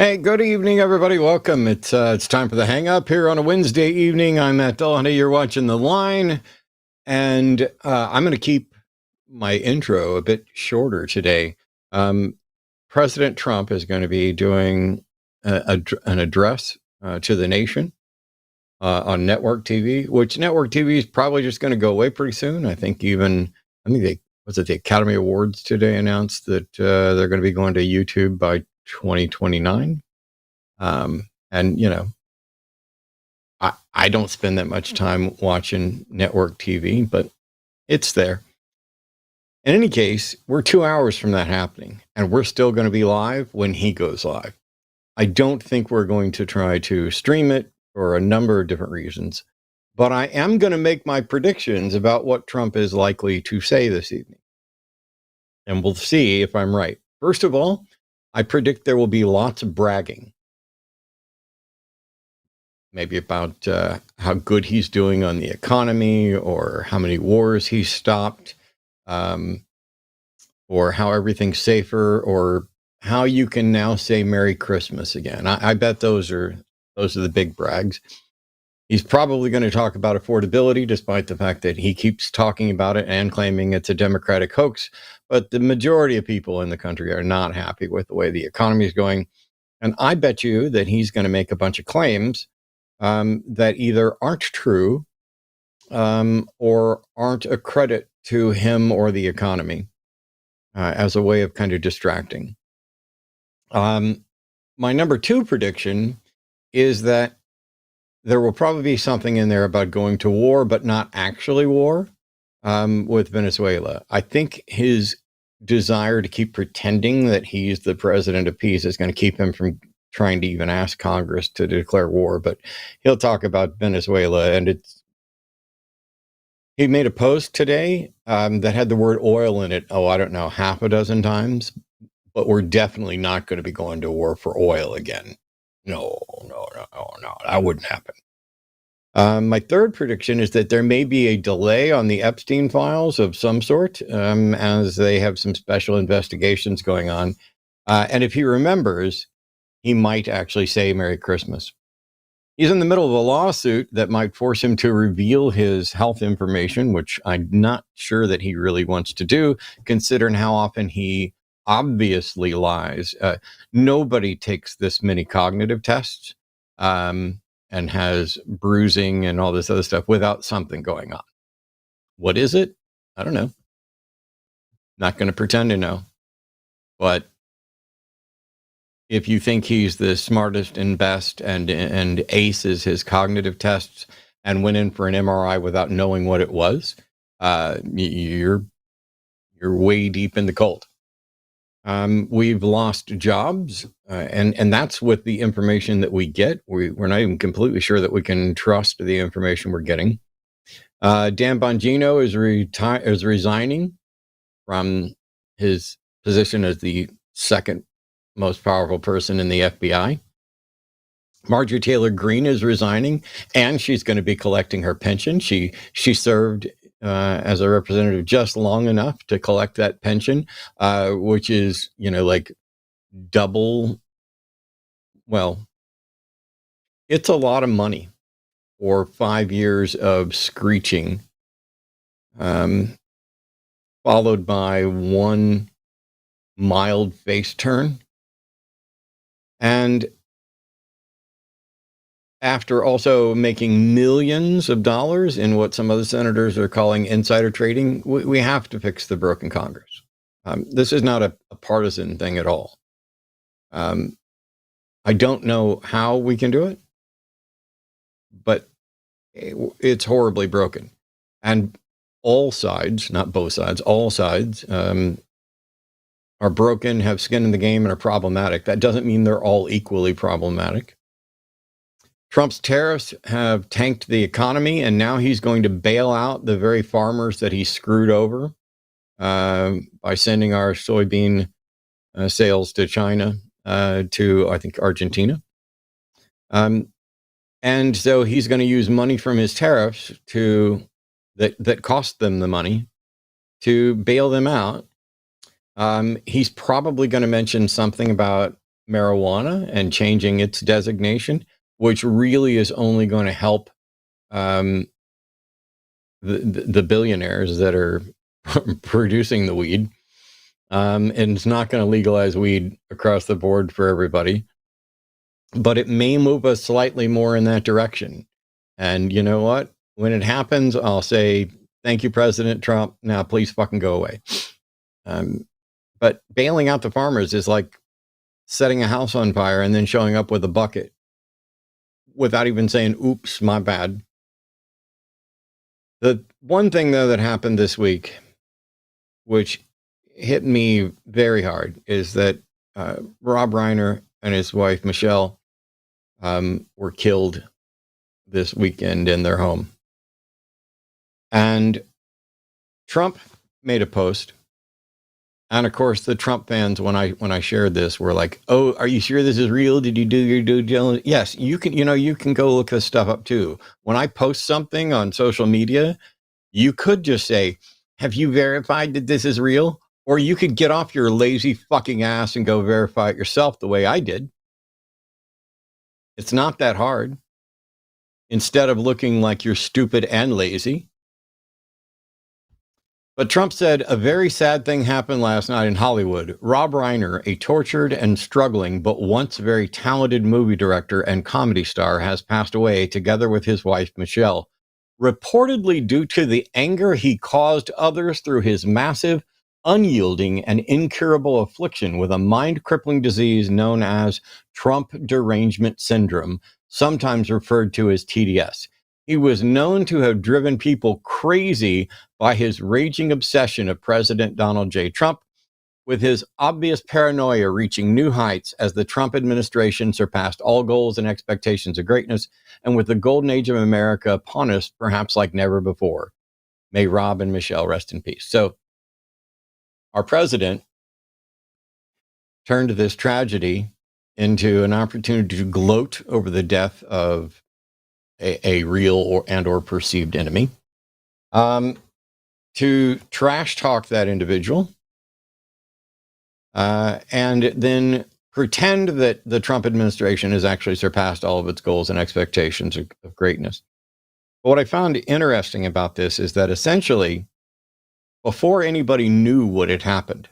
Hey, good evening, everybody. Welcome. It's time for the hang up here on a Wednesday evening. I'm at Dillahunty. You're watching The Line, and I'm going to keep my intro a bit shorter today. President Trump is going to be doing an address to the nation on network TV, which network TV is probably just going to go away pretty soon. I think the Academy Awards today announced that they're going to be going to YouTube by 2029. And I don't spend that much time watching network TV, but it's there. In any case, we're 2 hours from that happening, and we're still going to be live when he goes live. I don't think we're going to try to stream it for a number of different reasons, but I am going to make my predictions about what Trump is likely to say this evening. And we'll see if I'm right. First of all, I predict there will be lots of bragging. Maybe about how good he's doing on the economy, or how many wars he's stopped, or how everything's safer, or how you can now say Merry Christmas again. I bet those are the big brags. He's probably going to talk about affordability, despite the fact that he keeps talking about it and claiming it's a Democratic hoax. But the majority of people in the country are not happy with the way the economy is going. And I bet you that he's going to make a bunch of claims that either aren't true or aren't a credit to him or the economy as a way of kind of distracting. My number two prediction is that there will probably be something in there about going to war, but not actually war with Venezuela. I think his desire to keep pretending that he's the president of peace is going to keep him from trying to even ask Congress to declare war, but he'll talk about Venezuela. And he made a post today that had the word oil in it, I don't know, half a dozen times, but we're definitely not going to be going to war for oil again. No, that wouldn't happen. My third prediction is that there may be a delay on the Epstein files of some sort, as they have some special investigations going on. And if he remembers, he might actually say Merry Christmas. He's in the middle of a lawsuit that might force him to reveal his health information, which I'm not sure that he really wants to do, considering how often he obviously lies. Nobody takes this many cognitive tests and has bruising and all this other stuff without something going on. What is it? I don't know. Not going to pretend to know. But if you think he's the smartest and best and aces his cognitive tests and went in for an MRI without knowing what it was, you're way deep in the cult. We've lost jobs, and that's with the information that we get. We're not even completely sure that we can trust the information we're getting. Dan Bongino is resigning from his position as the second most powerful person in the FBI. Marjorie Taylor Greene is resigning, and she's going to be collecting her pension. She served as a representative just long enough to collect that pension, which is, like double. Well, it's a lot of money for 5 years of screeching, followed by one mild face turn. And after also making millions of dollars in what some other senators are calling insider trading, we have to fix the broken Congress. This is not a partisan thing at all. I don't know how we can do it, but it's horribly broken. And all sides, not both sides, all sides are broken, have skin in the game, and are problematic. That doesn't mean they're all equally problematic. Trump's tariffs have tanked the economy, and now he's going to bail out the very farmers that he screwed over by sending our soybean sales to China, to, I think, Argentina. And so he's going to use money from his tariffs that cost them the money to bail them out. He's probably going to mention something about marijuana and changing its designation, which really is only going to help the billionaires that are producing the weed. And it's not going to legalize weed across the board for everybody, but it may move us slightly more in that direction. And you know what? When it happens, I'll say, thank you, President Trump. Now, please fucking go away. But bailing out the farmers is like setting a house on fire and then showing up with a bucket without even saying, oops, my bad. The one thing, though, that happened this week, which hit me very hard, is that Rob Reiner and his wife, Michelle, were killed this weekend in their home. And Trump made a post. And of course, the Trump fans, when I shared this, were like, "Oh, are you sure this is real? Did you do your due diligence?" Yes, you can go look this stuff up too. When I post something on social media, you could just say, "Have you verified that this is real?" Or you could get off your lazy fucking ass and go verify it yourself the way I did. It's not that hard. Instead of looking like you're stupid and lazy. But Trump said a very sad thing happened last night in Hollywood. Rob Reiner, a tortured and struggling but once very talented movie director and comedy star, has passed away together with his wife, Michelle, reportedly due to the anger he caused others through his massive, unyielding, and incurable affliction with a mind-crippling disease known as Trump derangement syndrome, sometimes referred to as TDS. He was known to have driven people crazy by his raging obsession of President Donald J. Trump, with his obvious paranoia reaching new heights as the Trump administration surpassed all goals and expectations of greatness, and with the golden age of America upon us, perhaps like never before. May Rob and Michelle rest in peace. So our president turned this tragedy into an opportunity to gloat over the death of a real or perceived enemy, to trash talk that individual, and then pretend that the Trump administration has actually surpassed all of its goals and expectations of greatness. But what I found interesting about this is that essentially, before anybody knew what had happened,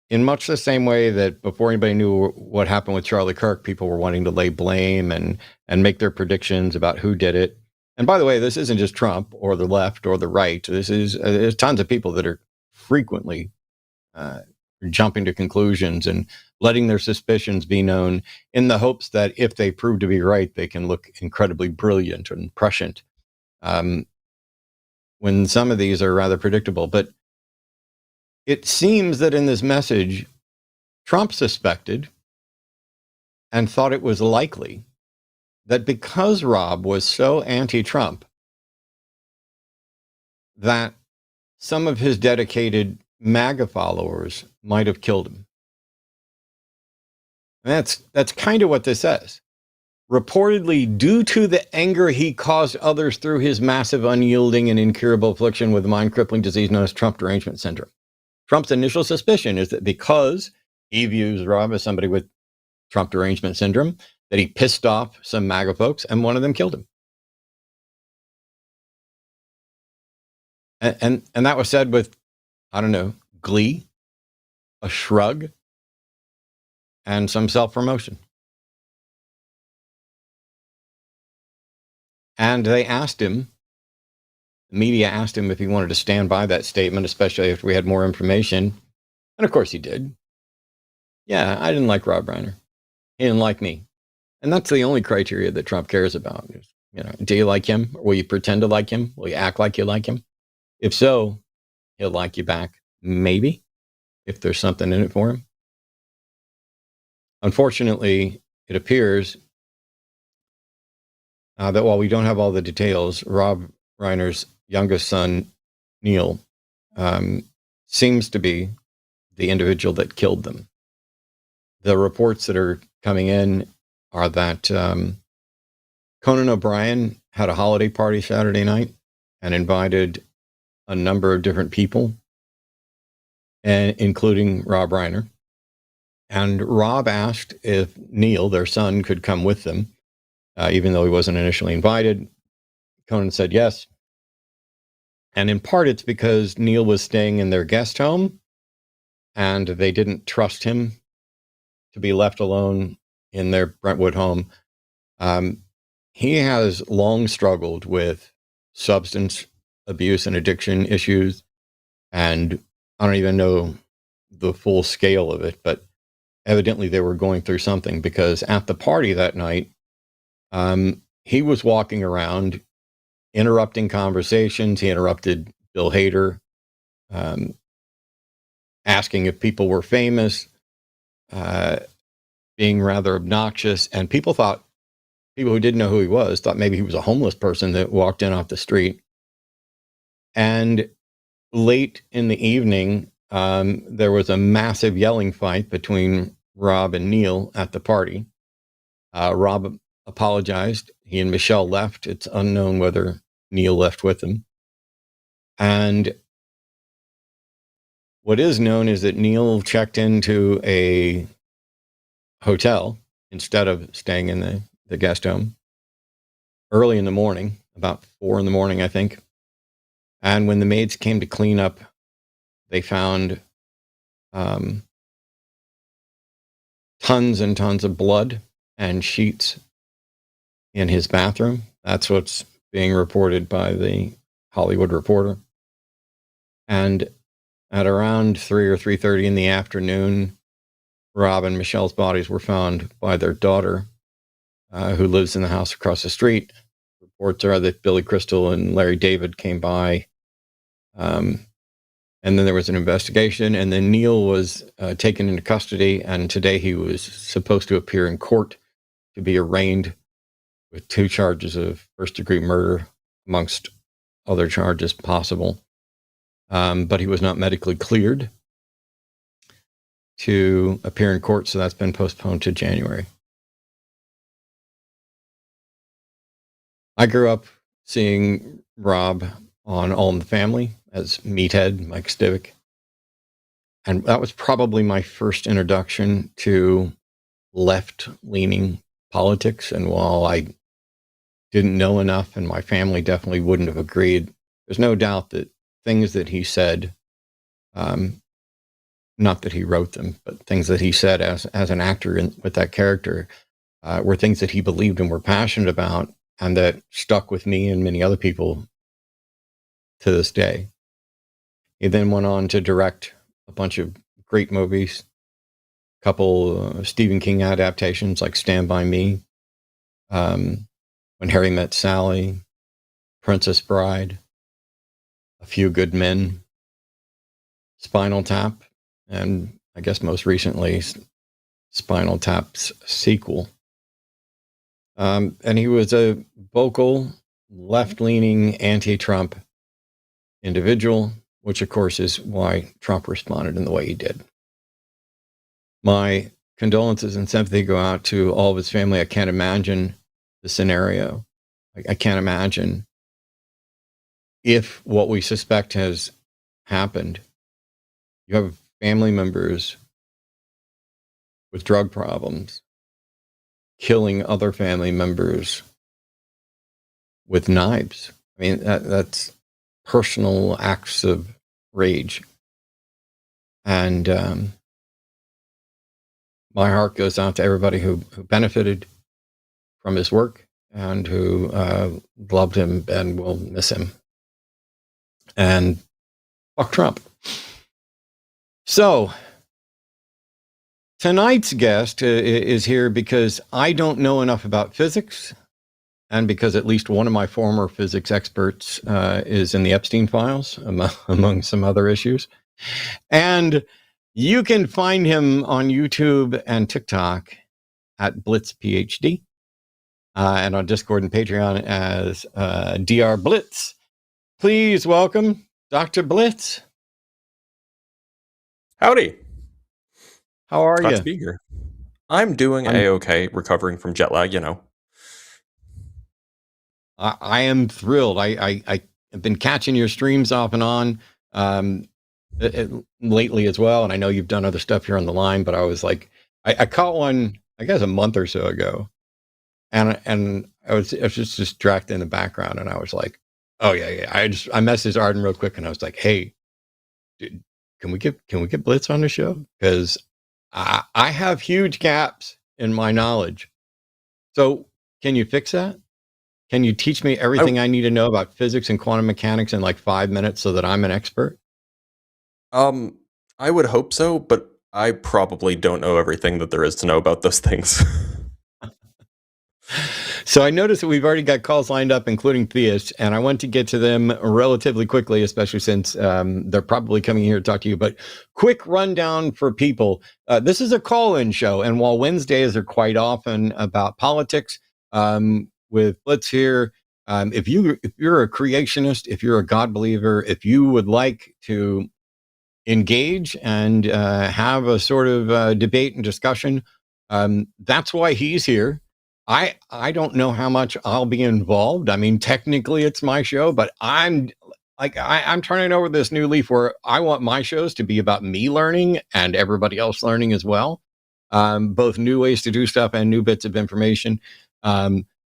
in much the same way that before anybody knew what happened with Charlie Kirk, people were wanting to lay blame and make their predictions about who did it. And by the way, this isn't just Trump or the left or the right. This is there's tons of people that are frequently jumping to conclusions and letting their suspicions be known in the hopes that if they prove to be right, they can look incredibly brilliant and prescient, when some of these are rather predictable. But it seems that in this message, Trump suspected and thought it was likely that because Rob was so anti-Trump, that some of his dedicated MAGA followers might have killed him. And that's kind of what this says. Reportedly, due to the anger he caused others through his massive, unyielding, and incurable affliction with mind-crippling disease known as Trump derangement syndrome. Trump's initial suspicion is that because he views Rob as somebody with Trump derangement syndrome, that he pissed off some MAGA folks and one of them killed him. And that was said with, I don't know, glee, a shrug, and some self-promotion. And they asked him, the media asked him if he wanted to stand by that statement, especially if we had more information. And of course he did. Yeah, I didn't like Rob Reiner. He didn't like me. And that's the only criteria that Trump cares about. Do you like him? Or will you pretend to like him? Will you act like you like him? If so, he'll like you back. Maybe, if there's something in it for him. Unfortunately, it appears that while we don't have all the details, Rob Reiner's youngest son, Neil, seems to be the individual that killed them. The reports that are coming in are that Conan O'Brien had a holiday party Saturday night and invited a number of different people, and including Rob Reiner. And Rob asked if Neil, their son, could come with them, even though he wasn't initially invited. Conan said yes. And in part, it's because Neil was staying in their guest home, and they didn't trust him to be left alone in their Brentwood home. He has long struggled with substance abuse and addiction issues, and I don't even know the full scale of it, but evidently they were going through something, because at the party that night, he was walking around interrupting conversations. He interrupted Bill Hader, asking if people were famous, being rather obnoxious. And people who didn't know who he was, thought maybe he was a homeless person that walked in off the street. And late in the evening, there was a massive yelling fight between Rob and Neil at the party. Rob apologized. He and Michelle left. It's unknown whether Neil left with him. And what is known is that Neil checked into a hotel instead of staying in the guest home early in the morning, about 4 a.m, I think. And when the maids came to clean up, they found tons and tons of blood and sheets in his bathroom. That's what's being reported by the Hollywood Reporter. And at around 3 or 3:30 in the afternoon, Rob and Michelle's bodies were found by their daughter, who lives in the house across the street. Reports are that Billy Crystal and Larry David came by. And then there was an investigation, and then Neil was taken into custody, and today he was supposed to appear in court to be arraigned with 2 charges of first-degree murder, amongst other charges possible. But he was not medically cleared to appear in court, so that's been postponed to January. I grew up seeing Rob on All in the Family as Meathead, Mike Stivic. And that was probably my first introduction to left-leaning politics. And while I didn't know enough, and my family definitely wouldn't have agreed, there's no doubt that things that he said, not that he wrote them, but things that he said as an actor with that character, were things that he believed and were passionate about, and that stuck with me and many other people to this day. He then went on to direct a bunch of great movies, a couple Stephen King adaptations like Stand By Me, When Harry Met Sally, Princess Bride, A Few Good Men, Spinal Tap, and I guess most recently Spinal Tap's sequel. And he was a vocal, left-leaning, anti-Trump individual, which of course is why Trump responded in the way he did. My condolences and sympathy go out to all of his family. I can't imagine the scenario. I can't imagine if what we suspect has happened. You have family members with drug problems killing other family members with knives. I mean, that's personal acts of rage. And my heart goes out to everybody who benefited from his work and who loved him and will miss him. And fuck Trump. So, tonight's guest is here because I don't know enough about physics, and because at least one of my former physics experts is in the Epstein files, among some other issues. And you can find him on YouTube and TikTok at Blitz PhD, and on Discord and Patreon as Dr. Blitz. Please welcome Dr. Blitz. Howdy. How are you? Glad to be here. I'm doing A-okay, recovering from jet lag, you know. I am thrilled. I have been catching your streams off and on lately as well, and I know you've done other stuff here on the line, but I was like, I caught one, I guess, a month or so ago, and I was just distracted in the background, and I was like, oh yeah. I messaged Arden real quick, and I was like, hey, dude, can we get Blitz on the show? Because I have huge gaps in my knowledge. So can you fix that? Can you teach me everything I need to know about physics and quantum mechanics in like 5 minutes so that I'm an expert? I would hope so, but I probably don't know everything that there is to know about those things. So I noticed that we've already got calls lined up, including theists, and I want to get to them relatively quickly, especially since they're probably coming here to talk to you. But quick rundown for people. This is a call-in show, and while Wednesdays are quite often about politics, with Blitz here, if you're a creationist, if you're a God believer, if you would like to engage and have a sort of debate and discussion, that's why he's here. I don't know how much I'll be involved. I mean, technically it's my show, but I'm turning over this new leaf where I want my shows to be about me learning and everybody else learning as well. Both new ways to do stuff and new bits of information.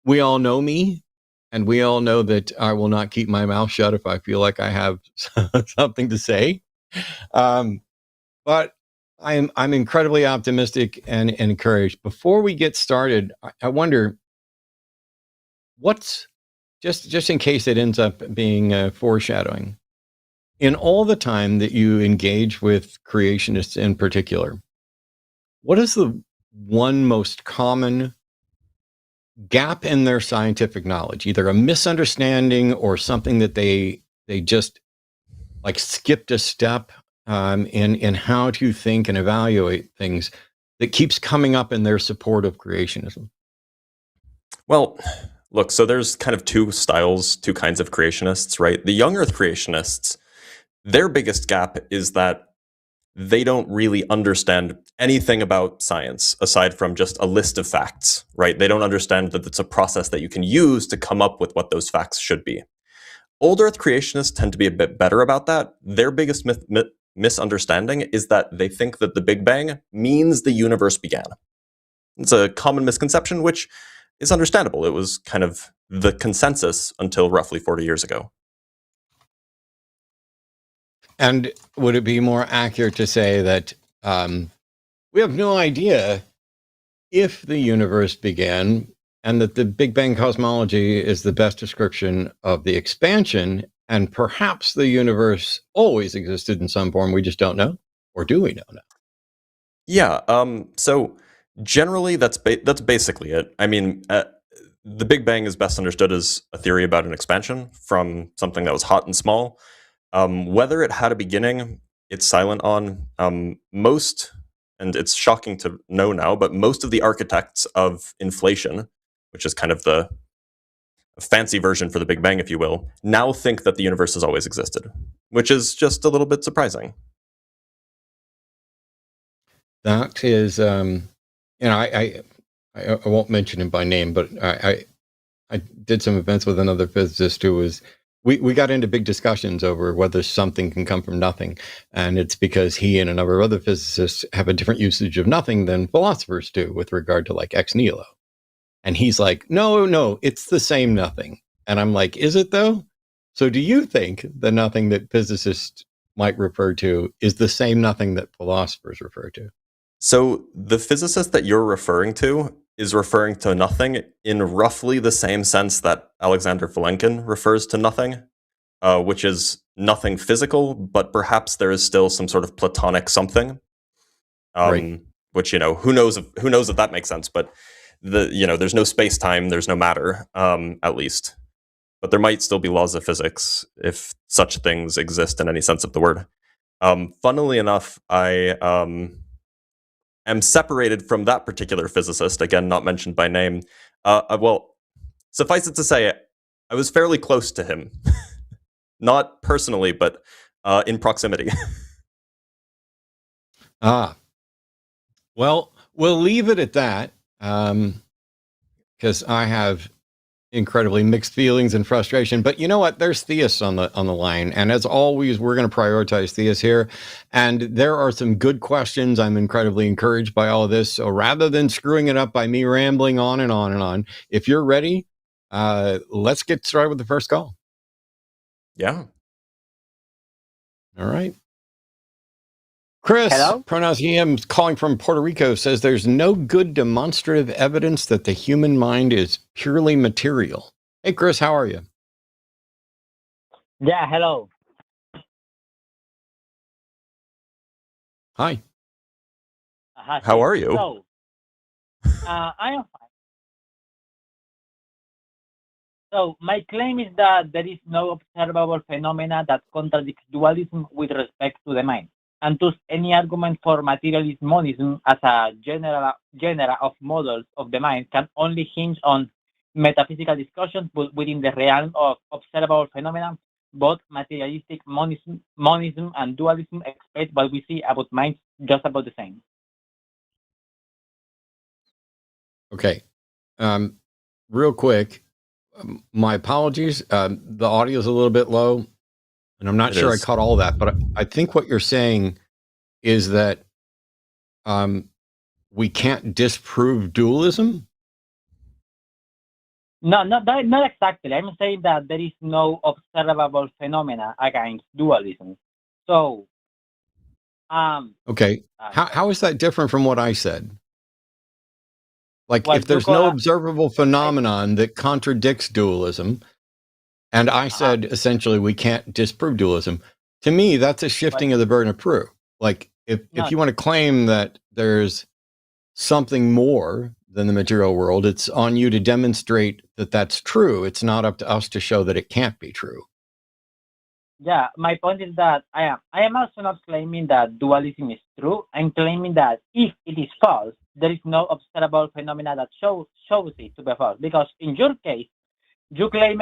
We all know me, and we all know that I will not keep my mouth shut if I feel like I have something to say. But I'm incredibly optimistic and encouraged. Before we get started, I wonder what's just in case it ends up being foreshadowing. In all the time that you engage with creationists in particular, what is the one most common gap in their scientific knowledge? Either a misunderstanding or something that they just like skipped a step in how to think and evaluate things that keeps coming up in their support of creationism. Well, look, so there's kind of two kinds of creationists, right? The young Earth creationists, their biggest gap is that they don't really understand anything about science aside from just a list of facts, right? They don't understand that it's a process that you can use to come up with what those facts should be. Old Earth creationists tend to be a bit better about that. Their biggest misunderstanding is that they think that the Big Bang means the universe began. It's a common misconception, which is understandable. It was kind of the consensus until roughly 40 years ago. And would it be more accurate to say that we have no idea if the universe began, and that the Big Bang cosmology is the best description of the expansion, and perhaps the universe always existed in some form, we just don't know? Or do we know now? Yeah, so generally that's basically it. I mean, the Big Bang is best understood as a theory about an expansion from something that was hot and small. Whether it had a beginning, it's silent on. Most, and it's shocking to know now, but most of the architects of inflation, which is kind of the fancy version for the Big Bang, if you will, now think that the universe has always existed, which is just a little bit surprising. That is, I won't mention him by name, but I did some events with another physicist who was, we got into big discussions over whether something can come from nothing. And it's because he and a number of other physicists have a different usage of nothing than philosophers do with regard to like ex nihilo. And he's like, no, it's the same nothing. And I'm like, is it though? So do you think the nothing that physicists might refer to is the same nothing that philosophers refer to? So the physicist that you're referring to is referring to nothing in roughly the same sense that Alexander Vilenkin refers to nothing, which is nothing physical, but perhaps there is still some sort of platonic something. Right. Which, who knows if that makes sense, but there's no space time, there's no matter, at least. But there might still be laws of physics if such things exist in any sense of the word. Funnily enough, I am separated from that particular physicist, again, not mentioned by name. Well, suffice it to say, I was fairly close to him. Not personally, but in proximity. Well, we'll leave it at that, because I have incredibly mixed feelings and frustration. But you know what? There's theists on the line, and as always, we're going to prioritize theists here. And there are some good questions. I'm incredibly encouraged by all of this. So rather than screwing it up by me rambling on and on and on, if you're ready, let's get started with the first call. Yeah. All right. Chris, Hello? pronouns he am calling from Puerto Rico, says there's no good demonstrative evidence that the human mind is purely material. Hey, Chris, how are you? Yeah, hello. Hi. How are you? So, I am fine. So, my claim is that there is no observable phenomena that contradicts dualism with respect to the mind, and thus any argument for materialist monism as a genera of models of the mind can only hinge on metaphysical discussions within the realm of observable phenomena. Both materialistic monism and dualism expect what we see about minds just about the same. Okay. Real quick, my apologies. The audio is a little bit low, and I'm not sure I caught all that, but I think what you're saying is that we can't disprove dualism. No, not exactly. I'm saying that there is no observable phenomena against dualism. So, okay, how is that different from what I said? Like, well, if there's no observable phenomenon that contradicts dualism, and I said essentially we can't disprove dualism, to me that's a shifting of the burden of proof. Like, if you want to claim that there's something more than the material world, it's on you to demonstrate that that's true. It's not up to us to show that it can't be true. Yeah, my point is that I am also not claiming that dualism is true. I'm claiming that if it is false, there is no observable phenomena that shows it to be false. Because in your case, you claimed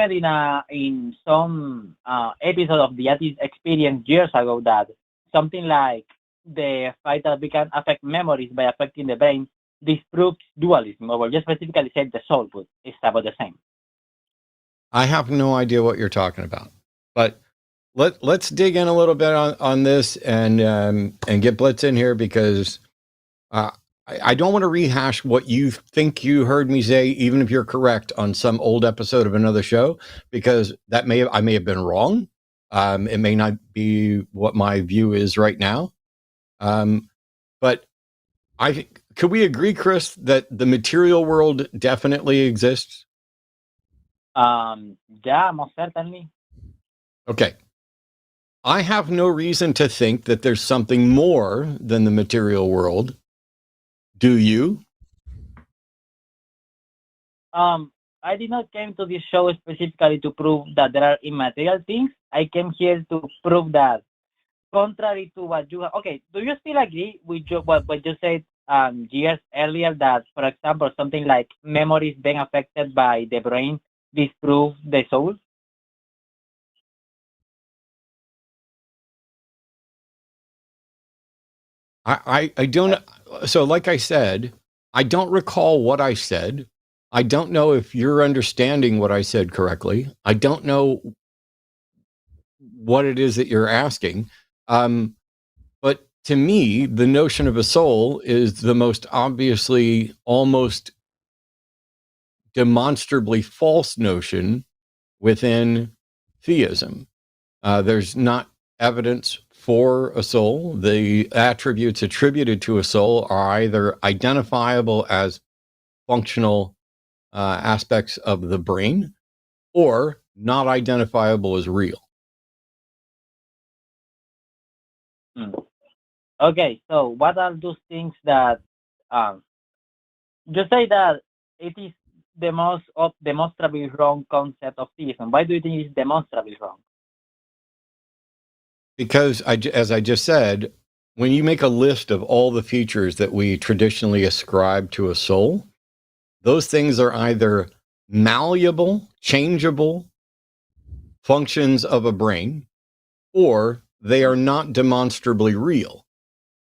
in some episode of the TACIS experience years ago that something like the fact that we can affect memories by affecting the brain disproves dualism, or you specifically said the soul, but it's about the same. I have no idea what you're talking about, but let's dig in a little bit on this and get Blitz in here, because I don't want to rehash what you think you heard me say, even if you're correct on some old episode of another show, because I may have been wrong. It may not be what my view is right now. But could we agree, Chris, that the material world definitely exists? Yeah, most certainly. Okay. I have no reason to think that there's something more than the material world. Do you? I did not came to this show specifically to prove that there are immaterial things. I came here to prove that, contrary to what you have. Okay, do you still agree with what you said years earlier, that, for example, something like memories being affected by the brain disprove the soul? I don't. So, like I said, I don't recall what I said. I don't know if you're understanding what I said correctly. I don't know what it is that you're asking. But to me, the notion of a soul is the most obviously, almost demonstrably false notion within theism. There's not evidence for a soul. The attributes attributed to a soul are either identifiable as functional aspects of the brain or not identifiable as real. Okay, so what are those things that you say that it is the most demonstrably wrong concept of theism? Why do you think it's demonstrably wrong? Because as I just said, when you make a list of all the features that we traditionally ascribe to a soul, those things are either malleable, changeable functions of a brain, or they are not demonstrably real.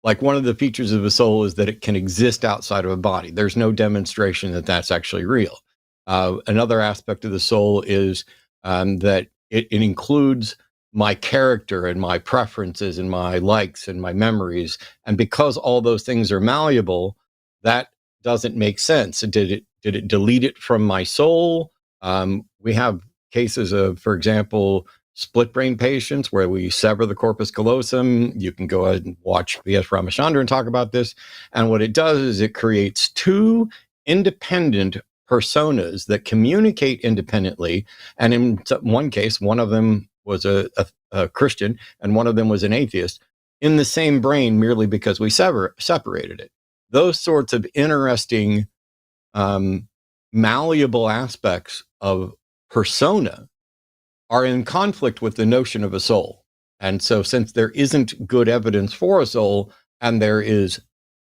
Like, one of the features of a soul is that it can exist outside of a body. There's no demonstration that that's actually real. Another aspect of the soul is that it includes my character and my preferences and my likes and my memories. And because all those things are malleable, that doesn't make sense. Did it delete it from my soul? We have cases of, for example, split brain patients where we sever the corpus callosum. You can go ahead and watch V.S. Ramachandran and talk about this. And what it does is it creates two independent personas that communicate independently. And in one case, one of them was a Christian and one of them was an atheist in the same brain merely because we separated it. Those sorts of interesting malleable aspects of persona are in conflict with the notion of a soul. And so since there isn't good evidence for a soul, and there is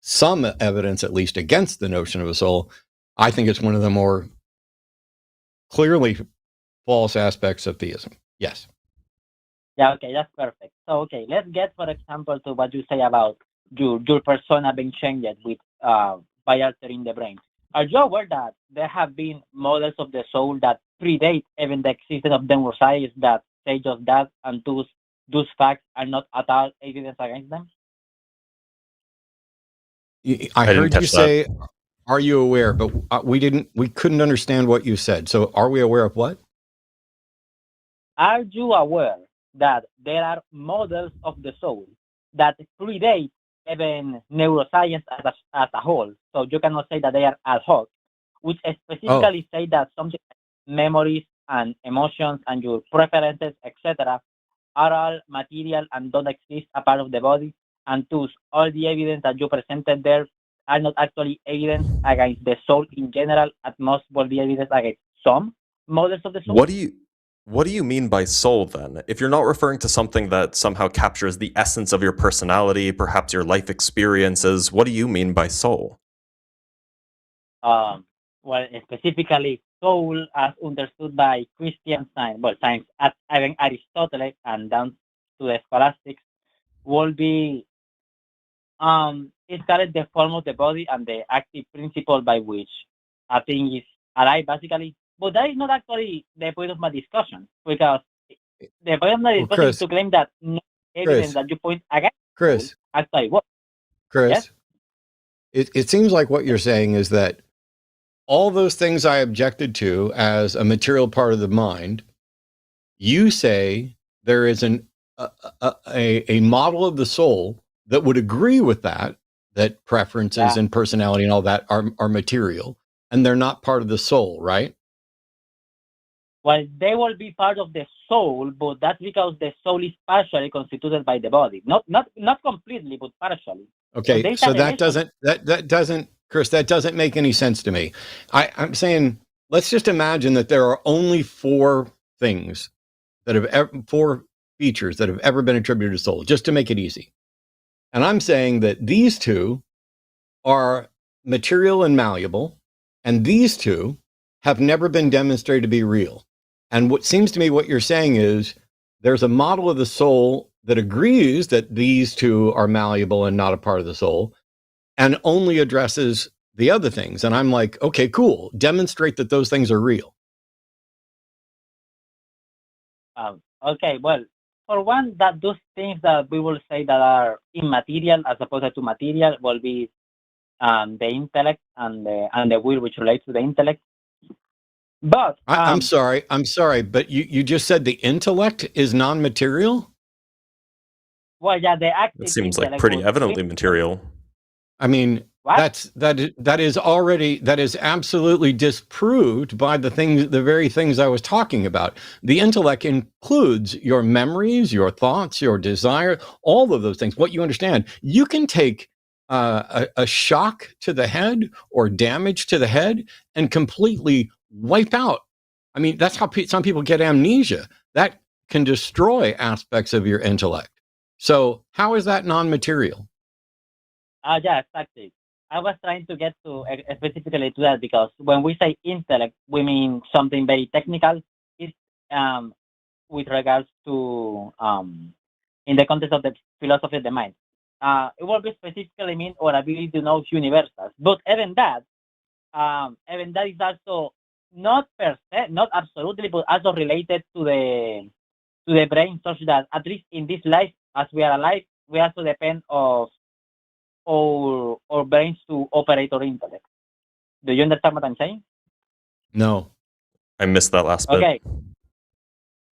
some evidence at least against the notion of a soul, I think it's one of the more clearly false aspects of theism. Yes. Yeah, okay, that's perfect. So, okay, let's get, for example, to what you say about your persona being changed with by altering the brain. Are you aware that there have been models of the soul that predate even the existence of neuroscience that say just that, and those facts are not at all evidence against them? I didn't heard you catch say, "Are you aware?" But we couldn't understand what you said. So, are we aware of what? Are you aware that there are models of the soul that predate even neuroscience as a whole? So you cannot say that they are ad hoc, which specifically say that something like memories and emotions and your preferences, etc., are all material and don't exist a part of the body, and thus all the evidence that you presented there are not actually evidence against the soul in general, at most will be evidence against some models of the soul? What do you mean by soul then? If you're not referring to something that somehow captures the essence of your personality, perhaps your life experiences, what do you mean by soul? Well, specifically, soul, as understood by Christian science, at even Aristotle and down to the scholastics, will be it's called the form of the body and the active principle by which a thing is alive, basically. But that is not actually the point of my discussion, because the point of my discussion is to claim that no evidence that you point against Chris, actually works. Chris, yes? It seems like what you're saying is that all those things I objected to as a material part of the mind, you say there is a model of the soul that would agree with that preferences and personality and all that are material, and they're not part of the soul, right? Well, they will be part of the soul, but that's because the soul is partially constituted by the body. Not completely, but partially. Okay, so that doesn't, Chris, that doesn't make any sense to me. I'm saying, let's just imagine that there are only four things that have four features that have ever been attributed to soul, just to make it easy. And I'm saying that these two are material and malleable, and these two have never been demonstrated to be real. And what seems to me what you're saying is there's a model of the soul that agrees that these two are malleable and not a part of the soul, and only addresses the other things. And I'm like, okay, cool. Demonstrate that those things are real. Okay, well, for one, that those things that we will say that are immaterial as opposed to material will be the intellect and the will, which relates to the intellect. But I'm sorry, but you just said the intellect is non-material? Well, yeah, the active. It seems like pretty evidently material. I mean, that is absolutely disproved by the very things I was talking about. The intellect includes your memories, your thoughts, your desire, all of those things. What you understand, you can take a shock to the head or damage to the head and completely wipe out. I mean, that's how some people get amnesia. That can destroy aspects of your intellect. So how is that non-material? Yeah, exactly. I was trying to get to specifically to that, because when we say intellect, we mean something very technical. It's with regards to in the context of the philosophy of the mind. It will be specifically mean our ability to know universals. But even that is also not per se, not absolutely, but also related to the brain, such that at least in this life, as we are alive, we also depend of our brains to operate our intellect. Do you understand what I'm saying? No. I missed that last bit. Okay.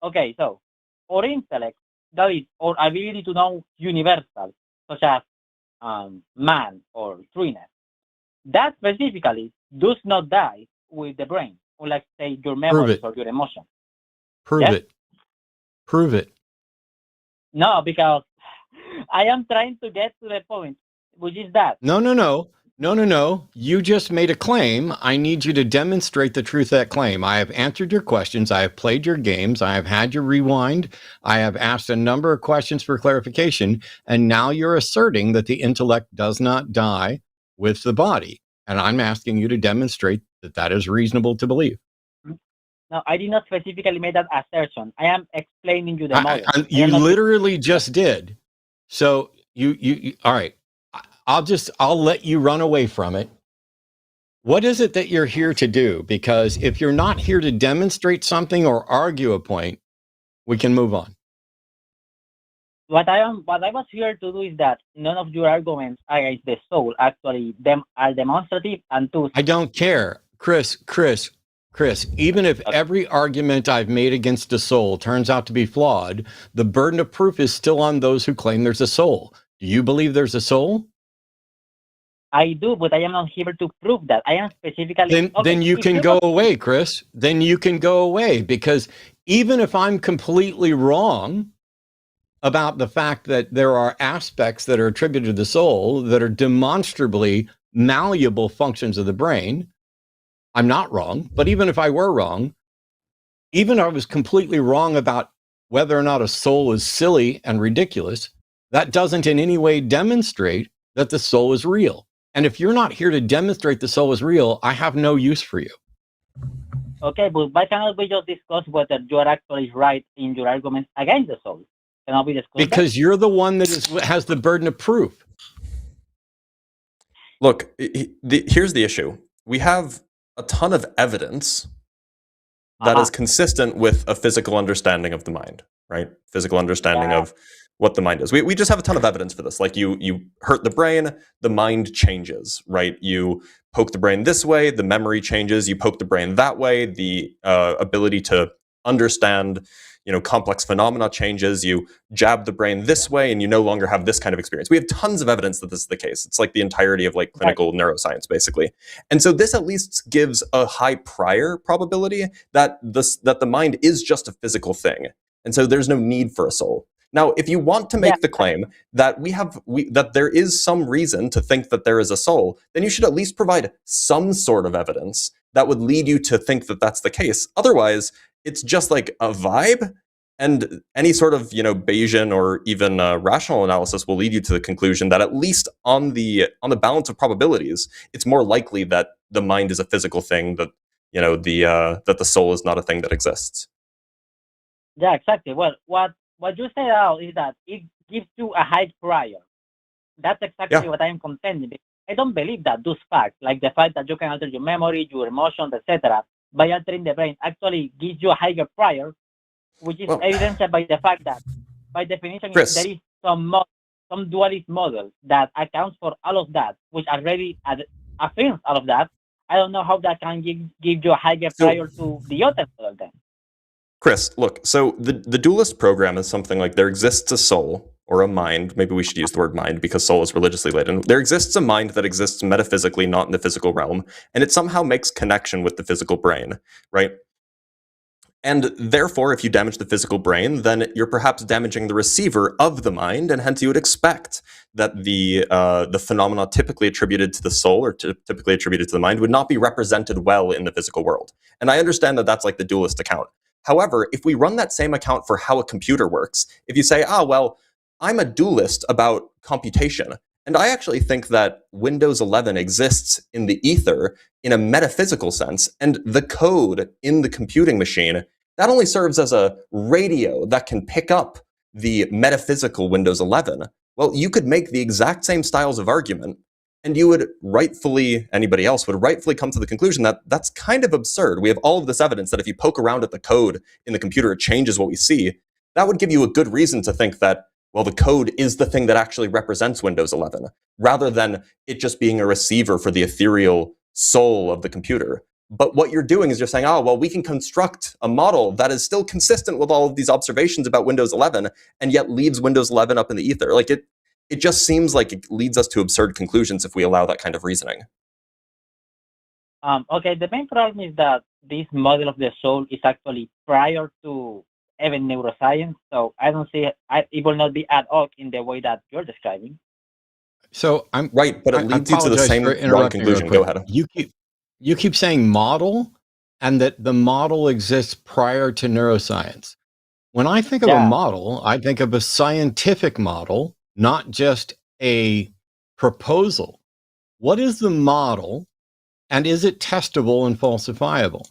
Okay, so our intellect, that is our ability to know universal, such as man or trueness, that specifically does not die with the brain, or like say your memories or your emotions. Prove Yes? it. Prove it. No, because I am trying to get to the point, which is that. No. You just made a claim. I need you to demonstrate the truth of that claim. I have answered your questions. I have played your games. I have had you rewind. I have asked a number of questions for clarification. And now you're asserting that the intellect does not die with the body. And I'm asking you to demonstrate that that is reasonable to believe. No, I did not specifically make that assertion. I am explaining you the model. You literally just did. So you all right. I'll let you run away from it. What is it that you're here to do? Because if you're not here to demonstrate something or argue a point, we can move on. What I was here to do is that none of your arguments against the soul actually are demonstrative and to. I don't care, Chris. Even if every argument I've made against the soul turns out to be flawed, the burden of proof is still on those who claim there's a soul. Do you believe there's a soul? I do, but I am not here to prove that. I am specifically. Then you can go away, Chris. Then you can go away, because even if I'm completely wrong about the fact that there are aspects that are attributed to the soul that are demonstrably malleable functions of the brain, I'm not wrong. But even if I were wrong, even if I was completely wrong about whether or not a soul is silly and ridiculous, that doesn't in any way demonstrate that the soul is real. And if you're not here to demonstrate the soul is real, I have no use for you. Okay, but why cannot we just discuss whether you are actually right in your arguments against the soul? Cannot we discuss because that? You're the one that has the burden of proof. Look, here's the issue. We have a ton of evidence that is consistent with a physical understanding of the mind, right? Physical understanding of what the mind is. We just have a ton of evidence for this. Like you hurt the brain, the mind changes, right? You poke the brain this way, the memory changes. You poke the brain that way, the ability to understand, complex phenomena changes. You jab the brain this way, and you no longer have this kind of experience. We have tons of evidence that this is the case. It's like the entirety of like clinical neuroscience, basically. And so this at least gives a high prior probability that the mind is just a physical thing, and so there's no need for a soul. Now, if you want to make the claim that that there is some reason to think that there is a soul, then you should at least provide some sort of evidence that would lead you to think that that's the case. Otherwise, it's just like a vibe, and any sort of Bayesian or even rational analysis will lead you to the conclusion that at least on the balance of probabilities, it's more likely that the mind is a physical thing, that that the soul is not a thing that exists. Yeah, exactly. Well, what you said out is that it gives you a high prior. That's exactly what I'm contending. I don't believe that those facts, like the fact that you can alter your memory, your emotions, etc., by altering the brain, actually gives you a higher prior, which is evidenced by the fact that, by definition, there is some dualist model that accounts for all of that, which already affirms all of that. I don't know how that can give you a higher prior to the other model then. Chris, look, so the dualist program is something like there exists a soul or a mind. Maybe we should use the word mind because soul is religiously laden. There exists a mind that exists metaphysically, not in the physical realm, and it somehow makes connection with the physical brain, right? And therefore, if you damage the physical brain, then you're perhaps damaging the receiver of the mind, and hence you would expect that the phenomena typically attributed to the soul or typically attributed to the mind would not be represented well in the physical world. And I understand that that's like the dualist account. However, if we run that same account for how a computer works, if you say, well, I'm a dualist about computation, and I actually think that Windows 11 exists in the ether in a metaphysical sense, and the code in the computing machine, that only serves as a radio that can pick up the metaphysical Windows 11. Well, you could make the exact same styles of argument And you would rightfully, anybody else would rightfully come to the conclusion that that's kind of absurd. We have all of this evidence that if you poke around at the code in the computer, it changes what we see. That would give you a good reason to think that, well, the code is the thing that actually represents Windows 11, rather than it just being a receiver for the ethereal soul of the computer. But what you're doing is you're saying, oh, well, we can construct a model that is still consistent with all of these observations about Windows 11 and yet leaves Windows 11 up in the ether. Like it just seems like it leads us to absurd conclusions if we allow that kind of reasoning. Okay, the main problem is that this model of the soul is actually prior to even neuroscience, so I don't see it will not be ad hoc in the way that you're describing. So I'm right, but it leads you to the same wrong conclusion. Go ahead. You keep saying model, and that the model exists prior to neuroscience. When I think of a model, I think of a scientific model, not just a proposal. What is the model, and is it testable and falsifiable?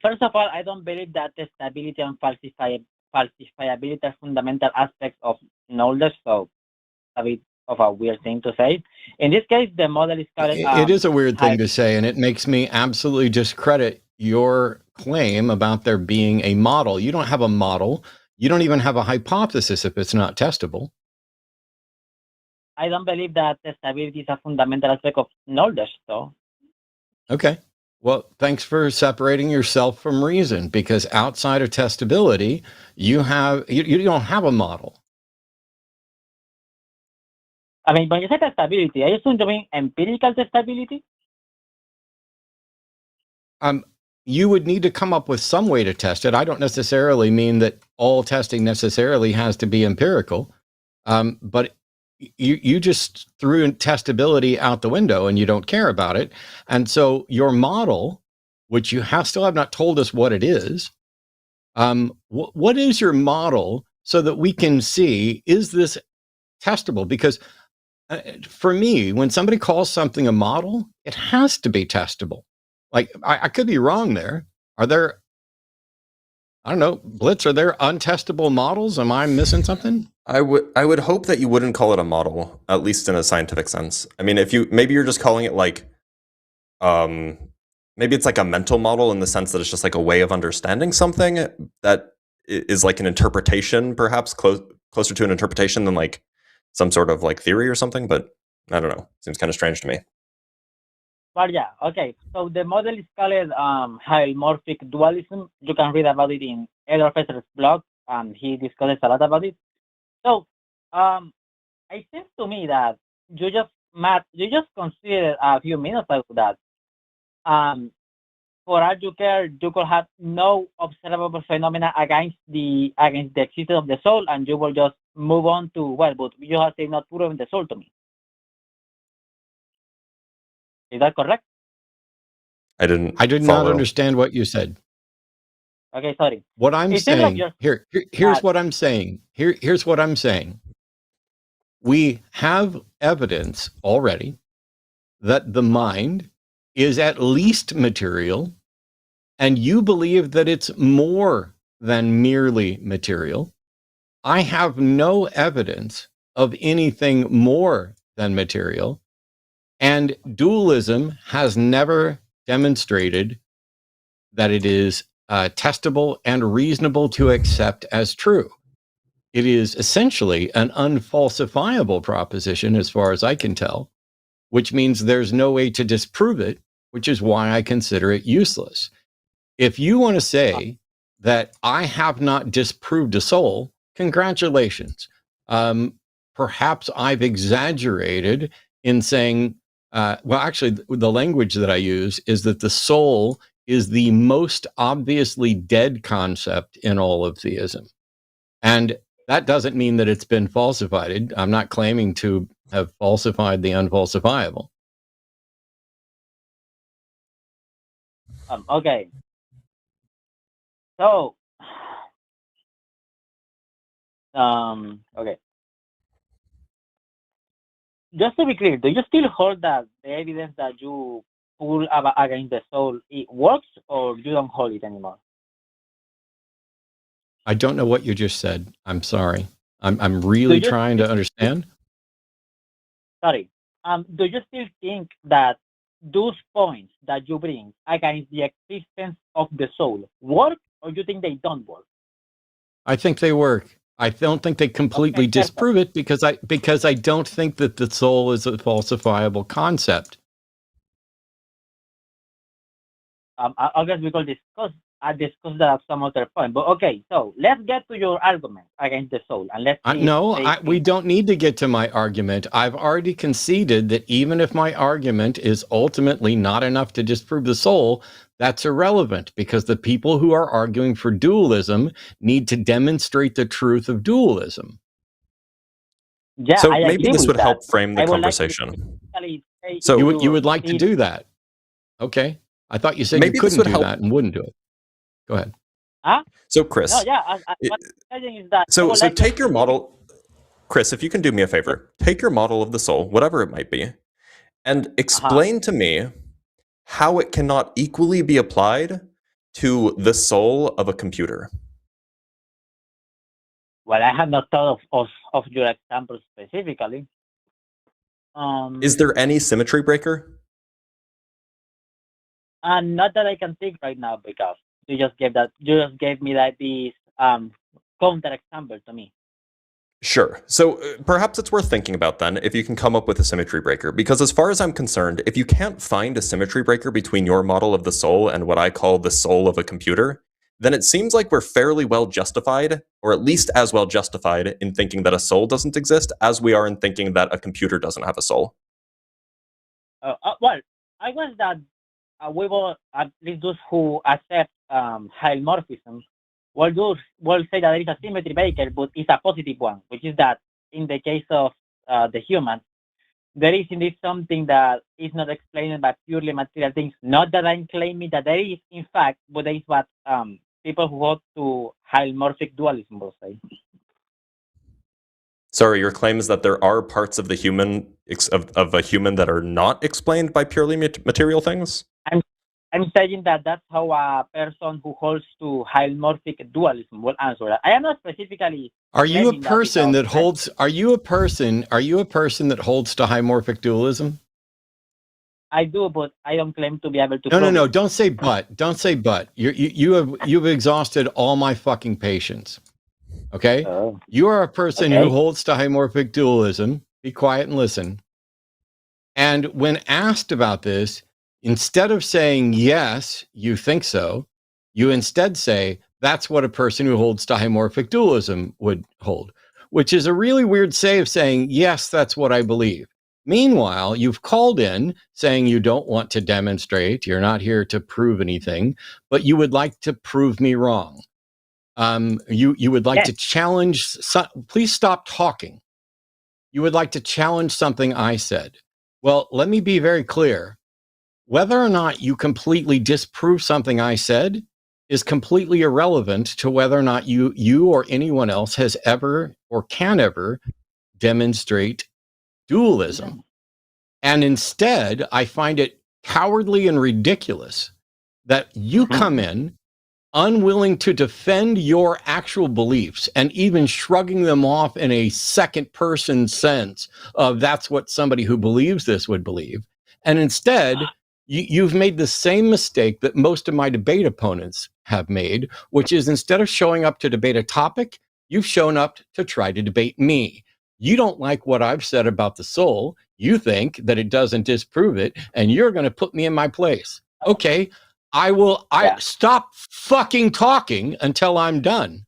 First of all, I don't believe that testability and falsifiability are fundamental aspects of knowledge, so a bit of a weird thing to say. In this case, the model is called... It is a weird thing to say, and it makes me absolutely discredit your claim about there being a model. You don't have a model. You don't even have a hypothesis if it's not testable. I don't believe that testability is a fundamental aspect of knowledge, though. Okay. Well, thanks for separating yourself from reason, because outside of testability, you don't have a model. I mean, when you say testability, are you assume to mean empirical testability? You would need to come up with some way to test it. I don't necessarily mean that all testing necessarily has to be empirical, but you just threw testability out the window and you don't care about it. And so your model, which you still have not told us what it is, what is your model so that we can see, is this testable? Because for me, when somebody calls something a model, it has to be testable. Like, I could be wrong there. Are there, I don't know, Blitz, are there untestable models? Am I missing something? I would hope that you wouldn't call it a model, at least in a scientific sense. I mean, maybe you're just calling it like, maybe it's like a mental model in the sense that it's just like a way of understanding something that is like an interpretation, perhaps closer to an interpretation than like some sort of like theory or something, but I don't know. Seems kind of strange to me. Well, yeah, okay. So the model is called hylomorphic dualism. You can read about it in Ed Professor's blog, and he discusses a lot about it. So, it seems to me that you just considered a few minutes ago that, for all you care, you could have no observable phenomena against the existence of the soul, and you will just move on to, well, but you have still not proven the soul to me. Is that correct? I did not understand what you said. Okay, sorry. What I'm saying, here's what I'm saying. Here's what I'm saying. We have evidence already that the mind is at least material, and you believe that it's more than merely material. I have no evidence of anything more than material, and dualism has never demonstrated that it is testable and reasonable to accept as true. It is essentially an unfalsifiable proposition as far as I can tell, which means there's no way to disprove it, which is why I consider it useless. If you want to say that I have not disproved a soul, congratulations. Perhaps I've exaggerated in saying, well, actually, the language that I use is that the soul is the most obviously dead concept in all of theism. And that doesn't mean that it's been falsified. I'm not claiming to have falsified the unfalsifiable. Okay. So, okay. Just to be clear, do you still hold that the evidence that you pull against the soul, it works, or you don't hold it anymore? I don't know what you just said. I'm sorry. I'm really trying to understand. sorry. Do you still think that those points that you bring against the existence of the soul work, or you think they don't work? I think they work. I don't think they completely Okay, perfect. disprove it because I don't think that the soul is a falsifiable concept. I guess we could discuss that at some other point. But okay, so let's get to your argument against the soul, and let's see. We don't need to get to my argument. I've already conceded that even if my argument is ultimately not enough to disprove the soul, that's irrelevant because the people who are arguing for dualism need to demonstrate the truth of dualism. Yeah, So I maybe agree this with would that. help frame the I would like to conversation. specifically say So You would like to see- do that? Okay. I thought you said Maybe you this couldn't would do help- that and wouldn't do it. Go ahead. So Chris, No, yeah. What I'm saying is that I so would like to take your model, Chris, if you can do me a favor, take your model of the soul, whatever it might be, and explain to me how it cannot equally be applied to the soul of a computer. Well, I have not thought of your example specifically. Is there any symmetry breaker? Not that I can think right now because you just gave me this counter example to me. Sure. So perhaps it's worth thinking about then if you can come up with a symmetry breaker. Because as far as I'm concerned, if you can't find a symmetry breaker between your model of the soul and what I call the soul of a computer, then it seems like we're fairly well justified, or at least as well justified, in thinking that a soul doesn't exist as we are in thinking that a computer doesn't have a soul. Well, I guess that we will, at least those who accept hylomorphism, will say that there is a symmetry breaker, but it's a positive one, which is that in the case of the human, there is indeed something that is not explained by purely material things. Not that I'm claiming that there is, in fact, but there is what people who hold to hylomorphic dualism will say. Sorry, your claim is that there are parts of the human of a human that are not explained by purely material things? I'm saying that that's how a person who holds to hylomorphic dualism will answer that. I am not specifically. Are you a claiming that person that because- holds? Are you a person that holds to hymorphic dualism? I do, but I don't claim to be able to. No. Don't say but. Don't say but. You've exhausted all my fucking patience. Okay. Oh. You are a person Okay. who holds to hymorphic dualism. Be quiet and listen. And when asked about this, instead of saying yes, you think so, you instead say that's what a person who holds to hymorphic dualism would hold, which is a really weird way of saying yes, that's what I believe. Meanwhile, you've called in saying you don't want to demonstrate, you're not here to prove anything, but you would like to prove me wrong. You would like to challenge. Please stop talking. You would like to challenge something I said. Well, let me be very clear. Whether or not you completely disprove something I said is completely irrelevant to whether or not you or anyone else has ever or can ever demonstrate dualism. And instead, I find it cowardly and ridiculous that you come in unwilling to defend your actual beliefs and even shrugging them off in a second person sense of that's what somebody who believes this would believe. And instead, you've made the same mistake that most of my debate opponents have made, which is instead of showing up to debate a topic, you've shown up to try to debate me. You don't like what I've said about the soul. You think that it doesn't disprove it, and you're going to put me in my place. Okay, I stop fucking talking until I'm done.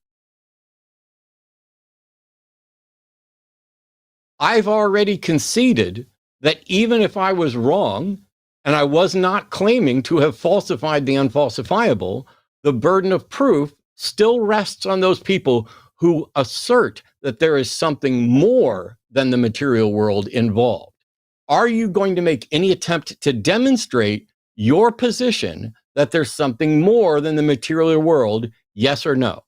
I've already conceded that even if I was wrong, and I was not claiming to have falsified the unfalsifiable, the burden of proof still rests on those people who assert that there is something more than the material world involved. Are you going to make any attempt to demonstrate your position that there's something more than the material world, yes or no?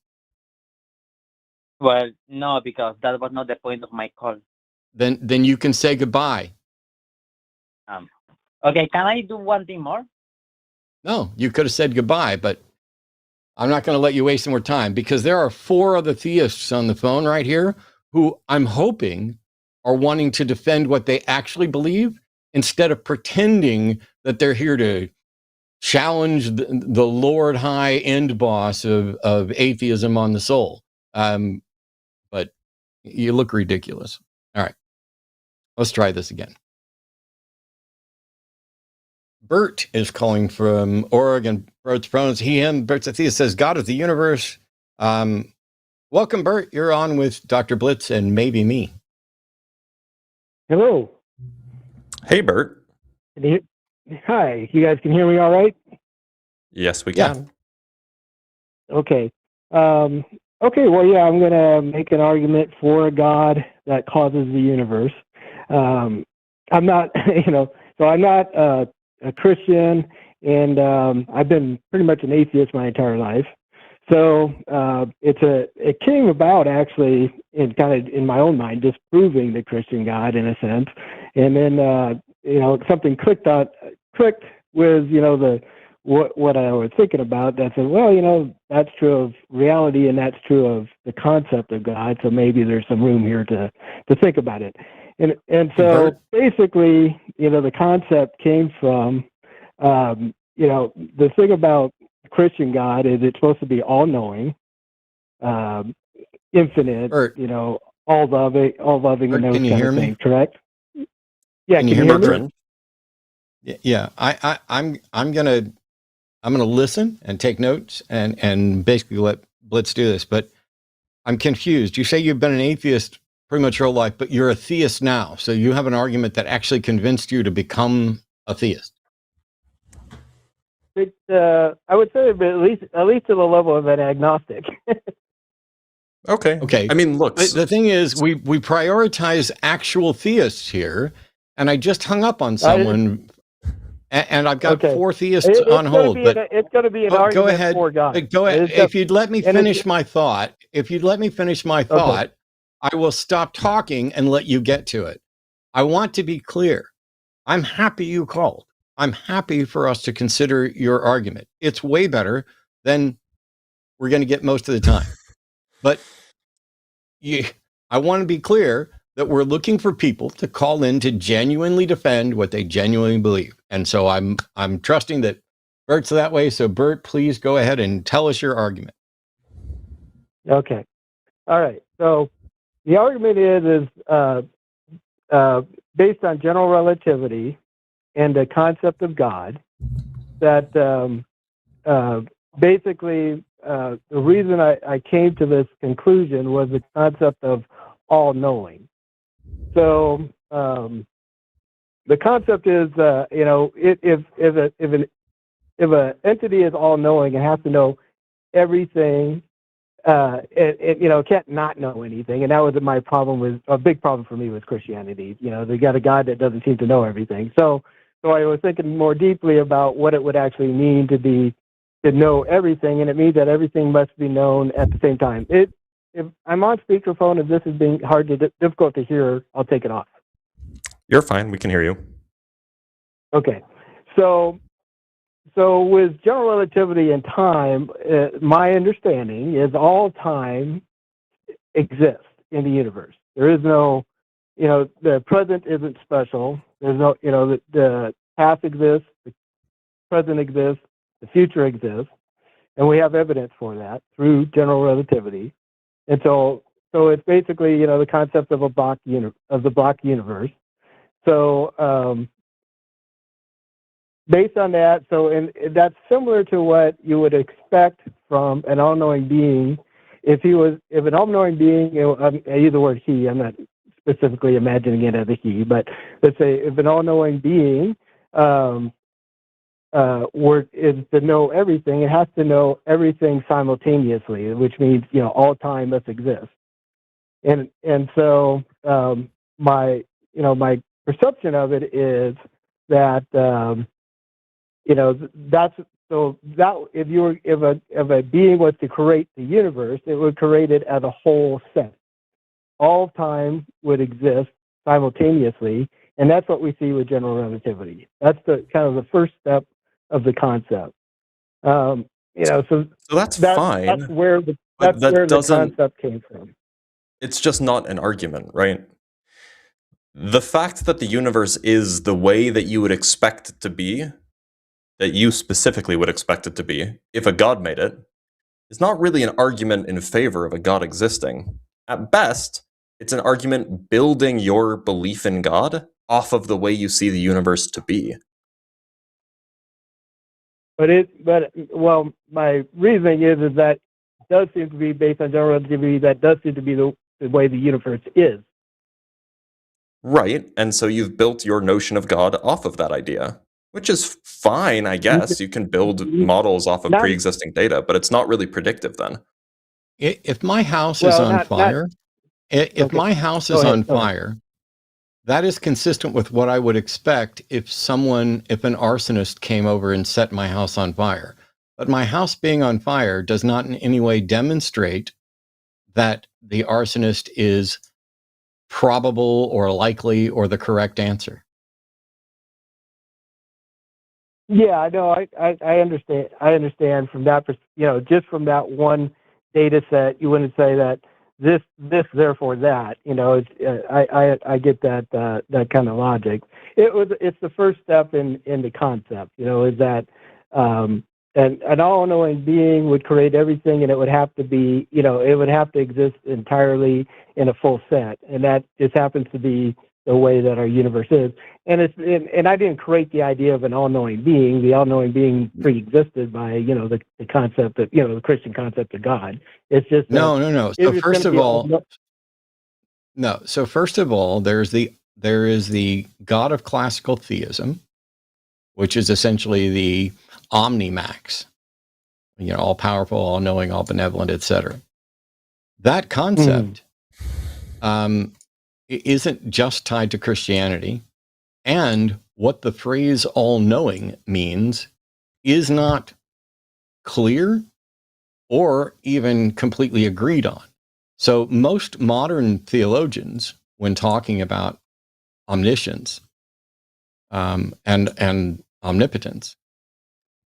Well, no, because that was not the point of my call. Then you can say goodbye. Okay, can I do one thing more? No, you could have said goodbye, but I'm not going to let you waste more time because there are 4 other theists on the phone right here who I'm hoping are wanting to defend what they actually believe instead of pretending that they're here to challenge the Lord High End Boss of atheism on the soul. But you look ridiculous. All right, let's try this again. Bert is calling from Oregon. Bert's pronouns he, him. Bert's a theist, says God is the universe. Welcome, Bert. You're on with Dr. Blitz and maybe me. Hello. Hey, Bert. Hi. You guys can hear me all right? Yes, we Yeah. can. Okay. Okay. Well, yeah, I'm going to make an argument for a God that causes the universe. I'm not, so I'm not a Christian, and I've been pretty much an atheist my entire life. So it came about actually in my own mind, disproving the Christian God in a sense, and then something clicked with what I was thinking about. That said, well, that's true of reality, and that's true of the concept of God. So maybe there's some room here to think about it. And so basically, the concept came from, the thing about Christian God is it's supposed to be all-knowing, infinite, Bert, all-loving, Bert, and those can you kind hear of me? things. Correct? Yeah, Can you can hear you me, hear me? Bert? Yeah. I'm gonna listen and take notes and basically let Blitz do this. But I'm confused. You say you've been an atheist pretty much your whole life, but you're a theist now. So you have an argument that actually convinced you to become a theist. I would say at least to the level of an agnostic. Okay. I mean, look. The thing is, we prioritize actual theists here, and I just hung up on someone, and I've got 4 theists on hold. But it's going to be an argument go ahead. for God. Go ahead. If you'd let me finish my thought, Okay. I will stop talking and let you get to it. I want to be clear. I'm happy you called. I'm happy for us to consider your argument. It's way better than we're going to get most of the time. But I want to be clear that we're looking for people to call in to genuinely defend what they genuinely believe. And so I'm trusting that Bert's that way. So Bert, please go ahead and tell us your argument. Okay. All right. So the argument is based on general relativity and the concept of God, that basically the reason I came to this conclusion was the concept of all-knowing. So the concept is, if an entity is all-knowing, it has to know everything. It can't not know anything, and that was my problem. Was a big problem for me with Christianity. They got a God that doesn't seem to know everything. So I was thinking more deeply about what it would actually mean to know everything, and it means that everything must be known at the same time. If I'm on speakerphone, if this is being difficult to hear, I'll take it off. You're fine. We can hear you. Okay. So with general relativity and time, my understanding is all time exists in the universe. There is no, the present isn't special. There's no, the past exists, the present exists, the future exists, and we have evidence for that through general relativity. And so it's basically, the concept of the block universe. So based on that, and that's similar to what you would expect from an all-knowing being. If an all-knowing being, I use the word he. I'm not specifically imagining it as a he, but let's say if an all-knowing being is to know everything, it has to know everything simultaneously, which means all time must exist. And so my perception of it is that that's so that if a being was to create the universe, it would create it as a whole set. All time would exist simultaneously, and that's what we see with general relativity. That's the kind of the first step of the concept. So that's fine. That's where the concept came from. It's just not an argument, right? The fact that the universe is the way that you would expect it to be, that you specifically would expect it to be, if a god made it, is not really an argument in favor of a god existing. At best, it's an argument building your belief in God off of the way you see the universe to be. Well, my reasoning is that does seem to be based on general relativity. That does seem to be the way the universe is. Right, and so you've built your notion of God off of that idea, which is fine, I guess. You can build models off of pre-existing data, but it's not really predictive then. If my house is on fire, if my house is on fire, that is consistent with what I would expect if an arsonist came over and set my house on fire. But my house being on fire does not in any way demonstrate that the arsonist is probable or likely or the correct answer. Yeah, I know. I understand. I understand from that, just from that one data set, you wouldn't say that this, therefore that. I get that kind of logic. It's the first step in the concept. Is that an all-knowing being would create everything, and it would have to be, it would have to exist entirely in a full set, and that just happens to be the way that our universe is. And I didn't create the idea of an all-knowing being. The all-knowing being pre-existed by, the concept of, the Christian concept of God. It's just no. So first of all, there is the God of classical theism, which is essentially the omnimax, all powerful, all knowing, all benevolent, etc. That concept isn't just tied to Christianity, and what the phrase all knowing means is not clear or even completely agreed on. So most modern theologians, when talking about omniscience and omnipotence,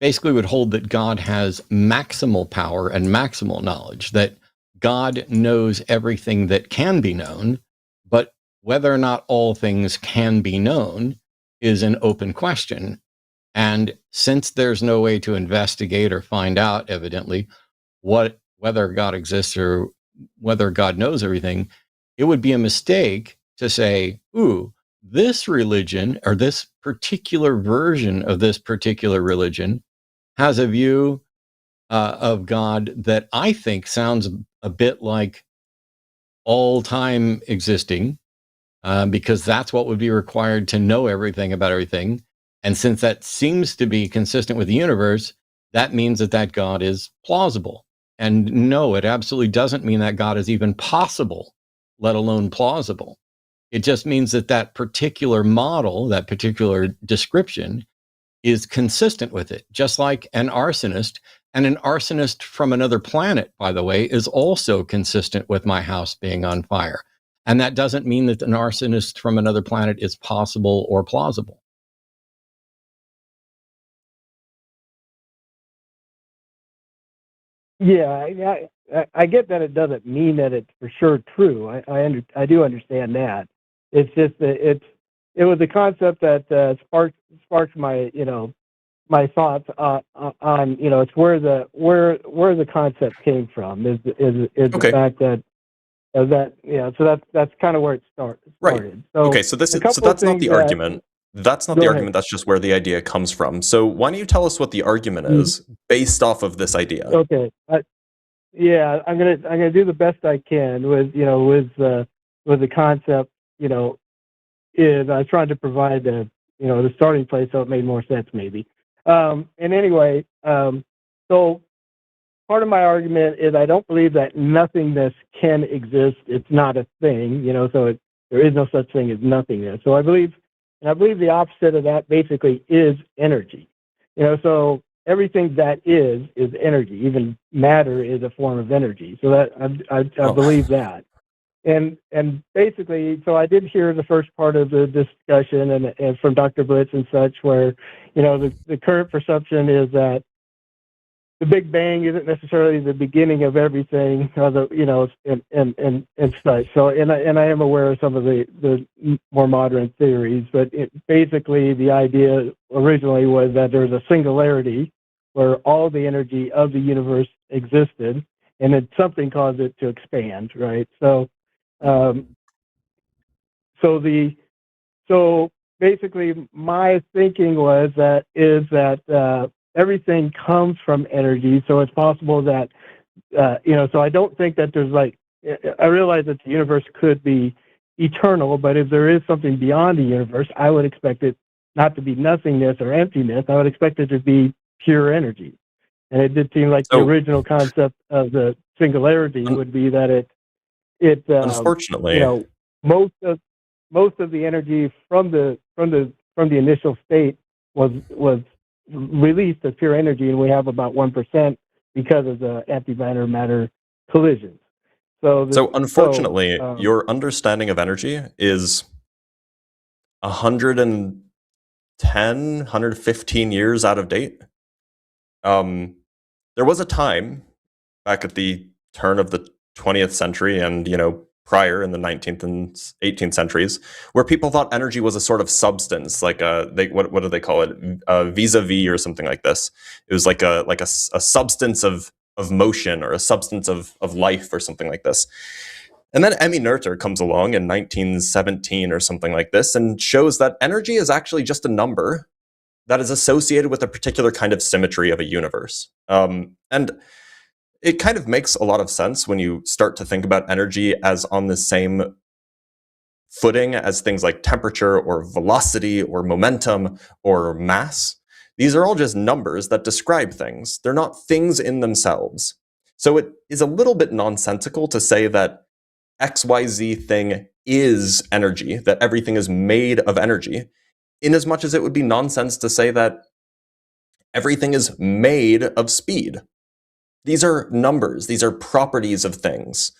basically would hold that God has maximal power and maximal knowledge, that God knows everything that can be known, but whether or not all things can be known is an open question. And since there's no way to investigate or find out, evidently, whether God exists or whether God knows everything, it would be a mistake to say, ooh, this religion or this particular version of this particular religion has a view of God that I think sounds a bit like all time existing, because that's what would be required to know everything about everything. And since that seems to be consistent with the universe, that means that God is plausible. And no, it absolutely doesn't mean that God is even possible, let alone plausible. It just means that particular model, that particular description is consistent with it, just like an arsonist. And an arsonist from another planet, by the way, is also consistent with my house being on fire. And that doesn't mean that an arsonist from another planet is possible or plausible. Yeah, I get that it doesn't mean that it's for sure true. I do understand that. It's just that it was a concept that sparked my my thoughts on it's where the concept came from is the fact that so that's kind of where it started. Right. So, okay, so that's not the argument. That's not the argument. That's just where the idea comes from. So why don't you tell us what the argument is based off of this idea? Okay. I'm gonna do the best I can with the concept. Is I was trying to provide the starting place so it made more sense maybe. And anyway, so part of my argument is I don't believe that nothingness can exist. It's not a thing, so there is no such thing as nothingness. So I believe the opposite of that basically is energy. So everything that is energy. Even matter is a form of energy. So that I believe that. And basically, so I did hear the first part of the discussion and from Dr. Blitz and such, where the current perception is that the Big Bang isn't necessarily the beginning of everything, and such. So, and I am aware of some of the more modern theories, but basically the idea originally was that there's a singularity where all the energy of the universe existed, and then something caused it to expand, right? So, so basically, my thinking was that everything comes from energy, so it's possible that, so I don't think that there's I realize that the universe could be eternal, but if there is something beyond the universe, I would expect it not to be nothingness or emptiness. I would expect it to be pure energy. And it did seem like the original concept of the singularity would be that unfortunately, most of the energy from the initial state was released as pure energy, and we have about 1% because of the antimatter-matter collisions. So unfortunately, your understanding of energy is 110, 115 years out of date. There was a time back at the turn of the 20th century and, prior in the 19th and 18th centuries, where people thought energy was a sort of substance, like what do they call it, vis-a-vis or something like this. It was like a substance of motion or a substance of life or something like this. And then Emmy Noether comes along in 1917 or something like this and shows that energy is actually just a number that is associated with a particular kind of symmetry of a universe. And it kind of makes a lot of sense when you start to think about energy as on the same footing as things like temperature or velocity or momentum or mass. These are all just numbers that describe things. They're not things in themselves. So it is a little bit nonsensical to say that XYZ thing is energy, that everything is made of energy, in as much as it would be nonsense to say that everything is made of speed. These are numbers. These are properties of things.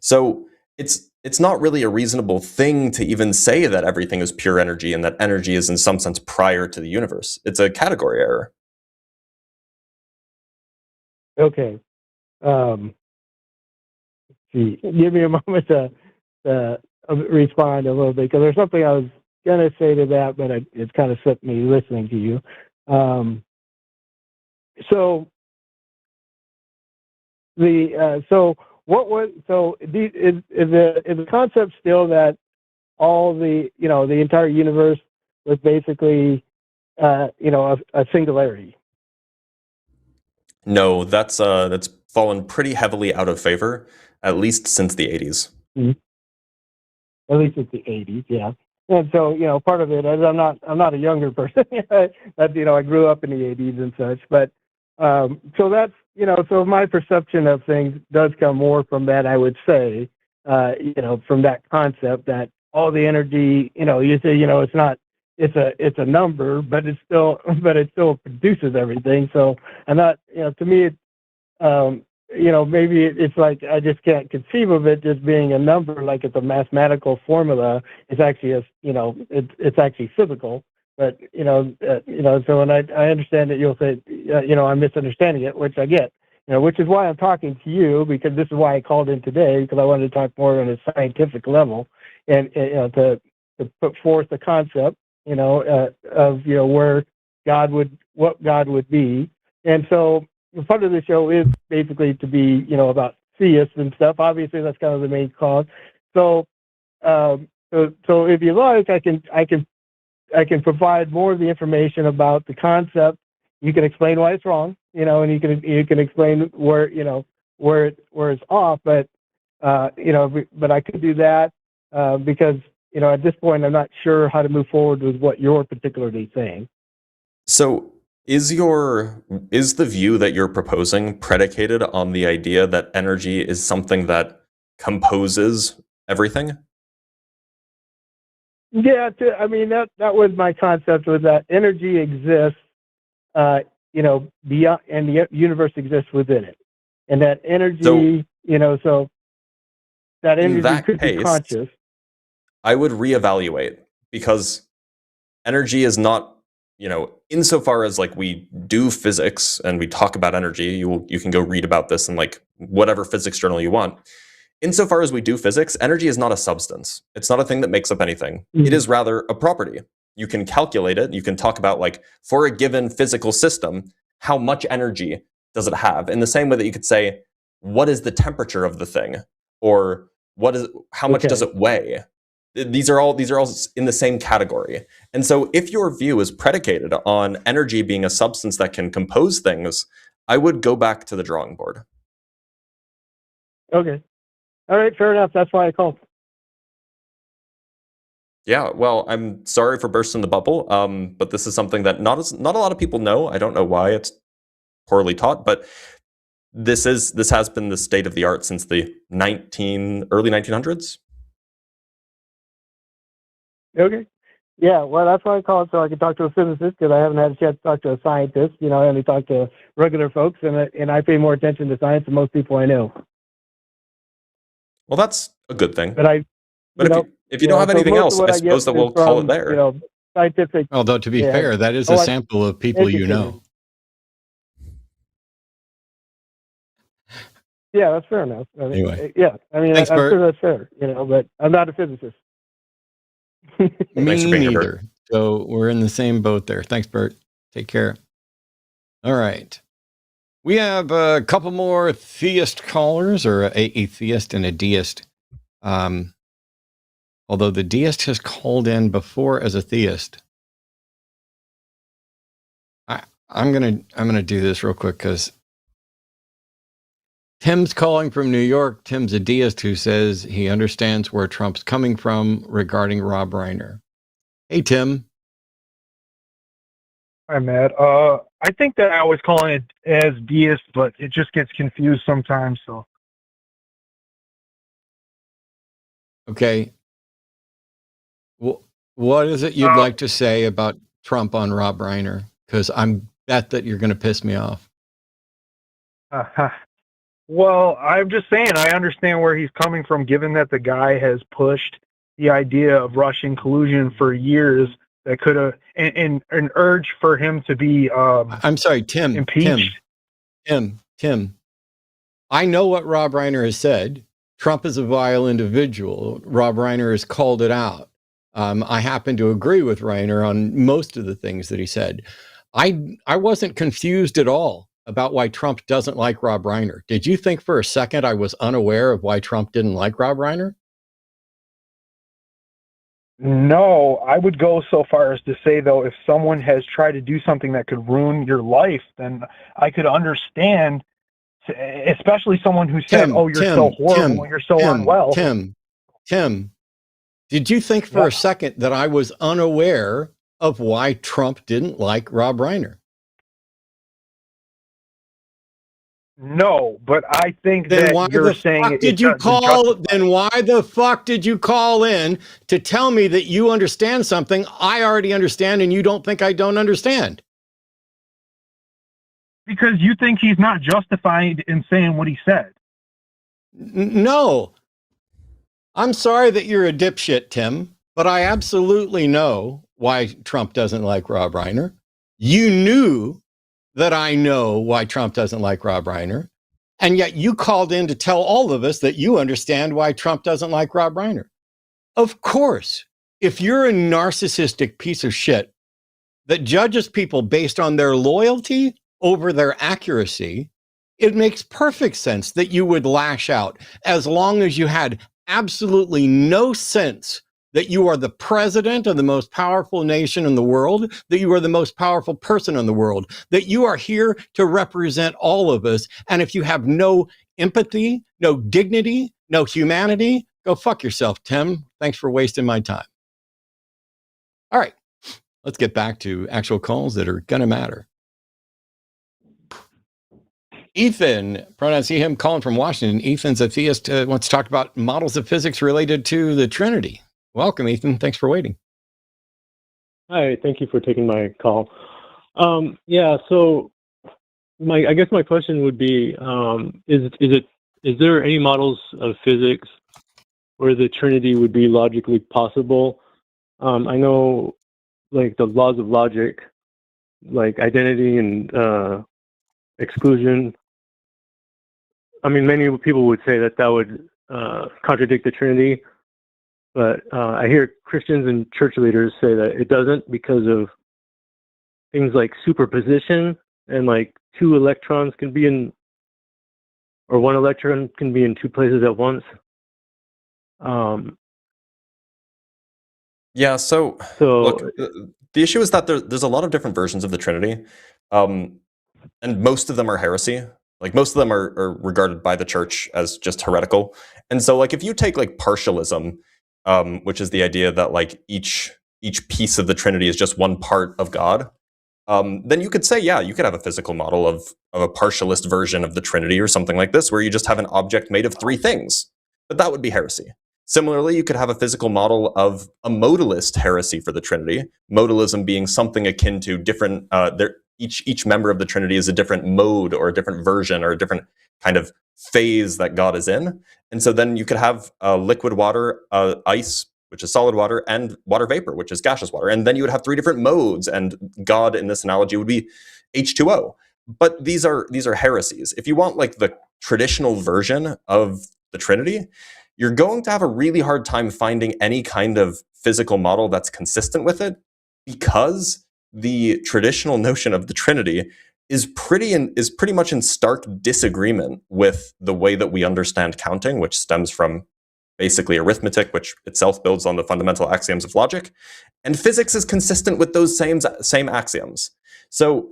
So it's not really a reasonable thing to even say that everything is pure energy and that energy is in some sense prior to the universe. It's a category error. Okay. See, give me a moment to respond a little bit, because there's something I was going to say to that, but it's kind of slipped me listening to you. Is the concept still that all the entire universe was basically a singularity? No, that's fallen pretty heavily out of favor, at least since the 80s. Mm-hmm. At least it's the 80s, yeah. And so, part of it is I'm not a younger person. I grew up in the 80s and such, but so that's, so my perception of things does come more from that, I would say, from that concept that all the energy, you say, it's a number, but it still produces everything. So I'm not, to me, maybe it's like I just can't conceive of it just being a number, like it's a mathematical formula. It's actually it's actually physical. But so, and I understand that you'll say, I'm misunderstanding it, which I get, which is why I'm talking to you, because this is why I called in today, because I wanted to talk more on a scientific level and to put forth the concept, of what God would be. And so part of the show is basically to be, about theists and stuff. Obviously, that's kind of the main cause. So, so if you like, I can provide more of the information about the concept. You can explain why it's wrong, and you can explain where it's off. But but I could do that because at this point I'm not sure how to move forward with what you're particularly saying. So is the view that you're proposing predicated on the idea that energy is something that composes everything? Yeah, that was my concept, was that energy exists, beyond, and the universe exists within it, and that energy, so that energy could be conscious. I would reevaluate, because energy is not, insofar as like we do physics and we talk about energy, you can go read about this in like whatever physics journal you want. Insofar as we do physics, energy is not a substance. It's not a thing that makes up anything. It is rather a property. You can calculate it. You can talk about like for a given physical system, how much energy does it have? In the same way that you could say, what is the temperature of the thing? Or how much does it weigh? These are all in the same category. And so if your view is predicated on energy being a substance that can compose things, I would go back to the drawing board. Okay. All right, fair enough. That's why I called. Yeah, well, I'm sorry for bursting the bubble, but this is something that not a lot of people know. I don't know why it's poorly taught, but this has been the state of the art since the early 1900s. Okay. Yeah, well, that's why I called, so I could talk to a physicist, because I haven't had a chance to talk to a scientist. I only talk to regular folks, and I pay more attention to science than most people I know. Well, that's a good thing. But if you don't have anything else, I suppose that we'll call it there. Scientific. Although, to be fair, that is a sample of people you know. Yeah, that's fair enough. Anyway. Yeah, Thanks, I'm Bert. sure that's fair, but I'm not a physicist. Me neither. So we're in the same boat there. Thanks, Bert. Take care. All right. We have a couple more theist callers, or a theist and a deist. Although the deist has called in before as a theist. I'm gonna do this real quick because Tim's calling from New York. Tim's a deist who says he understands where Trump's coming from regarding Rob Reiner. Hey, Tim. Hi, Matt. I think that I was calling it as deist, but it just gets confused sometimes. So, Okay. What is it you'd like to say about Trump on Rob Reiner? Because I'm bet that you're going to piss me off. well, I'm just saying I understand where he's coming from, given that the guy has pushed the idea of Russian collusion for years. That could have an urge for him to be. I'm sorry, Tim. Impeached. Tim. I know what Rob Reiner has said. Trump is a vile individual. Rob Reiner has called it out. I happen to agree with Reiner on most of the things that he said. I wasn't confused at all about why Trump doesn't like Rob Reiner. Did you think for a second I was unaware of why Trump didn't like Rob Reiner? No, I would go so far as to say, though, if someone has tried to do something that could ruin your life, then I could understand, especially someone who said, you're so horrible, you're so unwell. Tim, did you think for a second that I was unaware of why Trump didn't like Rob Reiner? No, but I think then that you're saying then why the fuck did you call in to tell me that you understand something I already understand and you don't think I don't understand? Because you think he's not justified in saying what he said. No. I'm sorry that you're a dipshit, Tim, but I absolutely know why Trump doesn't like Rob Reiner. You knew that I know why Trump doesn't like Rob Reiner, and yet you called in to tell all of us that you understand why Trump doesn't like Rob Reiner. Of course, if you're a narcissistic piece of shit that judges people based on their loyalty over their accuracy, it makes perfect sense that you would lash out, as long as you had absolutely no sense that you are the president of the most powerful nation in the world, that you are the most powerful person in the world, that you are here to represent all of us. And if you have no empathy, no dignity, no humanity, go fuck yourself, Tim. Thanks for wasting my time. All right, let's get back to actual calls that are going to matter. Ethan, pronouns he, him, calling from Washington. Ethan's a theist, wants to talk about models of physics related to the Trinity. Welcome, Ethan. Thanks for waiting. Hi, thank you for taking my call. So I guess my question would be, is there any models of physics where the Trinity would be logically possible? I know, like, the laws of logic like identity and exclusion. I mean, many people would say that would contradict the Trinity, but I hear Christians and church leaders say that it doesn't because of things like superposition and like two electrons can be in, or one electron can be in two places at once. Yeah, so look, the issue is that there's a lot of different versions of the Trinity, and most of them are heresy. Like most of them are regarded by the church as just heretical. And so like if you take like partialism, which is the idea that like each piece of the Trinity is just one part of God, then you could say, yeah, you could have a physical model of a partialist version of the Trinity or something like this, where you just have an object made of three things. But that would be heresy. Similarly, you could have a physical model of a modalist heresy for the Trinity, modalism being something akin to different, each member of the Trinity is a different mode or a different version or a different kind of phase that God is in. And so then you could have liquid water, ice, which is solid water, and water vapor, which is gaseous water. And then you would have three different modes, and God in this analogy would be H2O. But these are heresies. If you want like the traditional version of the Trinity, you're going to have a really hard time finding any kind of physical model that's consistent with it, because the traditional notion of the Trinity is pretty much in stark disagreement with the way that we understand counting, which stems from basically arithmetic, which itself builds on the fundamental axioms of logic, and physics is consistent with those same axioms. So,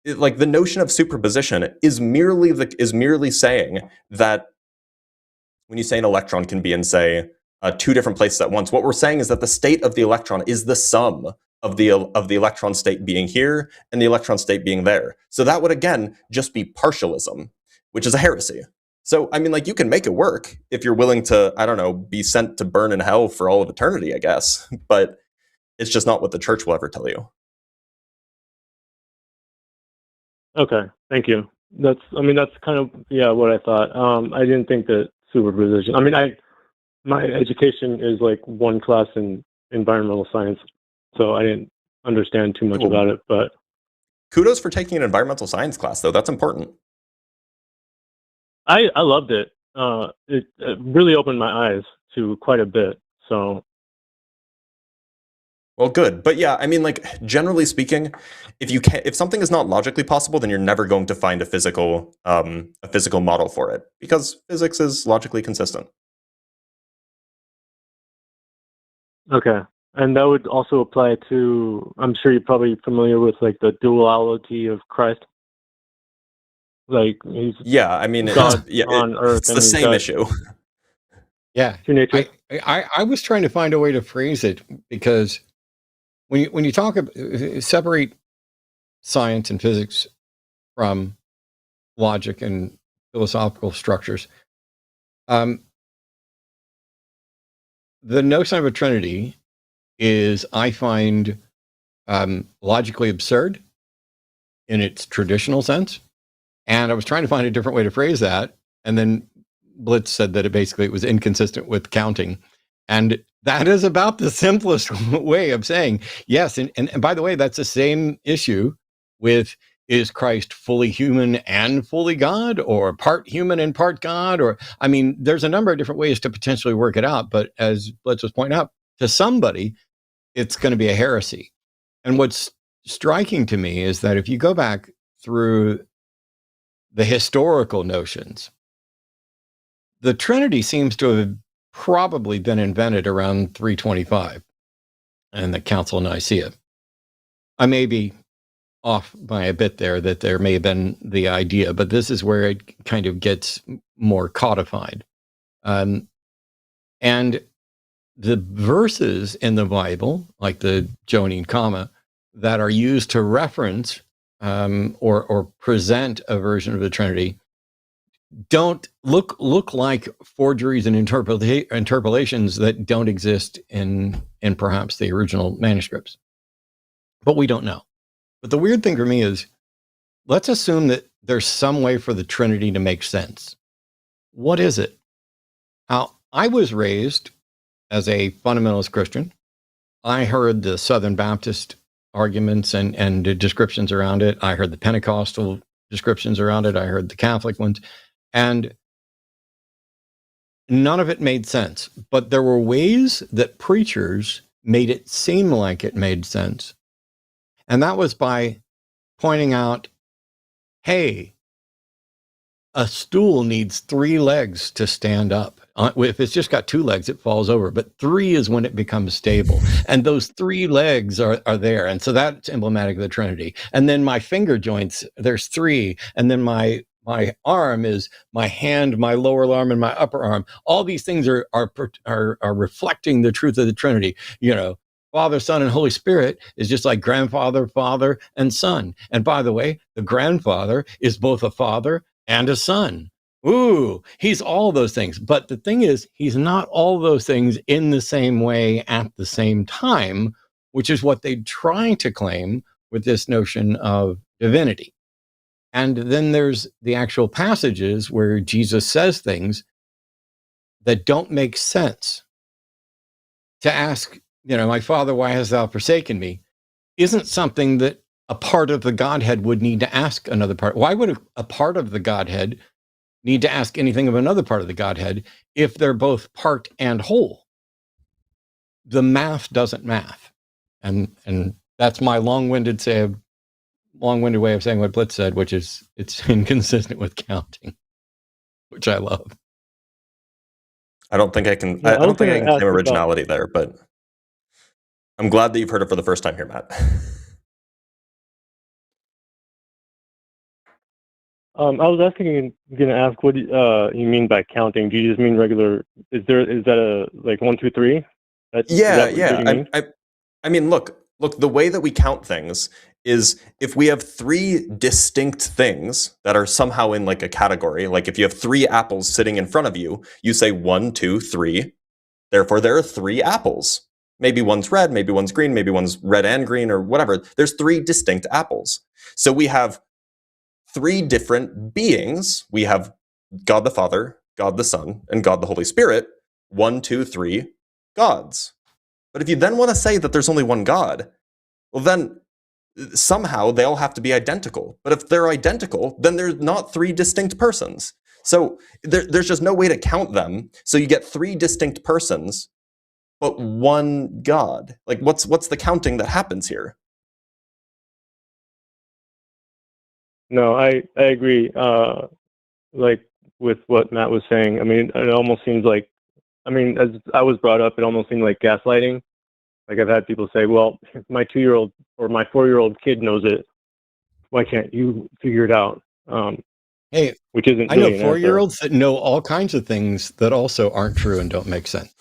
like the notion of superposition is merely saying that when you say an electron can be in, say, two different places at once, what we're saying is that the state of the electron is the sum of the electron state being here and the electron state being there. So that would, again, just be partialism, which is a heresy. So, I mean, like, you can make it work if you're willing to, I don't know, be sent to burn in hell for all of eternity, I guess. But it's just not what the church will ever tell you. Okay, thank you. That's kind of, what I thought. I didn't think that superposition. I mean, my education is like one class in environmental science, so I didn't understand too much about it. But kudos for taking an environmental science class, though. That's important. I loved it. It really opened my eyes to quite a bit. So, well, good. But yeah, I mean, like, generally speaking, if something is not logically possible, then you're never going to find a physical model for it, because physics is logically consistent. Okay. And that would also apply to, I'm sure you're probably familiar with like the duality of Christ. Like he's I mean, on earth. It's the same issue. Yeah. I was trying to find a way to phrase it, because when you talk about separate science and physics from logic and philosophical structures, the notion of a trinity is, I find, logically absurd in its traditional sense. And I was trying to find a different way to phrase that. And then Blitz said that it was inconsistent with counting. And that is about the simplest way of saying yes. And by the way, that's the same issue with, is Christ fully human and fully God, or part human and part God? Or, I mean, there's a number of different ways to potentially work it out. But as Blitz was pointing out, to somebody, it's going to be a heresy. And what's striking to me is that if you go back through the historical notions, the Trinity seems to have probably been invented around 325 and the Council of Nicaea. I may be off by a bit there, that there may have been the idea, but this is where it kind of gets more codified. And the verses in the Bible, like the Joanine comma, that are used to reference or present a version of the Trinity, don't look like forgeries and interpolations that don't exist in perhaps the original manuscripts. But we don't know. But the weird thing for me is, let's assume that there's some way for the Trinity to make sense. What is it? Now, I was raised as a fundamentalist Christian. I heard the Southern Baptist arguments and descriptions around it. I heard the Pentecostal descriptions around it. I heard the Catholic ones, and none of it made sense. But there were ways that preachers made it seem like it made sense. And that was by pointing out, hey, a stool needs 3 legs to stand up. If it's just got 2 legs, it falls over. But 3 is when it becomes stable. And those 3 legs are there. And so that's emblematic of the Trinity. And then my finger joints, there's 3. And then my arm is my hand, my lower arm, and my upper arm. All these things are reflecting the truth of the Trinity. You know, Father, Son, and Holy Spirit is just like grandfather, father, and son. And by the way, the grandfather is both a father and a son. Ooh, he's all those things. But the thing is, he's not all those things in the same way at the same time, which is what they're trying to claim with this notion of divinity. And then there's the actual passages where Jesus says things that don't make sense. To ask, you know, my Father, why hast thou forsaken me, isn't something that a part of the Godhead would need to ask another part. Why would a part of the Godhead need to ask anything of another part of the Godhead if they're both part and whole? The math doesn't math. And that's my long-winded way of saying what Blitz said, which is it's inconsistent with counting, which I love. I don't think I can. I don't think I can claim originality there, but I'm glad that you've heard it for the first time here, Matt. I was going to ask, what do you mean by counting? Do you just mean regular? Is that a like 1, 2, 3? Yeah. I mean, look. The way that we count things is if we have 3 distinct things that are somehow in like a category. Like if you have 3 apples sitting in front of you, you say 1, 2, 3. Therefore, there are 3 apples. Maybe one's red, maybe one's green, maybe one's red and green, or whatever. There's 3 distinct apples. So we have 3 different beings. We have God the Father, God the Son, and God the Holy Spirit. 1, 2, 3 gods. But if you then want to say that there's only one God, well then somehow they all have to be identical. But if they're identical, then they're not 3 distinct persons. So there's just no way to count them. So you get 3 distinct persons, but one God. Like what's the counting that happens here? No, I agree. Like with what Matt was saying. I mean, it almost seems like, as I was brought up, it almost seemed like gaslighting. Like I've had people say, well, my 2-year-old or my 4-year-old kid knows it. Why can't you figure it out? Hey, which isn't. I really know 4-year-olds that know all kinds of things that also aren't true and don't make sense.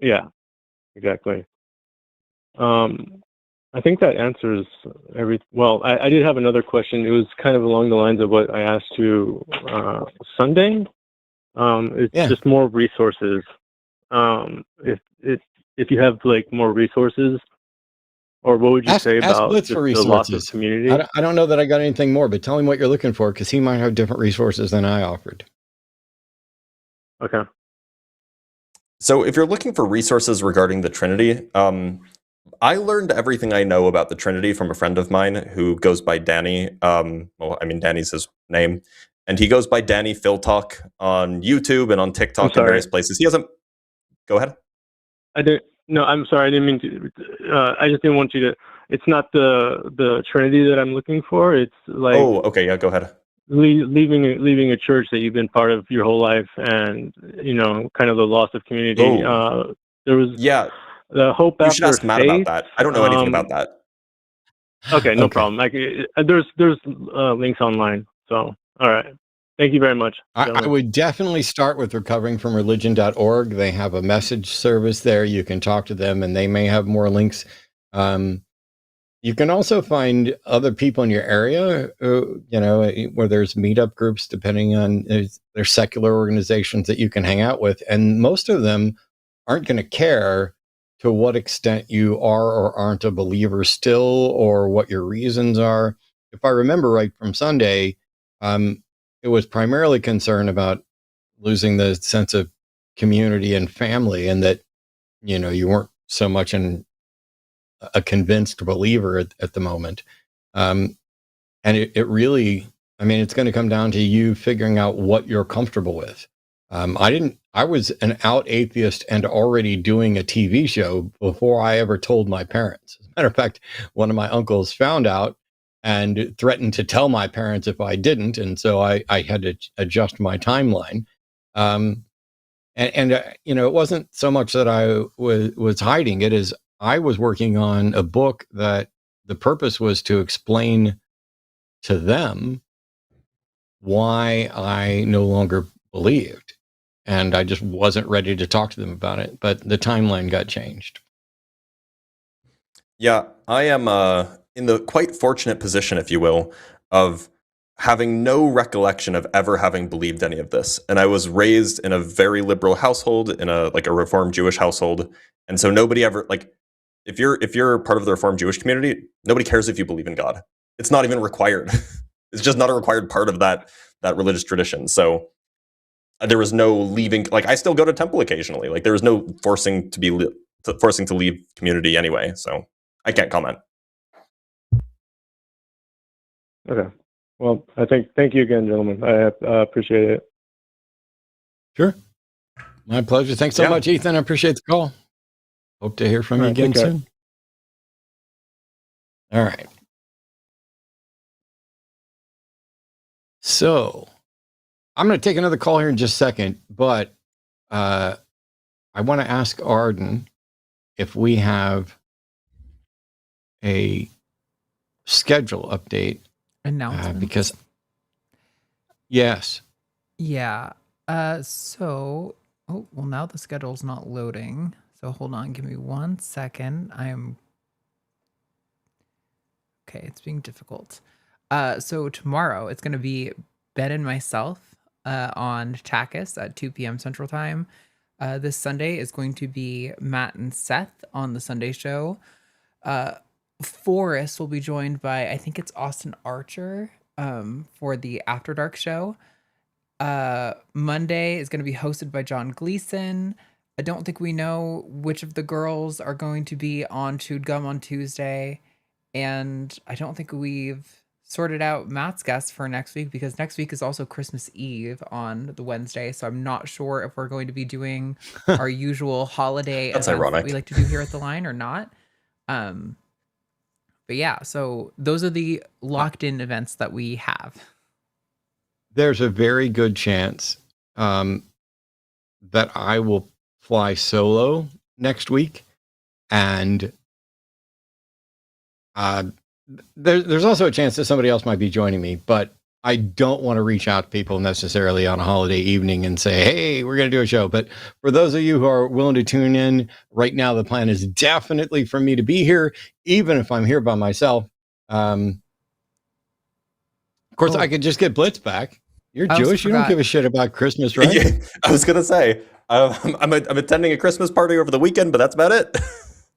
Yeah, exactly. I think that answers everything. Well, I did have another question. It was kind of along the lines of what I asked you Sunday. It's just more resources. If you have like more resources, or what would you say about Blitz for resources. The loss of community? I don't know that I got anything more, but tell him what you're looking for because he might have different resources than I offered. Okay. So if you're looking for resources regarding the Trinity, I learned everything I know about the Trinity from a friend of mine who goes by Danny. Danny's his name. And he goes by Danny Philtalk on YouTube and on TikTok and various places. He hasn't... Go ahead. I'm sorry. I didn't mean to... I just didn't want you to... It's not the Trinity that I'm looking for. It's like... Oh, okay. Yeah, go ahead. Leaving a church that you've been part of your whole life and, kind of the loss of community. There was... Yeah. The hope after faith. You should ask Matt about that. I don't know anything about that. Okay, no problem. There's links online. So, all right. Thank you very much. I would definitely start with recoveringfromreligion.org. They have a message service there. You can talk to them, and they may have more links. You can also find other people in your area, where there's meetup groups, depending on there's secular organizations that you can hang out with. And most of them aren't going to care to what extent you are or aren't a believer still, or what your reasons are. If I remember right from Sunday, it was primarily concerned about losing the sense of community and family, and that, you weren't so much in a convinced believer at the moment. And it really, I mean, it's going to come down to you figuring out what you're comfortable with. I was an out atheist and already doing a TV show before I ever told my parents. As a matter of fact, one of my uncles found out and threatened to tell my parents if I didn't. And so I had to adjust my timeline. It wasn't so much that I was hiding it, as I was working on a book that the purpose was to explain to them why I no longer believed. And I just wasn't ready to talk to them about it. But the timeline got changed. Yeah, I am in the quite fortunate position, if you will, of having no recollection of ever having believed any of this. And I was raised in a very liberal household, in a Reformed Jewish household. And so nobody ever, if you're part of the Reformed Jewish community, nobody cares if you believe in God. It's not even required. It's just not a required part of that religious tradition. So there was no leaving. I still go to temple occasionally. There was no forcing to leave community anyway. So I can't comment. Okay. Well, thank you again, gentlemen. I appreciate it. Sure. My pleasure. Thanks so much, Ethan. I appreciate the call. Hope to hear from you again soon. All right. So I'm going to take another call here in just a second, but I want to ask Arden if we have a schedule update. Announcement. Because, yes. Yeah. So, now the schedule's not loading. So hold on, give me 1 second. Okay, it's being difficult. So tomorrow it's going to be Ben and myself on TACIS at 2 p.m. Central Time. This Sunday is going to be Matt and Seth on the Sunday show. Forrest will be joined by, I think it's Austin Archer, for the After Dark show. Monday is going to be hosted by John Gleason. I don't think we know which of the girls are going to be on Chewed Gum on Tuesday. And I don't think we've sorted out Matt's guests for next week, because next week is also Christmas Eve on the Wednesday. So I'm not sure if we're going to be doing our usual holiday That's events ironic. that we like to do here at the line or not. But yeah, so those are the locked in events that we have. There's a very good chance that I will fly solo next week. And there's also a chance that somebody else might be joining me, but I don't want to reach out to people necessarily on a holiday evening and say, hey, we're going to do a show. But for those of you who are willing to tune in right now, the plan is definitely for me to be here, even if I'm here by myself. Of course, I could just get Blitz back. You're Jewish. You don't give a shit about Christmas, right? Yeah, I was going to say, I'm attending a Christmas party over the weekend, but that's about it.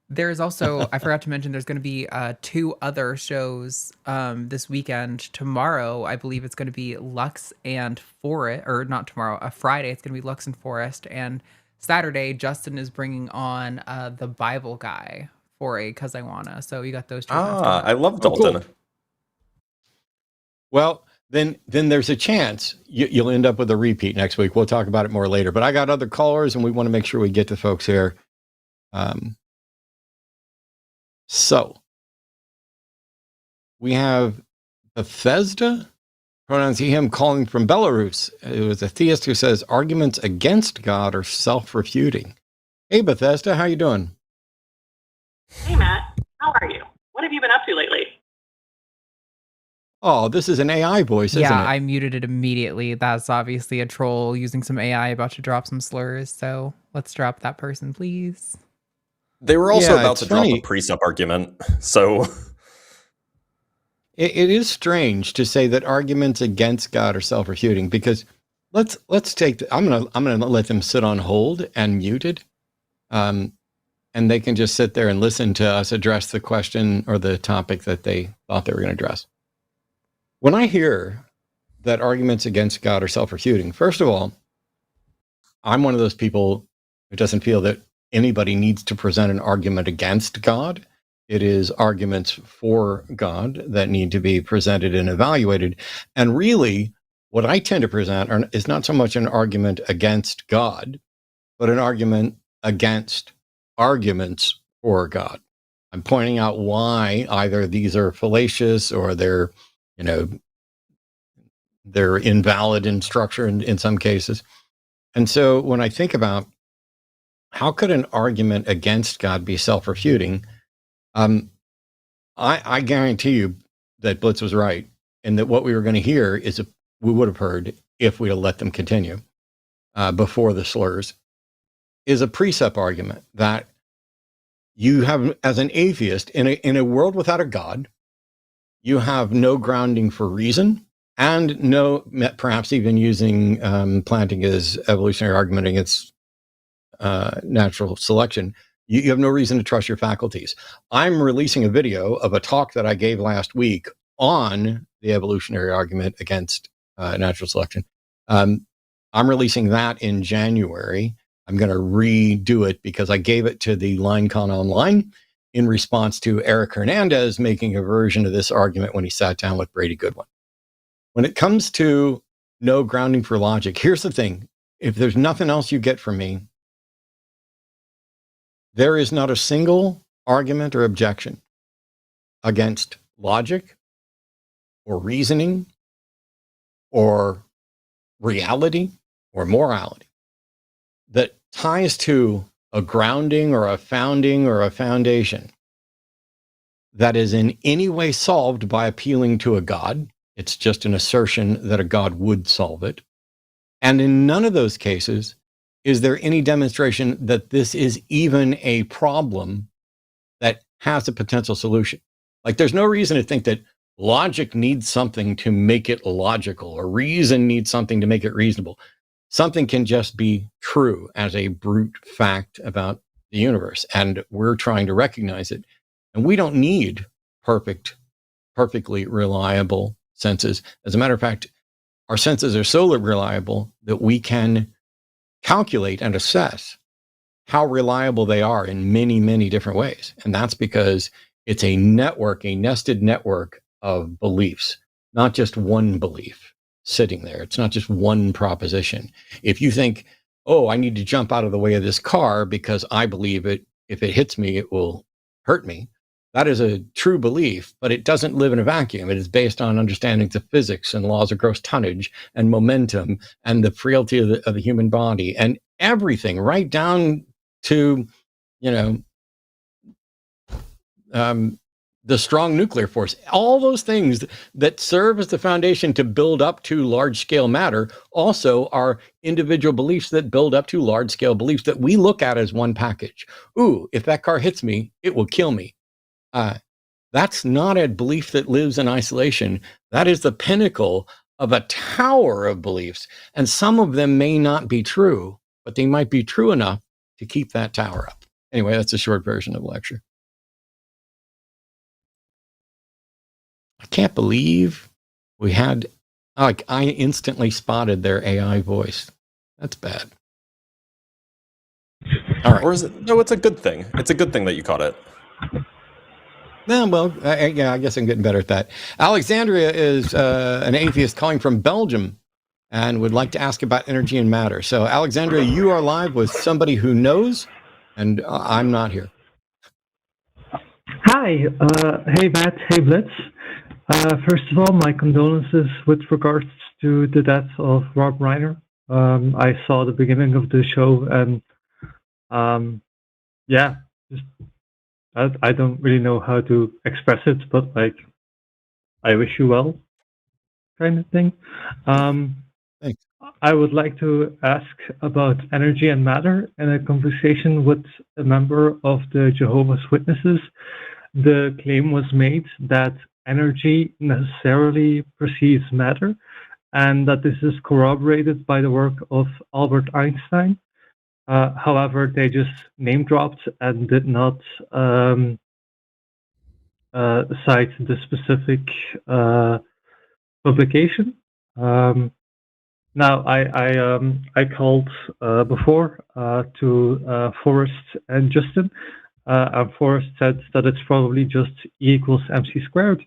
There's also, I forgot to mention, there's going to be 2 other shows this weekend. Tomorrow, I believe it's going to be Lux and Forest, or not tomorrow, Friday, it's going to be Lux and Forest. And Saturday, Justin is bringing on the Bible guy for a Cus I Wanna. So you got those 2. I love Dalton. Cool. Well, then there's a chance you'll end up with a repeat next week. We'll talk about it more later. But I got other callers, and we want to make sure we get to folks here. So we have Bethesda, pronouns he, him, calling from Belarus. It was a theist who says arguments against God are self-refuting. Hey, Bethesda, how you doing? Hey, Matt. How are you? What have you been up to lately? Oh, this is an AI voice, isn't it? Yeah, I muted it immediately. That's obviously a troll using some AI about to drop some slurs. So let's drop that person, please. They were also about to drop a precept argument, so it is strange to say that arguments against God are self-refuting, because let's take I'm gonna let them sit on hold and muted, and they can just sit there and listen to us address the question or the topic that they thought they were going to address. When I hear that arguments against God are self-refuting, first of all, I'm one of those people who doesn't feel that anybody needs to present an argument against God. It is arguments for God that need to be presented and evaluated. And really, what I tend to present is not so much an argument against God, but an argument against arguments for God. I'm pointing out why either these are fallacious or they're invalid in structure in some cases. And so when I think about how could an argument against God be self-refuting, I guarantee you that Blitz was right, and that what we were going to hear is we would have heard if we had let them continue before the slurs, is a precept argument that you have, as an atheist, in a world without a God, you have no grounding for reason, and no, perhaps even using planting as evolutionary argument against natural selection, you have no reason to trust your faculties. I'm releasing a video of a talk that I gave last week on the evolutionary argument against natural selection. I'm releasing that in January. I'm going to redo it because I gave it to the LineCon Online in response to Eric Hernandez making a version of this argument when he sat down with Brady Goodwin. When it comes to no grounding for logic, here's the thing. If there's nothing else you get from me, there is not a single argument or objection against logic or reasoning or reality or morality that ties to a grounding or a founding or a foundation that is in any way solved by appealing to a God. It's just an assertion that a God would solve it. And in none of those cases is there any demonstration that this is even a problem that has a potential solution. Like, there's no reason to think that logic needs something to make it logical, or reason needs something to make it reasonable. Something can just be true as a brute fact about the universe, and we're trying to recognize it. And we don't need perfectly reliable senses. As a matter of fact, our senses are so reliable that we can calculate and assess how reliable they are in many, many different ways. And that's because it's a network, a nested network of beliefs, not just one belief sitting there. It's not just one proposition. If you think, oh, I need to jump out of the way of this car because I believe it, if it hits me, it will hurt me. That is a true belief, but it doesn't live in a vacuum. It is based on understandings of physics and laws of gross tonnage and momentum and the frailty of the human body and everything, right down to, the strong nuclear force. All those things that serve as the foundation to build up to large-scale matter also are individual beliefs that build up to large-scale beliefs that we look at as one package. Ooh, if that car hits me, it will kill me. That's not a belief that lives in isolation. That is the pinnacle of a tower of beliefs. And some of them may not be true, but they might be true enough to keep that tower up. Anyway, that's a short version of the lecture. I can't believe we had, I instantly spotted their AI voice. That's bad. All right. Or is it? No, it's a good thing. It's a good thing that you caught it. No, well, yeah, I guess I'm getting better at that. Alexandria is an atheist calling from Belgium and would like to ask about energy and matter. So, Alexandria, you are live with somebody who knows, and I'm not here. Hi. Hey, Matt. Hey, Blitz. First of all, my condolences with regards to the death of Rob Reiner. I saw the beginning of the show, and yeah, just I don't really know how to express it, but like, I wish you well, kind of thing. Thanks. I would like to ask about energy and matter in a conversation with a member of the Jehovah's Witnesses. The claim was made that energy necessarily precedes matter, and that this is corroborated by the work of Albert Einstein. However, they just name dropped and did not cite the specific publication. Now, I called before to Forrest and Justin, and Forrest said that it's probably just E equals mc squared.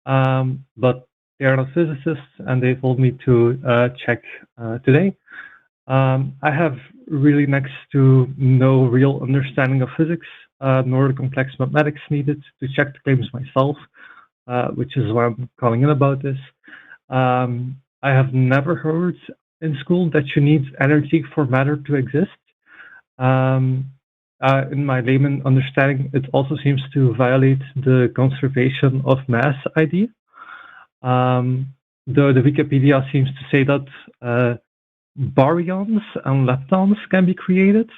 But they are not physicists, and they told me to check today. I have really next to no real understanding of physics, nor the complex mathematics needed to check the claims myself, which is why I'm calling in about this. I have never heard in school that you need energy for matter to exist. In my layman understanding, it also seems to violate the conservation of mass idea. The Wikipedia seems to say that baryons and leptons can be created.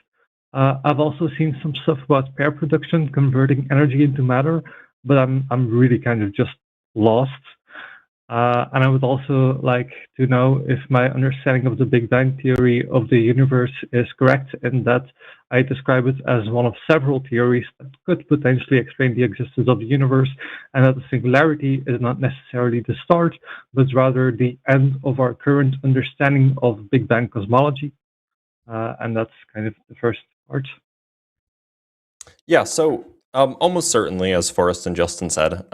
I've also seen some stuff about pair production converting energy into matter, but I'm really kind of just lost. And I would also like to know if my understanding of the Big Bang theory of the universe is correct, and that I describe it as one of several theories that could potentially explain the existence of the universe, and that the singularity is not necessarily the start, but rather the end of our current understanding of Big Bang cosmology. And that's kind of the first part. Yeah, so almost certainly, as Forrest and Justin said,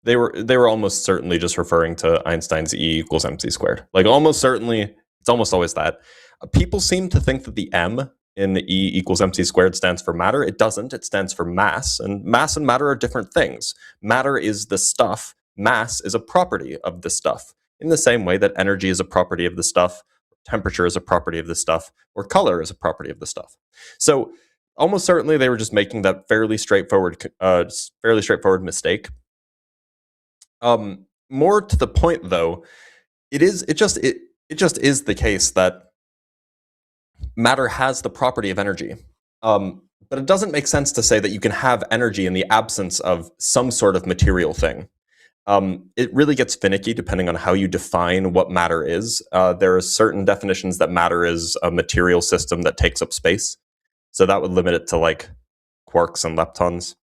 they were almost certainly just referring to Einstein's E equals mc squared. Like almost certainly, it's almost always that. People seem to think that the M in the E equals mc squared stands for matter. It doesn't. It stands for mass. And mass and matter are different things. Matter is the stuff. Mass is a property of the stuff. In the same way that energy is a property of the stuff, temperature is a property of the stuff, or color is a property of the stuff. So almost certainly they were just making that fairly straightforward mistake. More to the point, though, it just is the case that matter has the property of energy. But it doesn't make sense to say that you can have energy in the absence of some sort of material thing. It really gets finicky depending on how you define what matter is. There are certain definitions that matter is a material system that takes up space. So that would limit it to like quarks and leptons.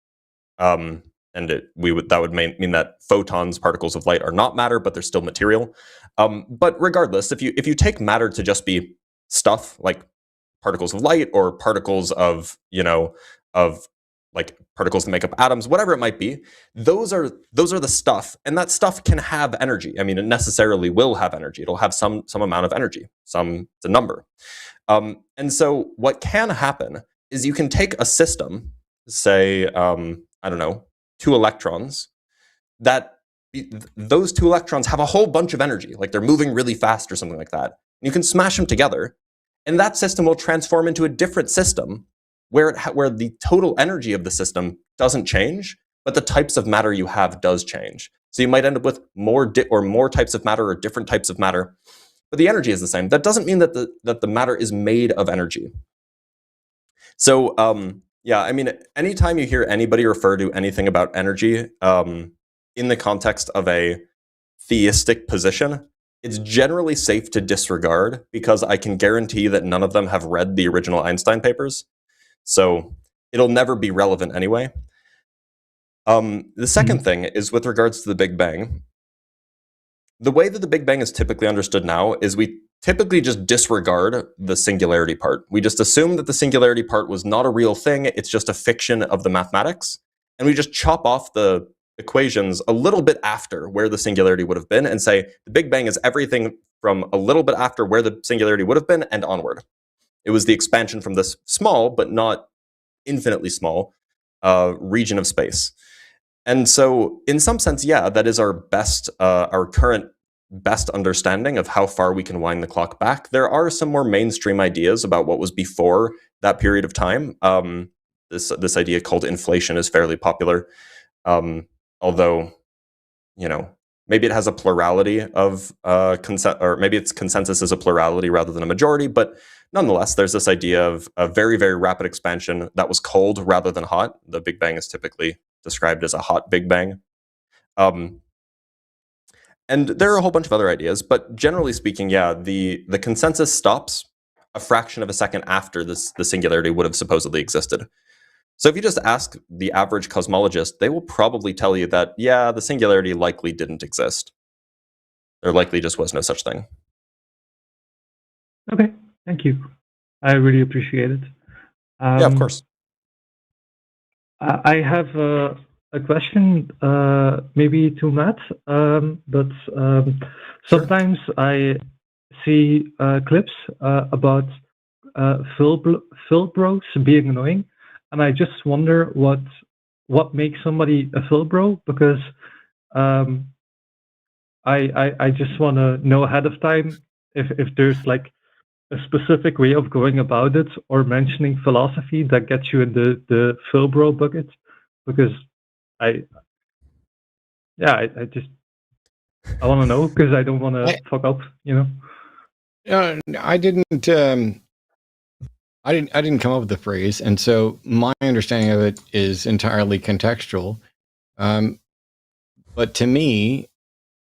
And that would mean that photons, particles of light, are not matter, but they're still material. But regardless, if you take matter to just be stuff like particles of light or particles of like particles that make up atoms, whatever it might be, those are the stuff, and that stuff can have energy. I mean, it necessarily will have energy. It'll have some amount of energy. It's a number. And so what can happen is you can take a system, say, I don't know, 2 electrons, those 2 electrons have a whole bunch of energy, like they're moving really fast or something like that. And you can smash them together, and that system will transform into a different system where the total energy of the system doesn't change, but the types of matter you have does change. So you might end up with more types of matter or different types of matter, but the energy is the same. That doesn't mean that the matter is made of energy. So yeah, I mean, anytime you hear anybody refer to anything about energy in the context of a theistic position, it's generally safe to disregard, because I can guarantee that none of them have read the original Einstein papers. So it'll never be relevant anyway. The second thing is with regards to the Big Bang. The way that the Big Bang is typically understood now is we typically just disregard the singularity part. We just assume that the singularity part was not a real thing. It's just a fiction of the mathematics. And we just chop off the equations a little bit after where the singularity would have been and say the Big Bang is everything from a little bit after where the singularity would have been and onward. It was the expansion from this small, but not infinitely small, region of space. And so in some sense, yeah, that is our current best understanding of how far we can wind the clock back. There are some more mainstream ideas about what was before that period of time. This idea called inflation is fairly popular, although, maybe it has a plurality of or maybe its consensus is a plurality rather than a majority. But nonetheless, there's this idea of a very, very rapid expansion that was cold rather than hot. The Big Bang is typically described as a hot Big Bang. And there are a whole bunch of other ideas, but generally speaking, yeah, the consensus stops a fraction of a second after the singularity would have supposedly existed. So if you just ask the average cosmologist, they will probably tell you that, yeah, the singularity likely didn't exist. There likely just was no such thing. Okay, thank you. I really appreciate it. Yeah, of course. I have a question, maybe to Matt, but sometimes I see clips about Philbros being annoying, and I just wonder what makes somebody a Philbro, because I just want to know ahead of time if there's like a specific way of going about it or mentioning philosophy that gets you in the Philbro bucket, because I want to know, because I don't want to fuck up, I didn't come up with the phrase, and so my understanding of it is entirely contextual. But to me,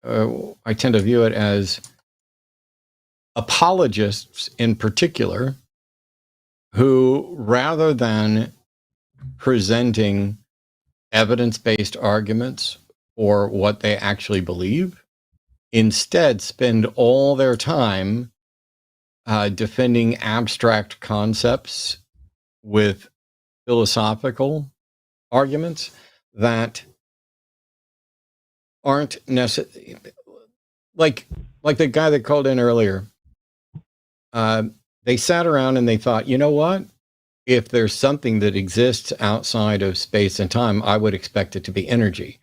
I tend to view it as apologists in particular, who, rather than presenting evidence-based arguments for what they actually believe, instead spend all their time defending abstract concepts with philosophical arguments that aren't necessary. Like the guy that called in earlier, they sat around and they thought, you know what? If there's something that exists outside of space and time, I would expect it to be energy.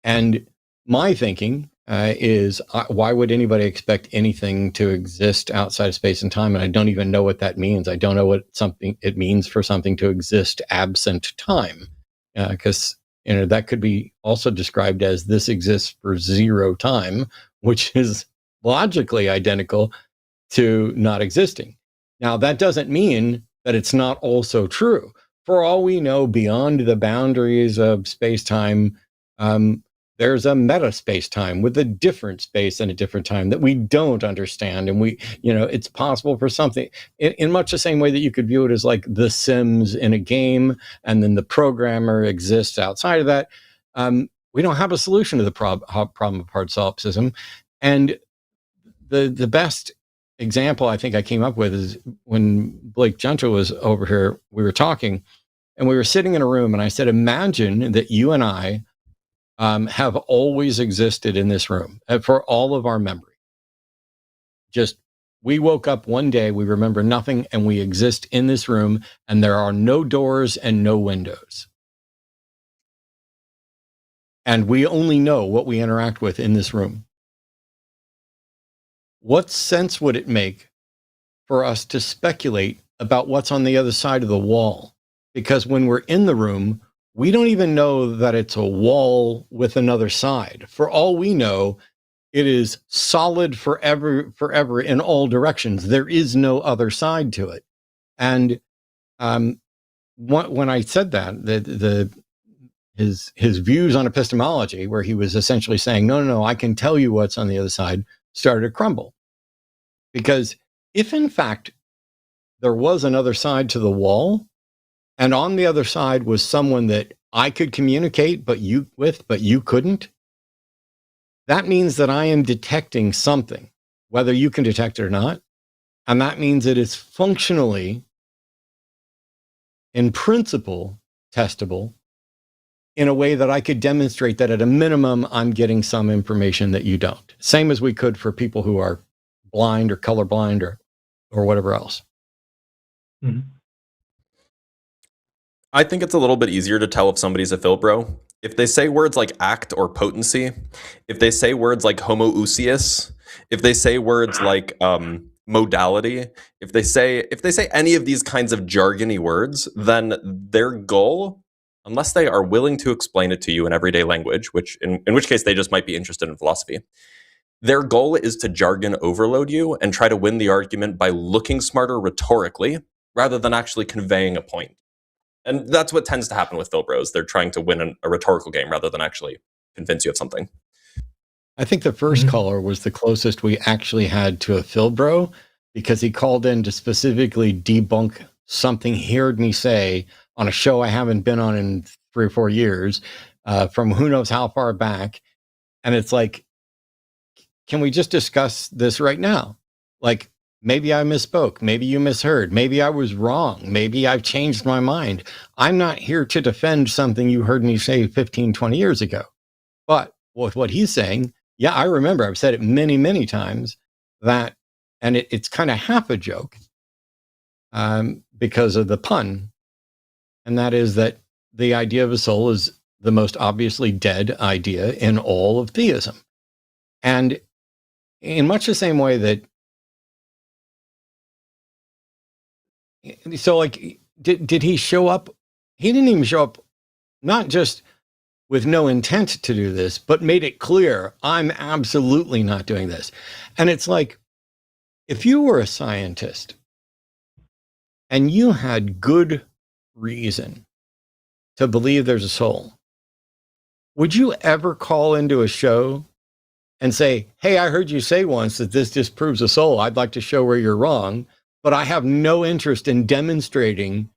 And my thinking is, why would anybody expect anything to exist outside of space and time? And I don't even know what that means. I don't know what it means for something to exist absent time, because that could be also described as this exists for zero time, which is logically identical to not existing. Now, that doesn't mean that it's not also true. For all we know, beyond the boundaries of space-time, there's a meta space-time with a different space and a different time that we don't understand. And it's possible for something in much the same way that you could view it as like The Sims in a game, and then the programmer exists outside of that. We don't have a solution to the problem of hard solipsism. And the best example I think I came up with is when Blake Gentle was over here, we were talking and we were sitting in a room, and I said, imagine that you and I have always existed in this room for all of our memory. Just, we woke up one day, we remember nothing, and we exist in this room, and there are no doors and no windows. And we only know what we interact with in this room. What sense would it make for us to speculate about what's on the other side of the wall? Because when we're in the room, we don't even know that it's a wall with another side. For all we know, it is solid forever in all directions. There is no other side to it. And when I said that, his views on epistemology, where he was essentially saying, no, I can tell you what's on the other side, started to crumble. Because if in fact there was another side to the wall, and on the other side was someone that I could communicate but you couldn't, that means that I am detecting something, whether you can detect it or not. And that means it is functionally, in principle, testable in a way that I could demonstrate that at a minimum, I'm getting some information that you don't. Same as we could for people who are blind or colorblind or whatever else. Mm-hmm. I think it's a little bit easier to tell if somebody's a Philbro if they say words like act or potency, if they say words like homoousius, if they say words like modality, if they say any of these kinds of jargony words, then their goal, unless they are willing to explain it to you in everyday language, in which case they just might be interested in philosophy, their goal is to jargon overload you and try to win the argument by looking smarter rhetorically rather than actually conveying a point. And that's what tends to happen with Philbros. They're trying to win a rhetorical game rather than actually convince you of something. I think the first caller was the closest we actually had to a Philbro, because he called in to specifically debunk something he heard me say on a show I haven't been on in 3 or 4 years, from who knows how far back. And it's like, can we just discuss this right now? Like, Maybe I misspoke. Maybe you misheard. Maybe I was wrong. Maybe I've changed my mind. I'm not here to defend something you heard me say 15, 20 years ago. But with what he's saying, yeah, I remember. I've said it many, many times that, and it's kind of half a joke because of the pun. And that is that the idea of a soul is the most obviously dead idea in all of theism. And in much the same way that, so like, did he show up? He didn't even show up, not just with no intent to do this, but made it clear, I'm absolutely not doing this. And it's like, if you were a scientist and you had good reason to believe there's a soul, would you ever call into a show and say, hey, I heard you say once that this disproves a soul. I'd like to show where you're wrong, but I have no interest in demonstrating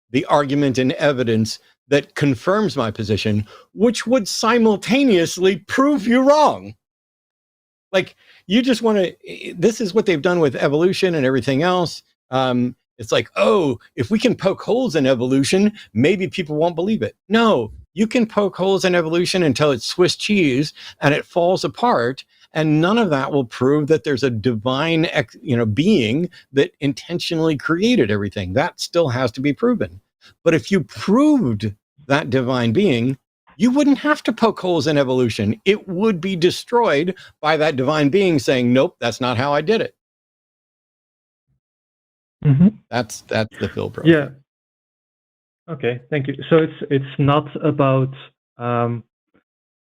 the argument and evidence that confirms my position, which would simultaneously prove you wrong. Like, you just want to, this is what they've done with evolution and everything else. It's like, oh, if we can poke holes in evolution, maybe people won't believe it. No, you can poke holes in evolution until it's Swiss cheese and it falls apart. And none of that will prove that there's a divine, being that intentionally created everything. That still has to be proven. But if you proved that divine being, you wouldn't have to poke holes in evolution. It would be destroyed by that divine being saying, nope, that's not how I did it. Mm-hmm. That's the Phil Bro. Yeah. Okay, thank you. So it's not about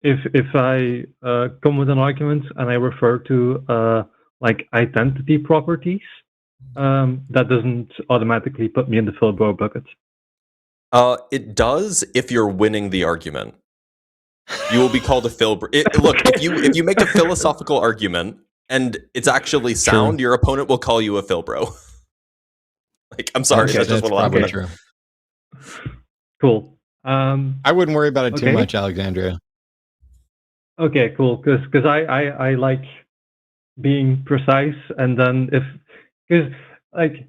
if I come with an argument and I refer to like identity properties, that doesn't automatically put me in the Phil Bro bucket. It does if you're winning the argument. You will be called a Phil Bro. Look, if you make a philosophical argument and it's actually sound, your opponent will call you a Phil Bro. Like, I'm sorry, okay, that's just what'll happen. True. Cool. I wouldn't worry about it too much, Alexandria. Okay, cool. Because I like being precise, and then because like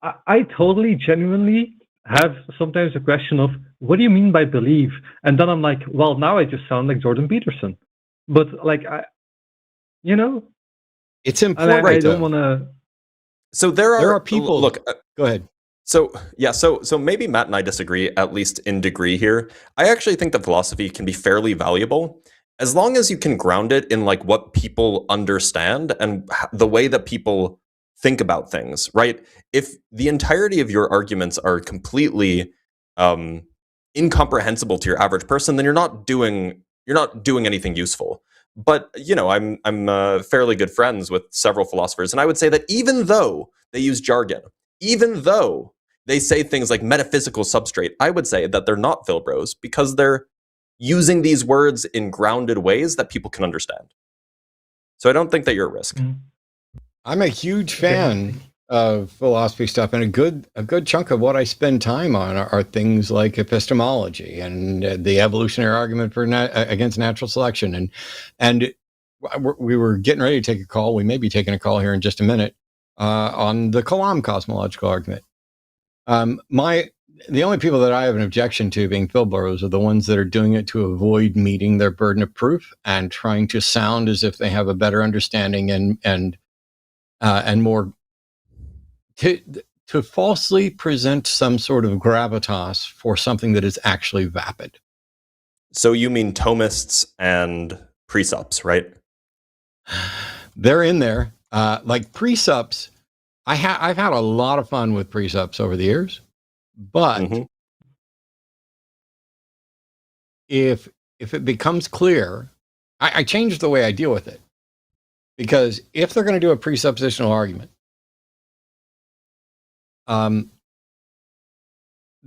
I totally genuinely have sometimes a question of what do you mean by believe, and then I'm like, well, now I just sound like Jordan Peterson, but like it's important. I don't want to. So there are people. Look, go ahead. So yeah, so maybe Matt and I disagree, at least in degree here. I actually think that philosophy can be fairly valuable as long as you can ground it in like what people understand and the way that people think about things, right? If the entirety of your arguments are completely incomprehensible to your average person, then you're not doing anything useful. But I'm fairly good friends with several philosophers, and I would say that even though they use jargon, even though they say things like metaphysical substrate, I would say that they're not Phil Bros because they're using these words in grounded ways that people can understand. So I don't think that you're at risk. I'm a huge fan of philosophy stuff, and a good chunk of what I spend time on are things like epistemology and the evolutionary argument for against natural selection. And we were getting ready to take a call. We may be taking a call here in just a minute on the Kalam cosmological argument. The only people that I have an objection to being Phil Bros are the ones that are doing it to avoid meeting their burden of proof and trying to sound as if they have a better understanding and more to falsely present some sort of gravitas for something that is actually vapid. So you mean Thomists and precepts, right? They're in there. Like precepts, I've had a lot of fun with precepts over the years, but if it becomes clear, I changed the way I deal with it. Because if they're going to do a presuppositional argument,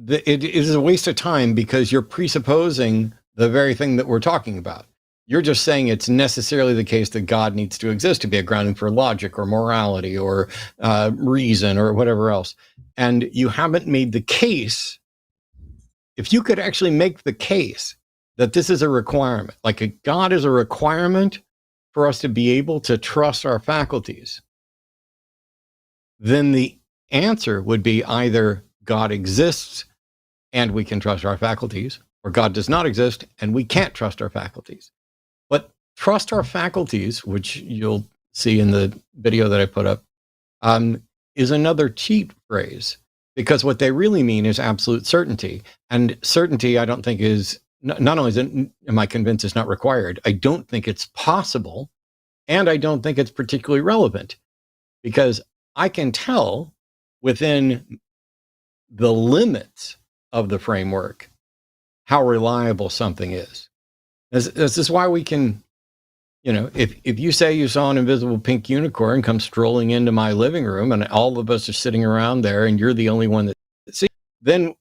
it is a waste of time because you're presupposing the very thing that we're talking about. You're just saying it's necessarily the case that God needs to exist to be a grounding for logic or morality or reason or whatever else. And you haven't made the case. If you could actually make the case that this is a requirement, like a God is a requirement for us to be able to trust our faculties, then the answer would be either God exists and we can trust our faculties, or God does not exist and we can't trust our faculties. But trust our faculties, which you'll see in the video that I put up, is another cheat phrase, because what they really mean is absolute certainty. And certainty, I don't think is, not only am I convinced it's not required, I don't think it's possible, and I don't think it's particularly relevant, because I can tell within the limits of the framework how reliable something is. This is why we can, if you say you saw an invisible pink unicorn come strolling into my living room and all of us are sitting around there and you're the only one that sees, then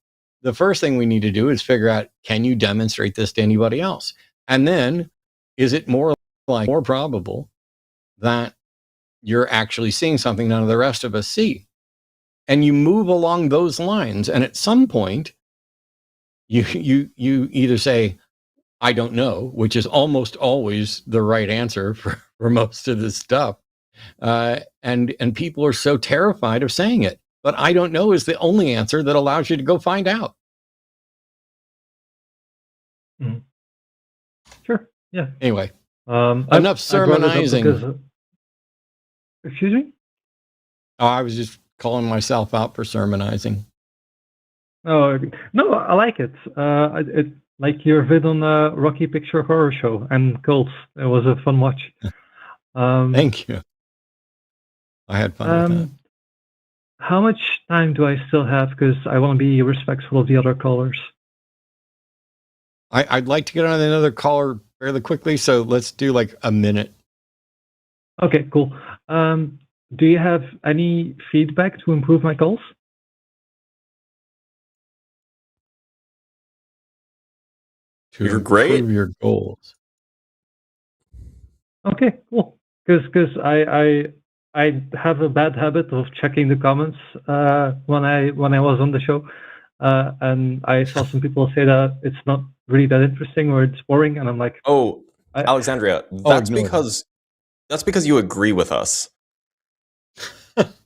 the first thing we need to do is figure out, can you demonstrate this to anybody else? And then is it more probable that you're actually seeing something none of the rest of us see? And you move along those lines. And at some point, you either say, I don't know, which is almost always the right answer for most of this stuff. And people are so terrified of saying it. But I don't know is the only answer that allows you to go find out. Mm. Sure. Yeah. Anyway, enough sermonizing. Excuse me? Oh, I was just calling myself out for sermonizing. Oh, no, I like it. It like your vid on Rocky Picture Horror Show and Cults. It was a fun watch. Thank you. I had fun with that. How much time do I still have? Because I want to be respectful of the other callers. I'd like to get on another caller fairly quickly, so let's do like a minute. Okay, cool. Do you have any feedback to improve my calls? You're great. Improve your goals. Okay, cool. Because I have a bad habit of checking the comments when I was on the show, and I saw some people say that it's not really that interesting or it's boring, and I'm like, oh, Alexandria, that's because you agree with us.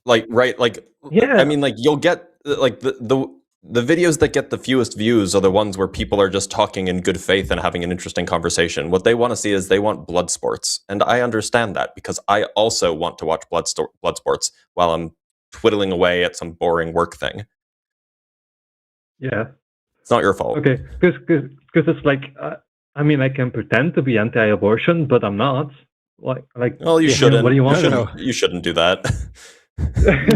Like, right? Like, yeah. I mean, like, you'll get like the videos that get the fewest views are the ones where people are just talking in good faith and having an interesting conversation. What they want to see is they want blood sports. And I understand that because I also want to watch blood sports while I'm twiddling away at some boring work thing. Yeah. It's not your fault. Okay. Because it's like, I mean, I can pretend to be anti-abortion, but I'm not. Like. Well, you shouldn't. What do you want? You shouldn't do that.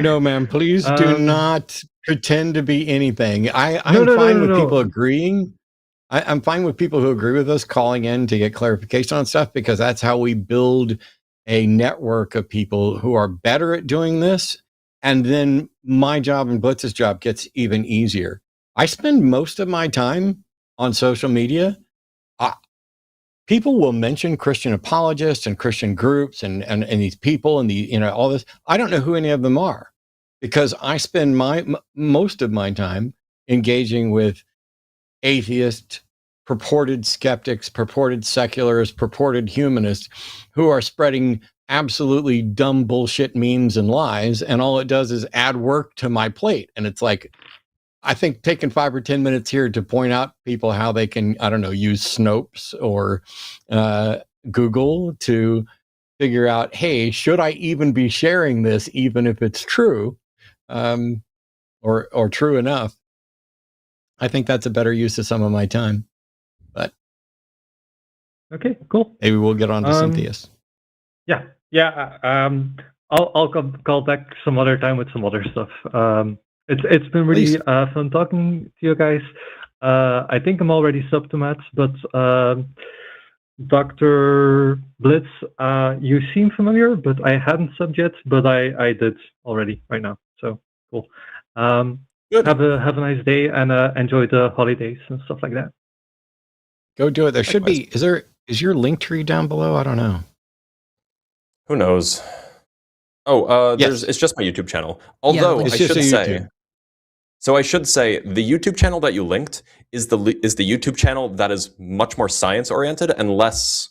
No, ma'am. Please do not pretend to be anything. I'm fine with people agreeing. I'm fine with people who agree with us calling in to get clarification on stuff, because that's how we build a network of people who are better at doing this. And then my job and Blitz's job gets even easier. I spend most of my time on social media. People will mention Christian apologists and Christian groups and these people and all this. I don't know who any of them are, because I spend most of my time engaging with atheists, purported skeptics, purported secularists, purported humanists who are spreading absolutely dumb bullshit memes and lies. And all it does is add work to my plate. And it's like, I think taking 5 or 10 minutes here to point out people how they can, I don't know, use Snopes or Google to figure out, hey, should I even be sharing this, even if it's true, or true enough? I think that's a better use of some of my time. But okay, cool. Maybe we'll get on to Cynthia's. Yeah. I'll call back some other time with some other stuff. It's been really fun talking to you guys. I think I'm already subbed to Matt, but Dr. Blitz, you seem familiar, but I hadn't subbed yet, but I did already right now. So cool. Good. Have a nice day and enjoy the holidays and stuff like that. Go do it. There should be. Is your link tree down below? I don't know. Who knows? Oh, yes. It's just my YouTube channel. Although I should say the YouTube channel that you linked is the YouTube channel that is much more science oriented and less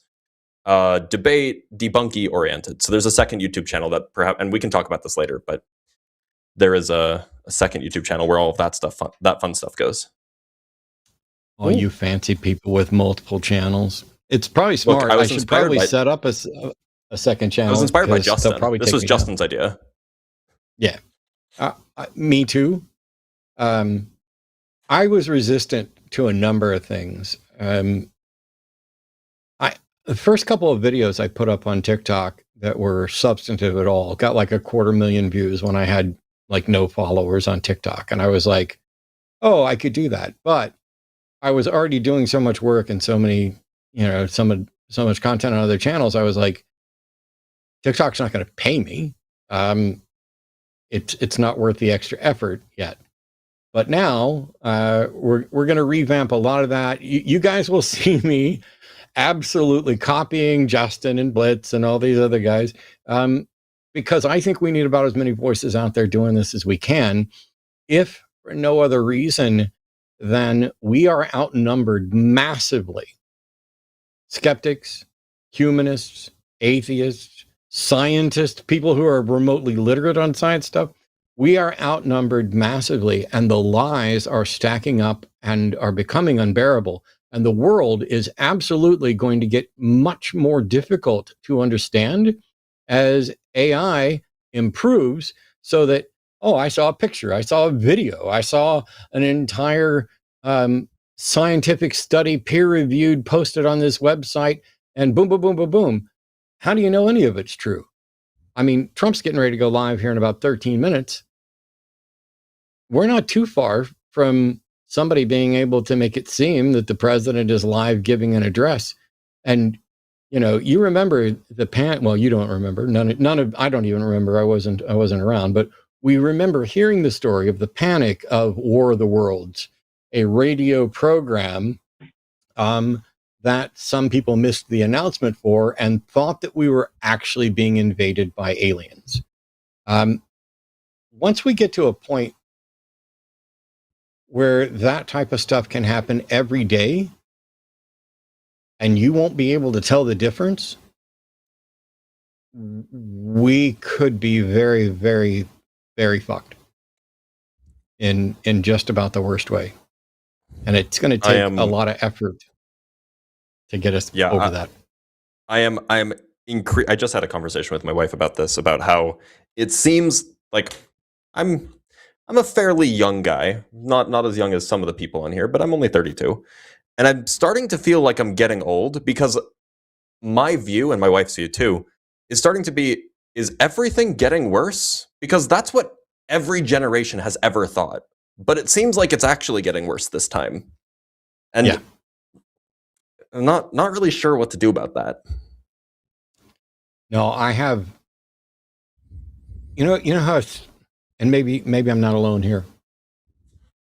debate debunky oriented. So there's a second YouTube channel that perhaps, and we can talk about this later, but there is a second YouTube channel where all of that stuff, that fun stuff goes. All you fancy people with multiple channels. It's probably smart. Look, I should probably set up a second channel. I was inspired by 'cause Justin. probably This take was me down. Justin's idea. Yeah. Me too. I was resistant to a number of things. The first couple of videos I put up on TikTok that were substantive at all got like 250,000 views when I had like no followers on TikTok. And I was like, oh, I could do that. But I was already doing so much work and so many, so much content on other channels. I was like, TikTok's not going to pay me. It's not worth the extra effort yet. But now we're going to revamp a lot of that. You guys will see me absolutely copying Justin and Blitz and all these other guys, because I think we need about as many voices out there doing this as we can, if for no other reason than we are outnumbered massively. Skeptics, humanists, atheists, scientists, people who are remotely literate on science stuff, we are outnumbered massively, and the lies are stacking up and are becoming unbearable. And the world is absolutely going to get much more difficult to understand as AI improves, so that, oh, I saw a picture, I saw a video, I saw an entire scientific study, peer-reviewed, posted on this website, and boom, boom, boom, boom, boom. How do you know any of it's true? I mean, Trump's getting ready to go live here in about 13 minutes. We're not too far from somebody being able to make it seem that the president is live giving an address. And, you remember the well, you don't remember, none of, I don't even remember, I wasn't around, but we remember hearing the story of the panic of War of the Worlds, a radio program that some people missed the announcement for and thought that we were actually being invaded by aliens. Once we get to a point where that type of stuff can happen every day and you won't be able to tell the difference, we could be very, very, very fucked in just about the worst way. And it's going to take a lot of effort to get us over that. I just had a conversation with my wife about this, about how it seems like I'm a fairly young guy, not as young as some of the people on here, but I'm only 32. And I'm starting to feel like I'm getting old, because my view, and my wife's view too, is starting to be, is everything getting worse? Because that's what every generation has ever thought. But it seems like it's actually getting worse this time. And I'm not really sure what to do about that. No, I have, you know how it's, and maybe I'm not alone here.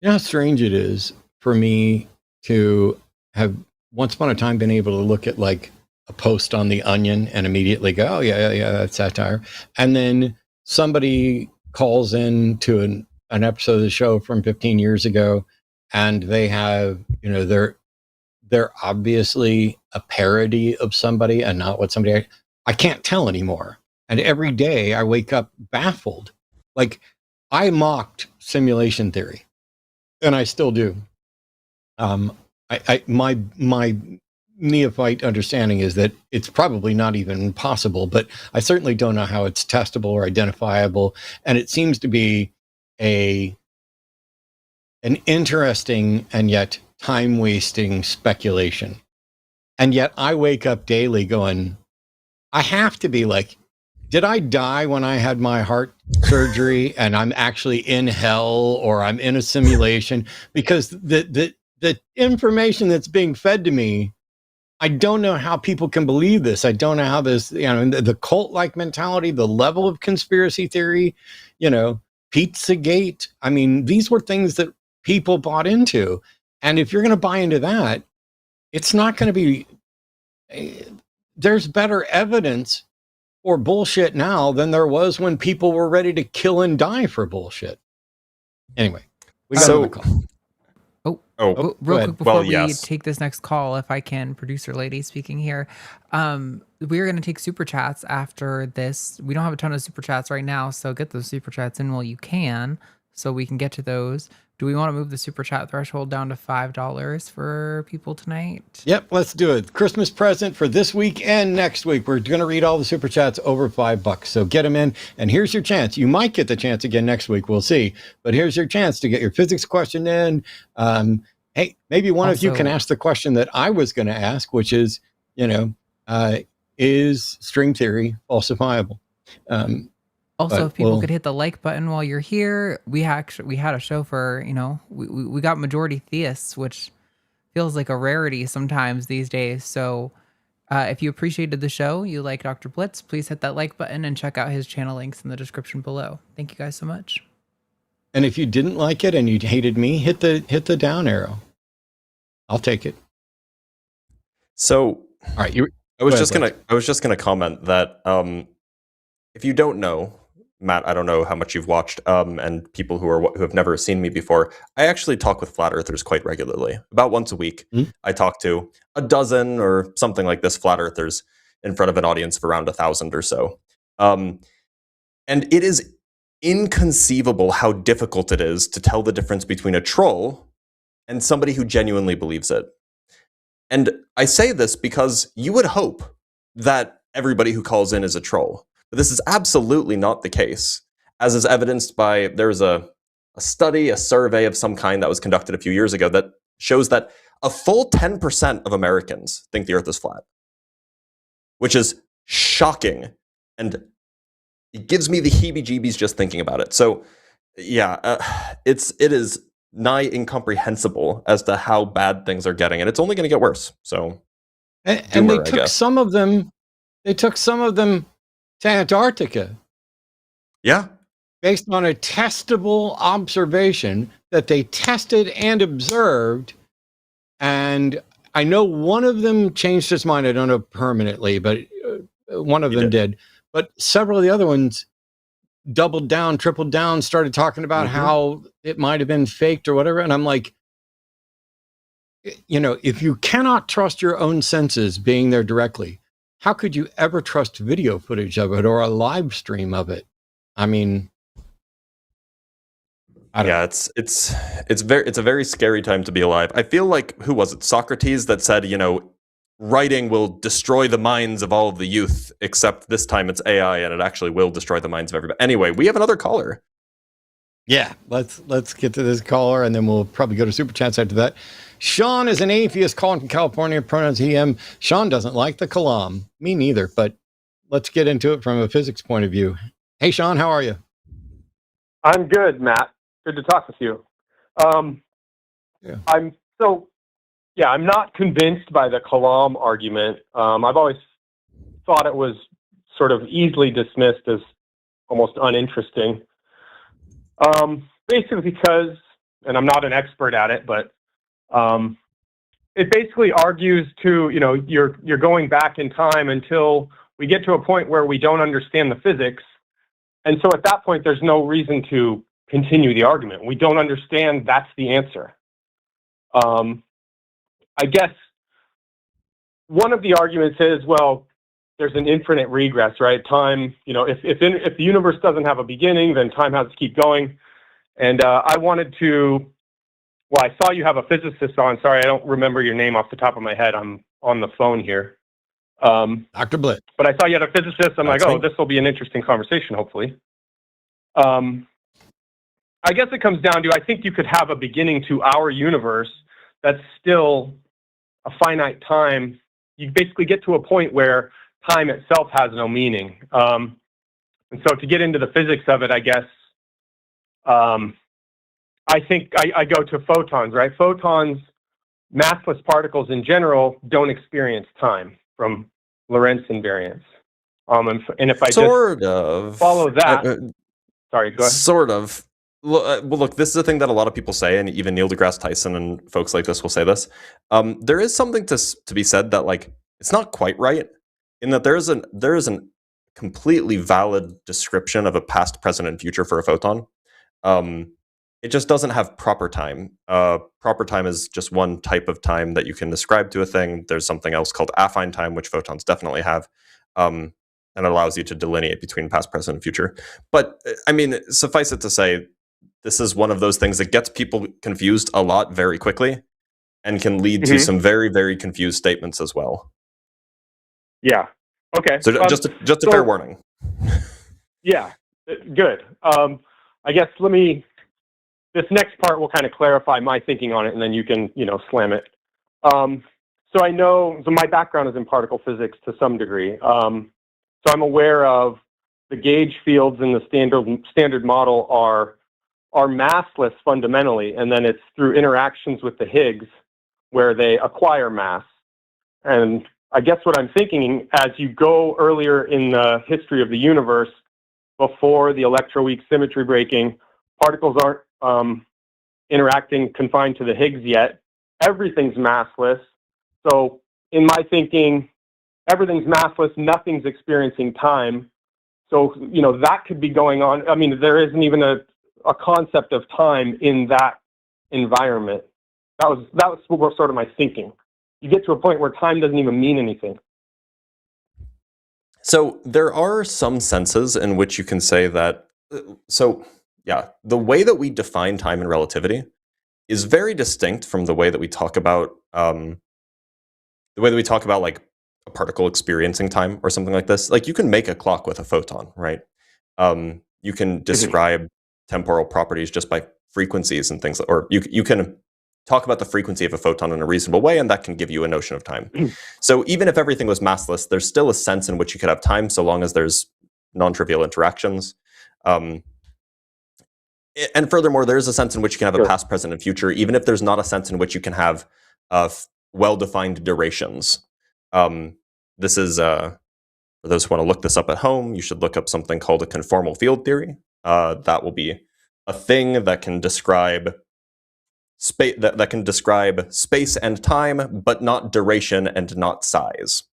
You know how strange it is for me to have once upon a time been able to look at like a post on The Onion and immediately go, oh yeah, that's satire. And then somebody calls in to an episode of the show from 15 years ago, and they have, they're obviously a parody of somebody and not what somebody, I can't tell anymore. And every day I wake up baffled. Like, I mocked simulation theory, and I still do. My neophyte understanding is that it's probably not even possible, but I certainly don't know how it's testable or identifiable. And it seems to be an interesting and yet time-wasting speculation. And yet I wake up daily going, I have to be like, did I die when I had my heart surgery and I'm actually in hell, or I'm in a simulation? Because the information that's being fed to me, I don't know how people can believe this. I don't know how this, the cult-like mentality, the level of conspiracy theory, Pizzagate. I mean, these were things that people bought into. And if you're going to buy into that, it's not going to be, there's better evidence for bullshit now than there was when people were ready to kill and die for bullshit. Anyway, we got another call. Real quick before well, we yes. take this next call, if I can, producer lady speaking here. We're going to take super chats after this. We don't have a ton of super chats right now, so get those super chats in while you can so we can get to those. Do we want to move the super chat threshold down to $5 for people tonight? Yep, let's do it. Christmas present for this week and next week. We're going to read all the super chats over $5. So get them in. And here's your chance. You might get the chance again next week. We'll see. But here's your chance to get your physics question in. Hey, maybe one of you can ask the question that I was going to ask, which is, is string theory falsifiable? Also, if people could hit the like button while you're here, we had a show for, we got majority theists, which feels like a rarity sometimes these days. So if you appreciated the show, you like Dr. Blitz, please hit that like button and check out his channel links in the description below. Thank you guys so much. And if you didn't like it and you hated me, hit the down arrow. I'll take it. So, all right, I was just gonna comment that if you don't know, Matt, I don't know how much you've watched, and people who have never seen me before, I actually talk with flat earthers quite regularly. About once a week, I talk to a dozen or something like this flat earthers in front of an audience of around 1,000 or so. And it is inconceivable how difficult it is to tell the difference between a troll and somebody who genuinely believes it. And I say this because you would hope that everybody who calls in is a troll. But this is absolutely not the case, as is evidenced by, there's a study, a survey of some kind that was conducted a few years ago that shows that a full 10% of Americans think the Earth is flat, which is shocking. And it gives me the heebie-jeebies just thinking about it. So, yeah, it is nigh incomprehensible as to how bad things are getting, and it's only going to get worse. So, and they took some of them. They took some of them to Antarctica. Yeah. Based on a testable observation that they tested and observed. And I know one of them changed his mind. I don't know permanently, but one of them did. But several of the other ones doubled down, tripled down, started talking about how it might have been faked or whatever. And I'm like, if you cannot trust your own senses being there directly, how could you ever trust video footage of it or a live stream of it? I mean, it's a very scary time to be alive. I feel like, who was it? Socrates that said, writing will destroy the minds of all of the youth, except this time it's AI and it actually will destroy the minds of everybody. Anyway, we have another caller. Yeah, let's get to this caller and then we'll probably go to super chats after that. Sean is an atheist calling from California, pronouns he, him. Sean doesn't like the Kalam. Me neither, but let's get into it from a physics point of view. Hey, Sean, how are you? I'm good, Matt. Good to talk with you. I'm not convinced by the Kalam argument. I've always thought it was sort of easily dismissed as almost uninteresting. Basically because, and I'm not an expert at it, but it basically argues to, you're going back in time until we get to a point where we don't understand the physics. And so at that point, there's no reason to continue the argument. We don't understand, that's the answer. I guess one of the arguments is, well, there's an infinite regress, right? Time, if the universe doesn't have a beginning, then time has to keep going. And I wanted to, I saw you have a physicist on. Sorry, I don't remember your name off the top of my head. I'm on the phone here. Dr. Blitz. But I saw you had a physicist. I'm like, this will be an interesting conversation, hopefully. I guess it comes down to, I think you could have a beginning to our universe that's still a finite time. You basically get to a point where time itself has no meaning. And so to get into the physics of it, I guess, I think I go to photons, right? Photons, massless particles in general, don't experience time from Lorentz invariance. And if I follow that, sorry, go ahead. Sort of. Well, look, this is a thing that a lot of people say, and even Neil deGrasse Tyson and folks like this will say this. There is something to be said that, like, it's not quite right, in that there is an completely valid description of a past, present, and future for a photon. it just doesn't have proper time. Proper time is just one type of time that you can ascribe to a thing. There's something else called affine time, which photons definitely have, and it allows you to delineate between past, present, and future. But I mean, suffice it to say, this is one of those things that gets people confused a lot very quickly, and can lead to some very, very confused statements as well. Yeah. Okay. So just a fair warning. Yeah. Good. I guess this next part will kind of clarify my thinking on it, and then you can, slam it. So I know, my background is in particle physics to some degree. So I'm aware of the gauge fields in the standard model are massless fundamentally, and then it's through interactions with the Higgs where they acquire mass. And I guess what I'm thinking, as you go earlier in the history of the universe, before the electroweak symmetry breaking, particles aren't interacting confined to the Higgs yet. Everything's massless. So in my thinking, everything's massless, nothing's experiencing time. So, that could be going on. I mean, there isn't even a concept of time in that environment. That was sort of my thinking. You get to a point where time doesn't even mean anything. So there are some senses in which you can say that. So yeah, the way that we define time and relativity is very distinct from the way that we talk about like a particle experiencing time or something like this. Like, you can make a clock with a photon, right? You can describe temporal properties just by frequencies and things, or you can talk about the frequency of a photon in a reasonable way, and that can give you a notion of time. So even if everything was massless, there's still a sense in which you could have time, so long as there's non-trivial interactions. And furthermore, there's a sense in which you can have a past, present, and future, even if there's not a sense in which you can have well-defined durations. This is, for those who want to look this up at home, you should look up something called a conformal field theory. That will be a thing that can describe that can describe space and time, but not duration and not size.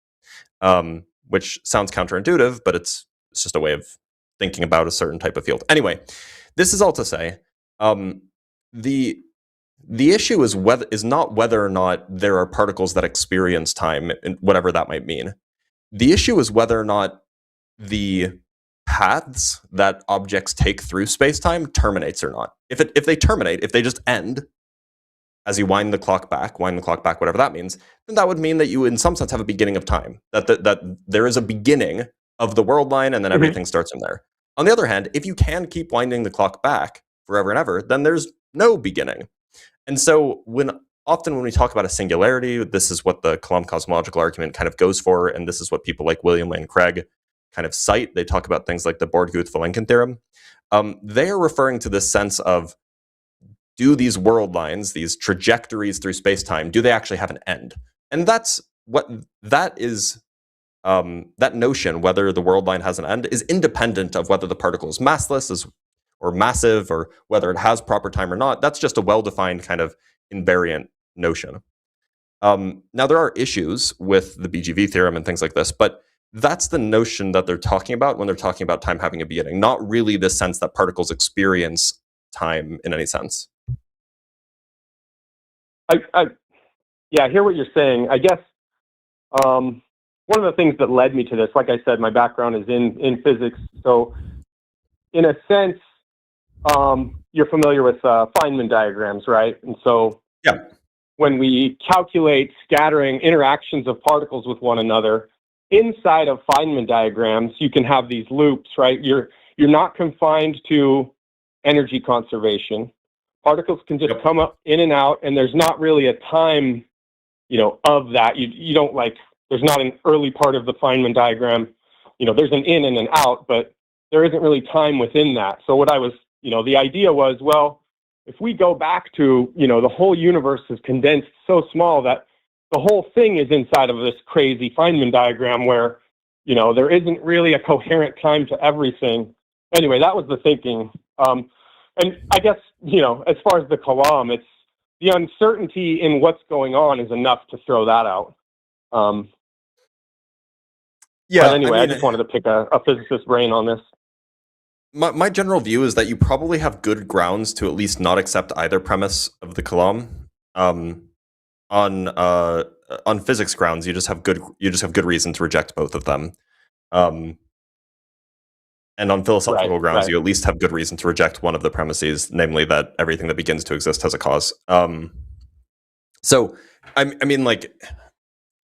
Which sounds counterintuitive, but it's just a way of thinking about a certain type of field. Anyway, this is all to say, the issue is not whether or not there are particles that experience time, whatever that might mean. The issue is whether or not the paths that objects take through space-time terminates or not. If they terminate, if they just end, as you wind the clock back, whatever that means, then that would mean that you, in some sense, have a beginning of time. That there is a beginning of the world line, and then everything starts from there. On the other hand, if you can keep winding the clock back forever and ever, then there's no beginning. And so often when we talk about a singularity, this is what the Coulomb cosmological argument kind of goes for, and this is what people like William Lane Craig kind of cite. They talk about things like the Borguth-Vilenkin theorem. They are referring to this sense of, do these world lines, these trajectories through space-time, do they actually have an end? And that notion, whether the world line has an end, is independent of whether the particle is massless or massive, or whether it has proper time or not. That's just a well-defined kind of invariant notion. Now, there are issues with the BGV theorem and things like this, but that's the notion that they're talking about when they're talking about time having a beginning, not really the sense that particles experience time in any sense. I hear what you're saying. I guess one of the things that led me to this, like I said, my background is in physics. So in a sense, you're familiar with Feynman diagrams, right? And so when we calculate scattering interactions of particles with one another, inside of Feynman diagrams, you can have these loops, right? You're not confined to energy conservation. Particles can just come up in and out, and there's not really a time, of that. You don't there's not an early part of the Feynman diagram. There's an in and an out, but there isn't really time within that. So what I was, the idea was, well, if we go back to, the whole universe is condensed so small that the whole thing is inside of this crazy Feynman diagram where, there isn't really a coherent time to everything. Anyway, that was the thinking. And I guess, as far as the Coulomb, it's the uncertainty in what's going on is enough to throw that out. But anyway, I just wanted to pick a physicist's brain on this. my general view is that you probably have good grounds to at least not accept either premise of the Kalam. On physics grounds, you just have good reason to reject both of them. And on philosophical grounds, you at least have good reason to reject one of the premises, namely that everything that begins to exist has a cause. So I mean, like,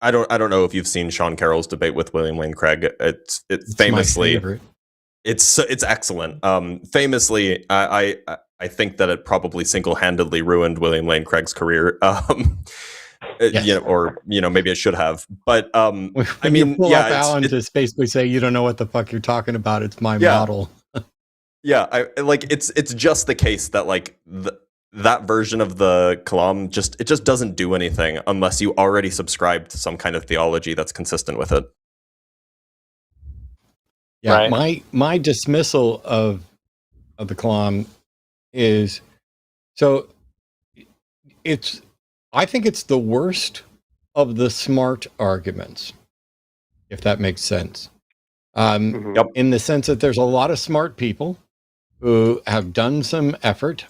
I don't know if you've seen Sean Carroll's debate with William Lane Craig. It's famously, it's excellent. Famously, I think that it probably single-handedly ruined William Lane Craig's career. Yes. Maybe it should have. But I mean, you pull up Alan to basically say you don't know what the fuck you're talking about. It's my model. It's just the case that like that version of the Kalam just doesn't do anything unless you already subscribe to some kind of theology that's consistent with it. Yeah, my dismissal of the Kalam is I think it's the worst of the smart arguments, if that makes sense. In the sense that there's a lot of smart people who have done some effort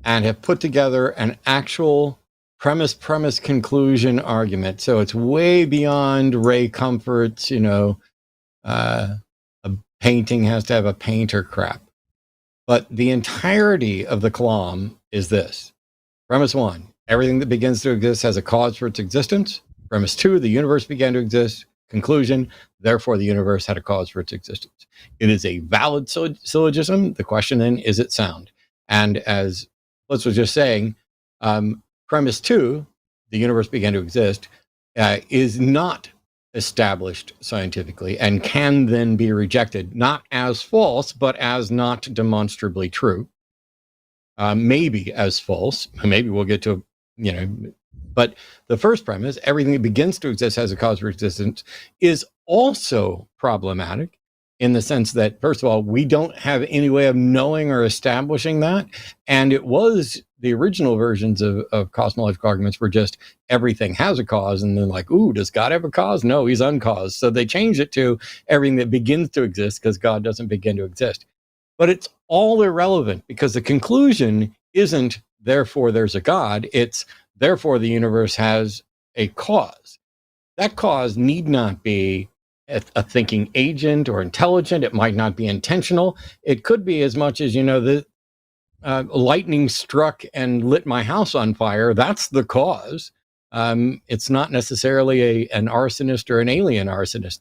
and have put together an actual premise conclusion argument. So it's way beyond Ray Comfort's, a painting has to have a painter crap. But the entirety of the Kalam is this. Premise 1, everything that begins to exist has a cause for its existence. Premise 2, the universe began to exist. Conclusion, therefore the universe had a cause for its existence. It is a valid syllogism. The question then, is it sound? And as Blitz was just saying, premise 2, the universe began to exist, is not established scientifically and can then be rejected, not as false, but as not demonstrably true. Maybe as false. Maybe we'll get to, but the first premise, everything that begins to exist has a cause for existence, is also problematic in the sense that, first of all, we don't have any way of knowing or establishing that. And it was the original versions of cosmological arguments were just everything has a cause. And then like, ooh, does God have a cause? No, he's uncaused. So they changed it to everything that begins to exist because God doesn't begin to exist. But it's all irrelevant because the conclusion isn't therefore there's a God. It's therefore the universe has a cause. That cause need not be a thinking agent or intelligent. It might not be intentional. It could be as much as, the lightning struck and lit my house on fire. That's the cause. It's not necessarily an arsonist or an alien arsonist.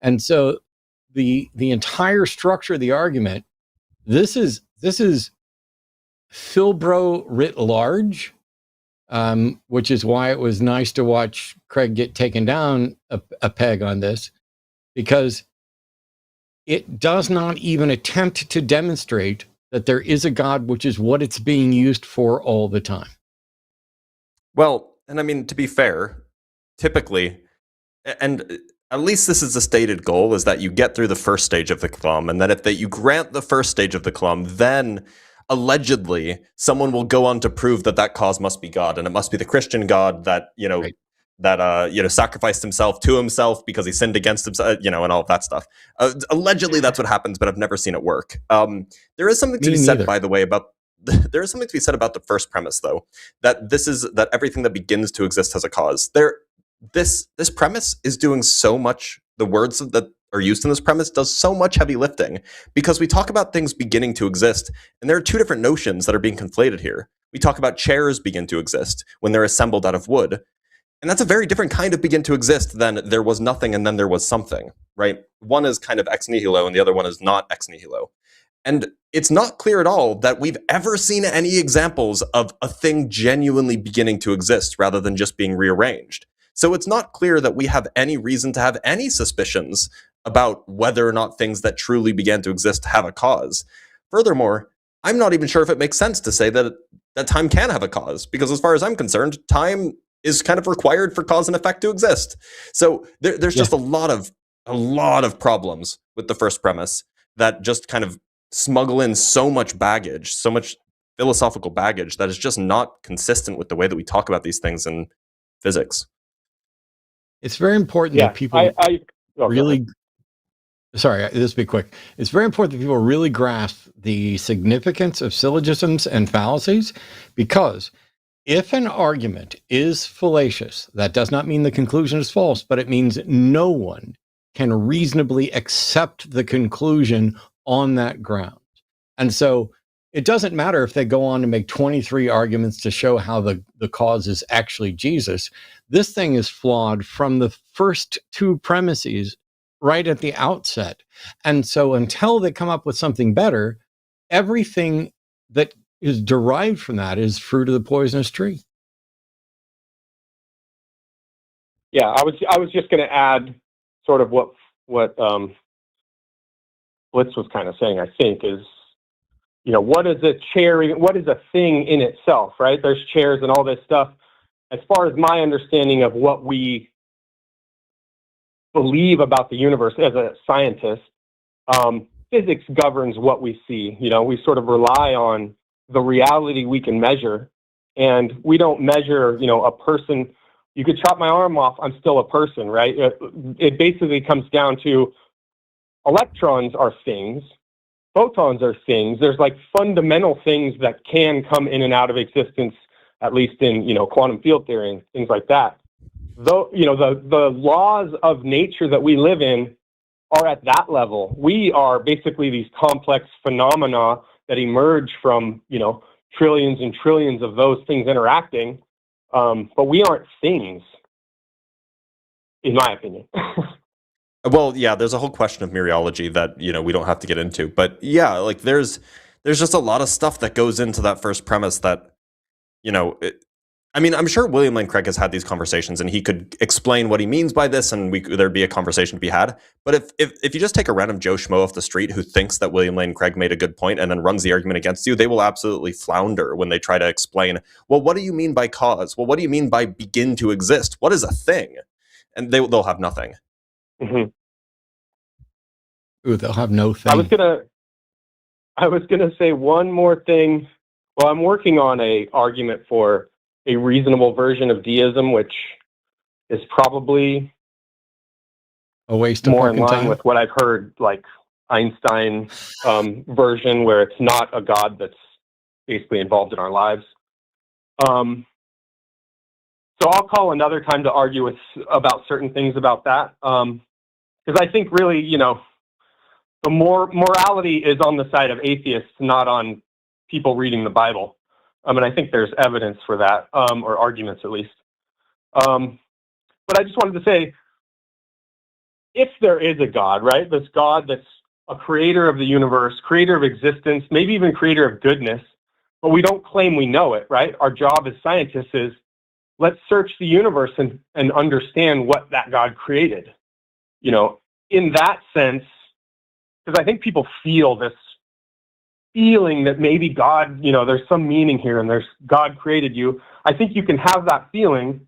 And so the entire structure of the argument, this is Philbro writ large, which is why it was nice to watch Craig get taken down a peg on this, because it does not even attempt to demonstrate that there is a God, which is what it's being used for all the time. Well, and I mean, to be fair, typically, and at least this is the stated goal, is that you get through the first stage of the Kalam, and then if you grant the first stage of the Kalam, then allegedly someone will go on to prove that cause must be God, and it must be the Christian God that, sacrificed himself to himself because he sinned against himself, and all of that stuff. Allegedly, that's what happens, but I've never seen it work. There is something to be said, by the way, about the first premise, though, that everything that begins to exist has a cause. This premise is doing so much. The words that are used in this premise does so much heavy lifting, because we talk about things beginning to exist, and there are two different notions that are being conflated here. We talk about chairs begin to exist when they're assembled out of wood. And that's a very different kind of begin to exist than there was nothing and then there was something, right? One is kind of ex nihilo and the other one is not ex nihilo. And it's not clear at all that we've ever seen any examples of a thing genuinely beginning to exist rather than just being rearranged. So it's not clear that we have any reason to have any suspicions about whether or not things that truly began to exist have a cause. Furthermore, I'm not even sure if it makes sense to say that time can have a cause, because as far as I'm concerned, time is kind of required for cause and effect to exist. So there's just a lot of problems with the first premise that just kind of smuggle in so much baggage, so much philosophical baggage that is just not consistent with the way that we talk about these things in physics. It's very important that people sorry, this will be quick. It's very important that people really grasp the significance of syllogisms and fallacies, because if an argument is fallacious, that does not mean the conclusion is false, but it means no one can reasonably accept the conclusion on that ground. And so it doesn't matter if they go on to make 23 arguments to show how the cause is actually Jesus. This thing is flawed from the first two premises right at the outset. And so until they come up with something better, everything that is derived from that is fruit of the poisonous tree. Yeah, I was just going to add sort of what Blitz was kind of saying. I think is, what is a chair? What is a thing in itself, right? There's chairs and all this stuff. As far as my understanding of what we believe about the universe as a scientist, physics governs what we see. We sort of rely on the reality we can measure, and we don't measure, a person. You could chop my arm off, I'm still a person, right? It basically comes down to electrons are things, photons are things. There's like fundamental things that can come in and out of existence, at least in, quantum field theory and things like that. Though, the laws of nature that we live in are at that level. We are basically these complex phenomena that emerge from, trillions and trillions of those things interacting. But we aren't things, in my opinion. Well, yeah, there's a whole question of mereology that, we don't have to get into. But yeah, like there's just a lot of stuff that goes into that first premise that, I'm sure William Lane Craig has had these conversations and he could explain what he means by this, and there'd be a conversation to be had. But if you just take a random Joe Schmo off the street who thinks that William Lane Craig made a good point and then runs the argument against you, they will absolutely flounder when they try to explain, well, what do you mean by cause? Well, what do you mean by begin to exist? What is a thing? And they'll have nothing. Mm-hmm. Ooh, they'll have no thing. I was gonna say one more thing. Well, I'm working on a argument for a reasonable version of deism, which is probably a waste of more in line time with what I've heard, like Einstein version, where it's not a God that's basically involved in our lives. So I'll call another time to argue about certain things about that, because I think really, the morality is on the side of atheists, not on people reading the Bible. I think there's evidence for that, or arguments at least. But I just wanted to say, if there is a God, right, this God that's a creator of the universe, creator of existence, maybe even creator of goodness, but we don't claim we know it, right? Our job as scientists is, let's search the universe and understand what that God created. In that sense, because I think people feel this feeling that maybe God, there's some meaning here and there's God created you. I think you can have that feeling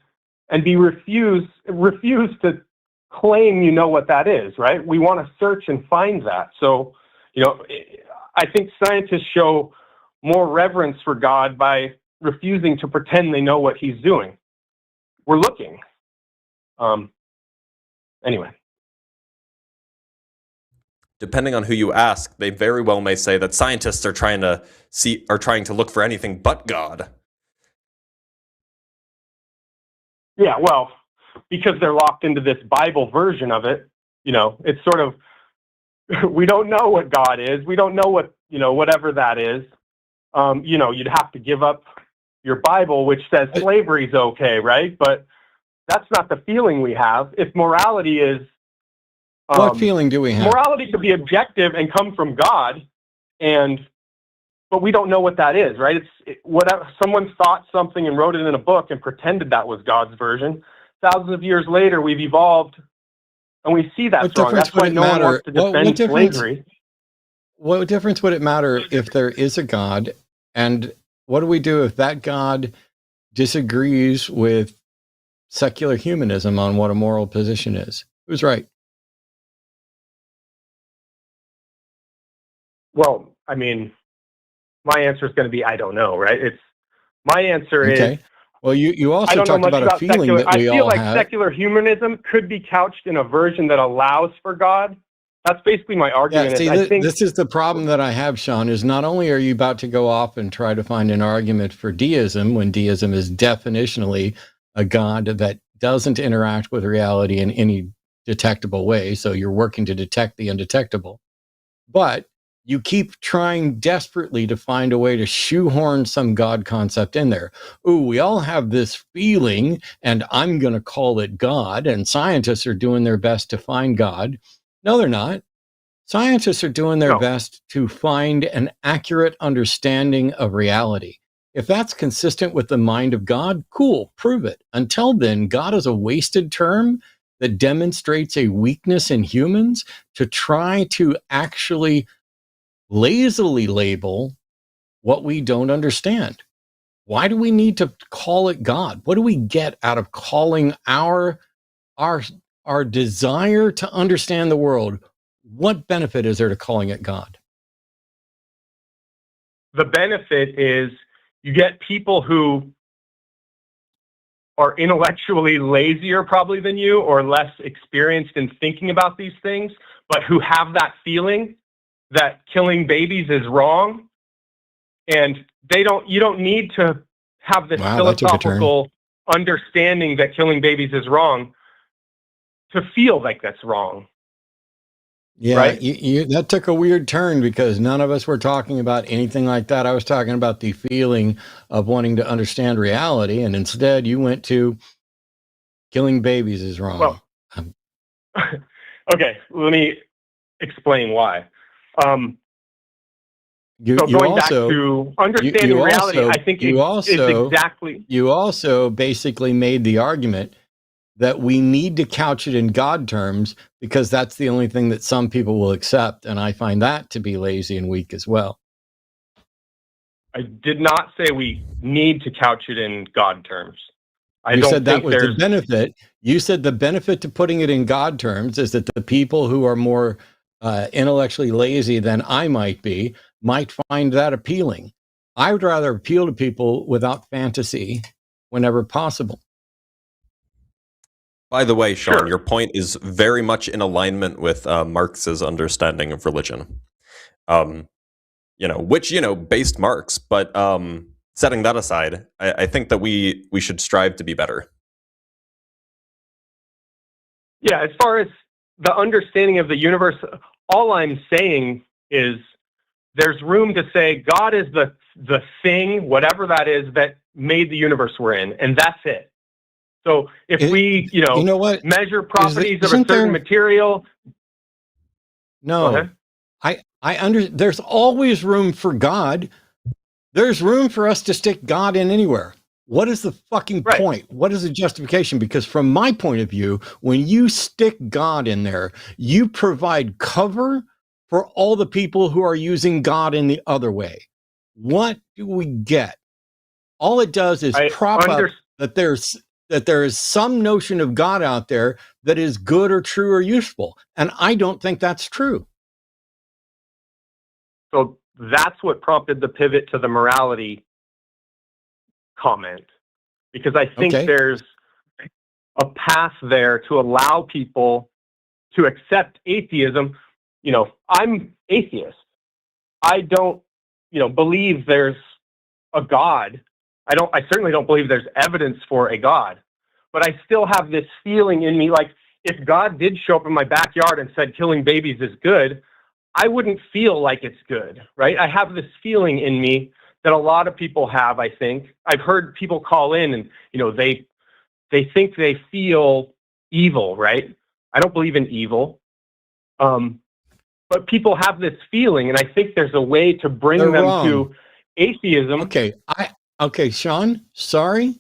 and be refuse to claim you know what that is, right? We want to search and find that. So, I think scientists show more reverence for God by refusing to pretend they know what he's doing. We're looking. Anyway. Depending on who you ask, they very well may say that scientists are trying to look for anything but God. Yeah, well, because they're locked into this Bible version of it, it's sort of, we don't know what God is. We don't know what, whatever that is. You'd have to give up your Bible, which says slavery is okay, right? But that's not the feeling we have. If morality is, what feeling do we have? Morality could be objective and come from God, but we don't know what that is, right? Whatever someone thought something and wrote it in a book and pretended that was God's version. Thousands of years later, we've evolved, and we see that's wrong. That's why no one wants to defend slavery. What difference would it matter if there is a God, and what do we do if that God disagrees with secular humanism on what a moral position is? Who's right? Well, my answer is going to be, I don't know, right? My answer is, well, you also talked about a feeling that we all have. I feel like secular humanism could be couched in a version that allows for God, That's basically my argument. Yeah, see, I think this is the problem that I have, Sean, is not only are you about to go off and try to find an argument for deism, when deism is definitionally a God that doesn't interact with reality in any detectable way, so you're working to detect the undetectable, but you keep trying desperately to find a way to shoehorn some God concept in there. Ooh, we all have this feeling, and I'm going to call it God, and scientists are doing their best to find God. No, they're not. Scientists are doing their best to find an accurate understanding of reality. If that's consistent with the mind of God, cool, prove it. Until then, God is a wasted term that demonstrates a weakness in humans to try to actually lazily label what we don't understand. Why do we need to call it God? What do we get out of calling our desire to understand the world? What benefit is there to calling it God? the benefit is you get people who are intellectually lazier probably than you or less experienced in thinking about these things, but who have that feeling that killing babies is wrong. And you don't need to have this philosophical understanding that killing babies is wrong to feel like that's wrong. Yeah, right? That took a weird turn because none of us were talking about anything like that. I was talking about the feeling of wanting to understand reality, and instead you went to killing babies is wrong. Well, okay, let me explain why. So going back to understanding reality, I think it's exactly... You also basically made the argument that we need to couch it in God terms because that's the only thing that some people will accept. And I find that to be lazy and weak as well. I did not say we need to couch it in God terms. You said that was the benefit. You said the benefit to putting it in God terms is that the people who are more intellectually lazy than I might be might find that appealing. I would rather appeal to people without fantasy whenever possible. By the way, Sean, your point is very much in alignment with Marx's understanding of religion. Which based Marx, but setting that aside, I think that we should strive to be better. Yeah, as far as the understanding of the universe, all I'm saying is there's room to say God is the thing, whatever that is, that made the universe we're in, and that's it. So if we, measure properties of a certain material. No, there's always room for God. There's room for us to stick God in anywhere. What is the fucking point? What is the justification? Because from my point of view, when you stick God in there, you provide cover for all the people who are using God in the other way. What do we get? All it does is prop up that there is some notion of God out there that is good or true or useful. And I don't think that's true. So that's what prompted the pivot to the morality comment. Because I think there's a path there to allow people to accept atheism. I'm atheist. I don't, believe there's a God. I certainly don't believe there's evidence for a God, but I still have this feeling in me, like if God did show up in my backyard and said killing babies is good, I wouldn't feel like it's good, right? I have this feeling in me that a lot of people have, I think. I've heard people call in and, they think they feel evil, right? I don't believe in evil. But people have this feeling, and I think there's a way to bring them to atheism. Okay, Sean, sorry.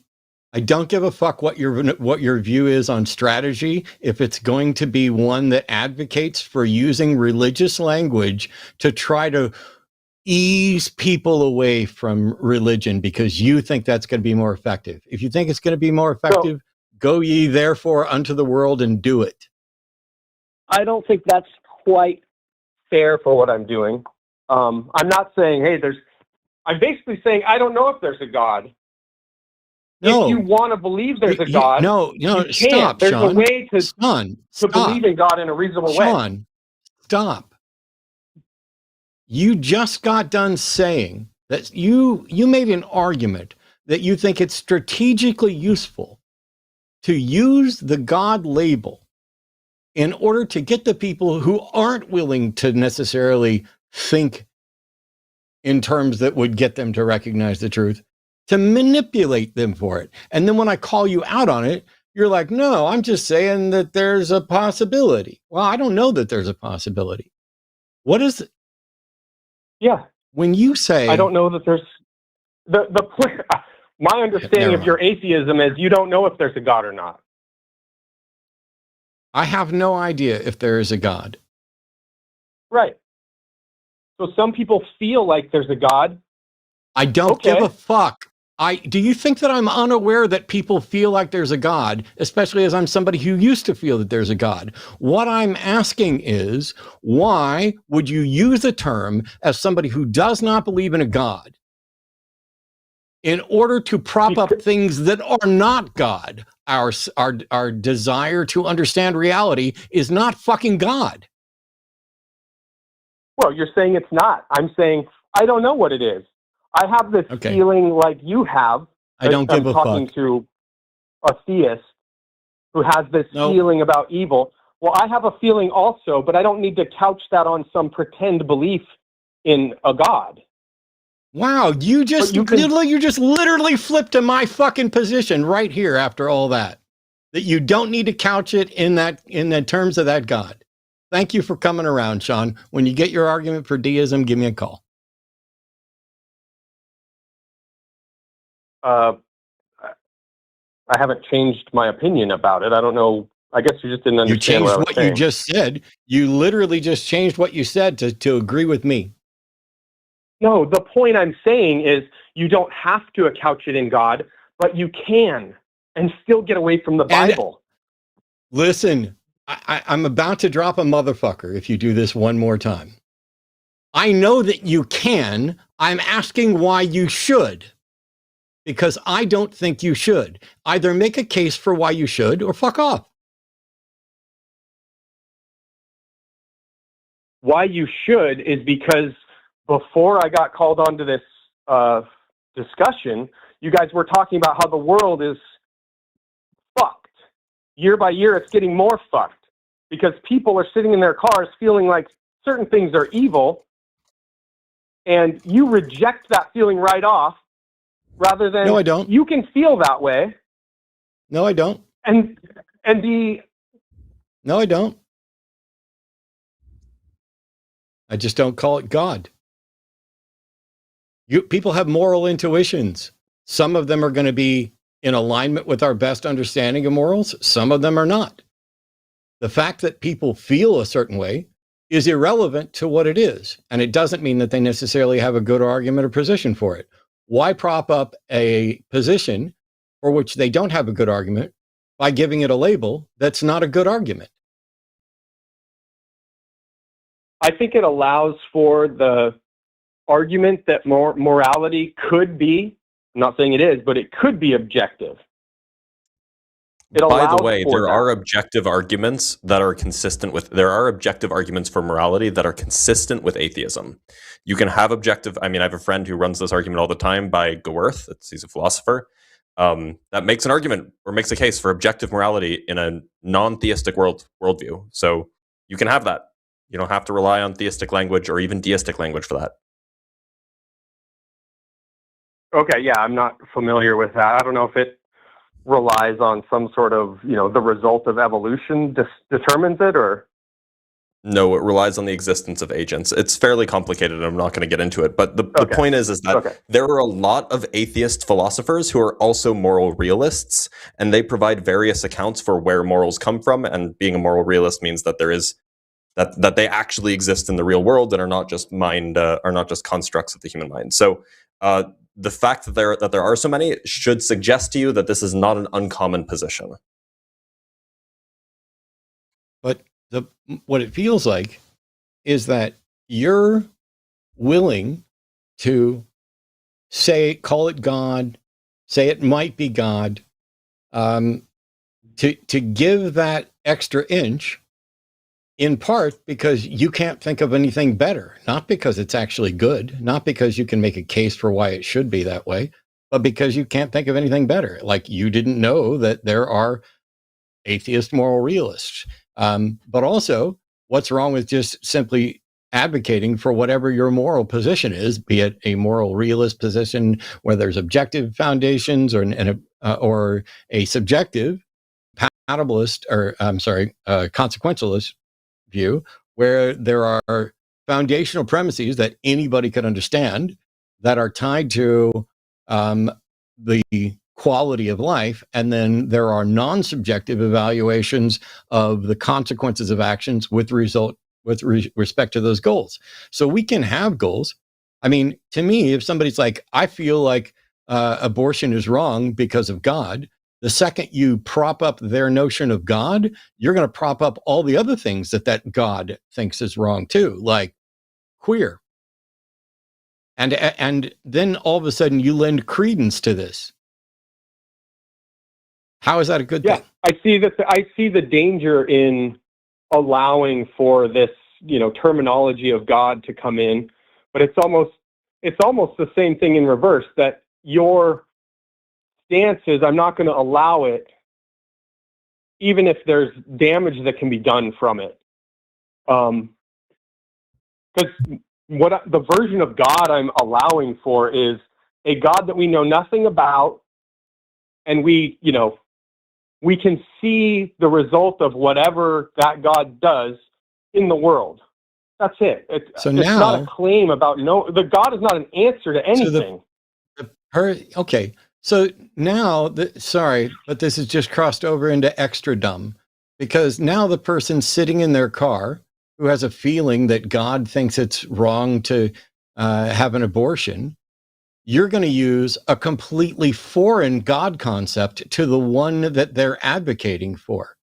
I don't give a fuck what your view is on strategy. If it's going to be one that advocates for using religious language to try to ease people away from religion because you think that's going to be more effective. If you think it's going to be more effective, go ye therefore unto the world and do it. I don't think that's quite fair for what I'm doing. I'm not saying, I'm basically saying I don't know if there's a God. No. If you want to believe there's a God, you can't. Stop, there's Sean. a way to Sean, believe in God in a reasonable way. Sean, stop. You just got done saying that you made an argument that you think it's strategically useful to use the God label in order to get the people who aren't willing to necessarily think in terms that would get them to recognize the truth, to manipulate them for it. And then when I call you out on it, you're like, no, I'm just saying that there's a possibility. Well, I don't know that there's a possibility. What is it? Yeah. When you say, I don't know that there's my understanding of your atheism is you don't know if there's a God or not. I have no idea if there is a God. Right. So some people feel like there's a God. I don't give a fuck. Do you think that I'm unaware that people feel like there's a God, especially as I'm somebody who used to feel that there's a God? What I'm asking is, why would you use a term as somebody who does not believe in a God in order to prop up things that are not God? Our desire to understand reality is not fucking God. Well, you're saying it's not. I'm saying I don't know what it is. I have this feeling like you have. I don't give a fuck. I'm talking to a theist who has this feeling about evil. Well, I have a feeling also, but I don't need to couch that on some pretend belief in a God. Wow, you just literally flipped to my fucking position right here after all that. That you don't need to couch it in the terms of that God. Thank you for coming around, Sean. When you get your argument for deism, give me a call. I haven't changed my opinion about it. I don't know. I guess you just didn't understand what I was what you just said. You literally just changed what you said to agree with me. No, the point I'm saying is you don't have to couch it in God, but you can and still get away from the Bible. Listen, I'm about to drop a motherfucker if you do this one more time. I know that you can. I'm asking why you should. Because I don't think you should. Either make a case for why you should or fuck off. Why you should is because before I got called onto this discussion, you guys were talking about how the world is fucked. Year by year, it's getting more fucked because people are sitting in their cars feeling like certain things are evil, and you reject that feeling right off. Rather than, no, I don't. You can feel that way. No, I don't. No, I don't. I just don't call it God. People have moral intuitions. Some of them are going to be in alignment with our best understanding of morals. Some of them are not. The fact that people feel a certain way is irrelevant to what it is. And it doesn't mean that they necessarily have a good argument or position for it. Why prop up a position for which they don't have a good argument by giving it a label that's not a good argument? I think it allows for the argument that morality could be, I'm not saying it is, but it could be objective. By the way, there are objective arguments that are consistent with, there are objective arguments for morality that are consistent with atheism. You can have objective, I have a friend who runs this argument all the time by Gowerth, he's a philosopher, that makes an argument or makes a case for objective morality in a non-theistic worldview. So you can have that. You don't have to rely on theistic language or even deistic language for that. Okay, yeah, I'm not familiar with that. I don't know if it relies on some sort of, the result of evolution determines it, or? No, it relies on the existence of agents. It's fairly complicated, and I'm not going to get into it. But the point is that there are a lot of atheist philosophers who are also moral realists, and they provide various accounts for where morals come from. And being a moral realist means that there is that they actually exist in the real world and are not just constructs of the human mind. So the fact that there are so many should suggest to you that this is not an uncommon position. But what it feels like is that you're willing to call it God, say it might be God, to give that extra inch in part because you can't think of anything better, not because it's actually good, not because you can make a case for why it should be that way, but because you can't think of anything better. Like you didn't know that there are atheist moral realists. But also, what's wrong with just simply advocating for whatever your moral position is, be it a moral realist position where there's objective foundations or a subjective compatibilist, or consequentialist view, where there are foundational premises that anybody could understand that are tied to the quality of life, and then there are non-subjective evaluations of the consequences of actions with respect to those goals. So we can have goals. I mean, to me, if somebody's like, I feel like abortion is wrong because of God, the second you prop up their notion of God, you're going to prop up all the other things that God thinks is wrong too, like queer. And then all of a sudden you lend credence to this. How is that a good thing? I see the danger in allowing for this, terminology of God to come in, but it's almost the same thing in reverse, that your stance is, I'm not going to allow it, even if there's damage that can be done from it. Because the version of God I'm allowing for is a God that we know nothing about, and we can see the result of whatever that God does in the world. That's it. It's not a claim about the God is not an answer to anything. Okay. So now, sorry, but this has just crossed over into extra dumb, because now the person sitting in their car who has a feeling that God thinks it's wrong to have an abortion, you're going to use a completely foreign God concept to the one that they're advocating for.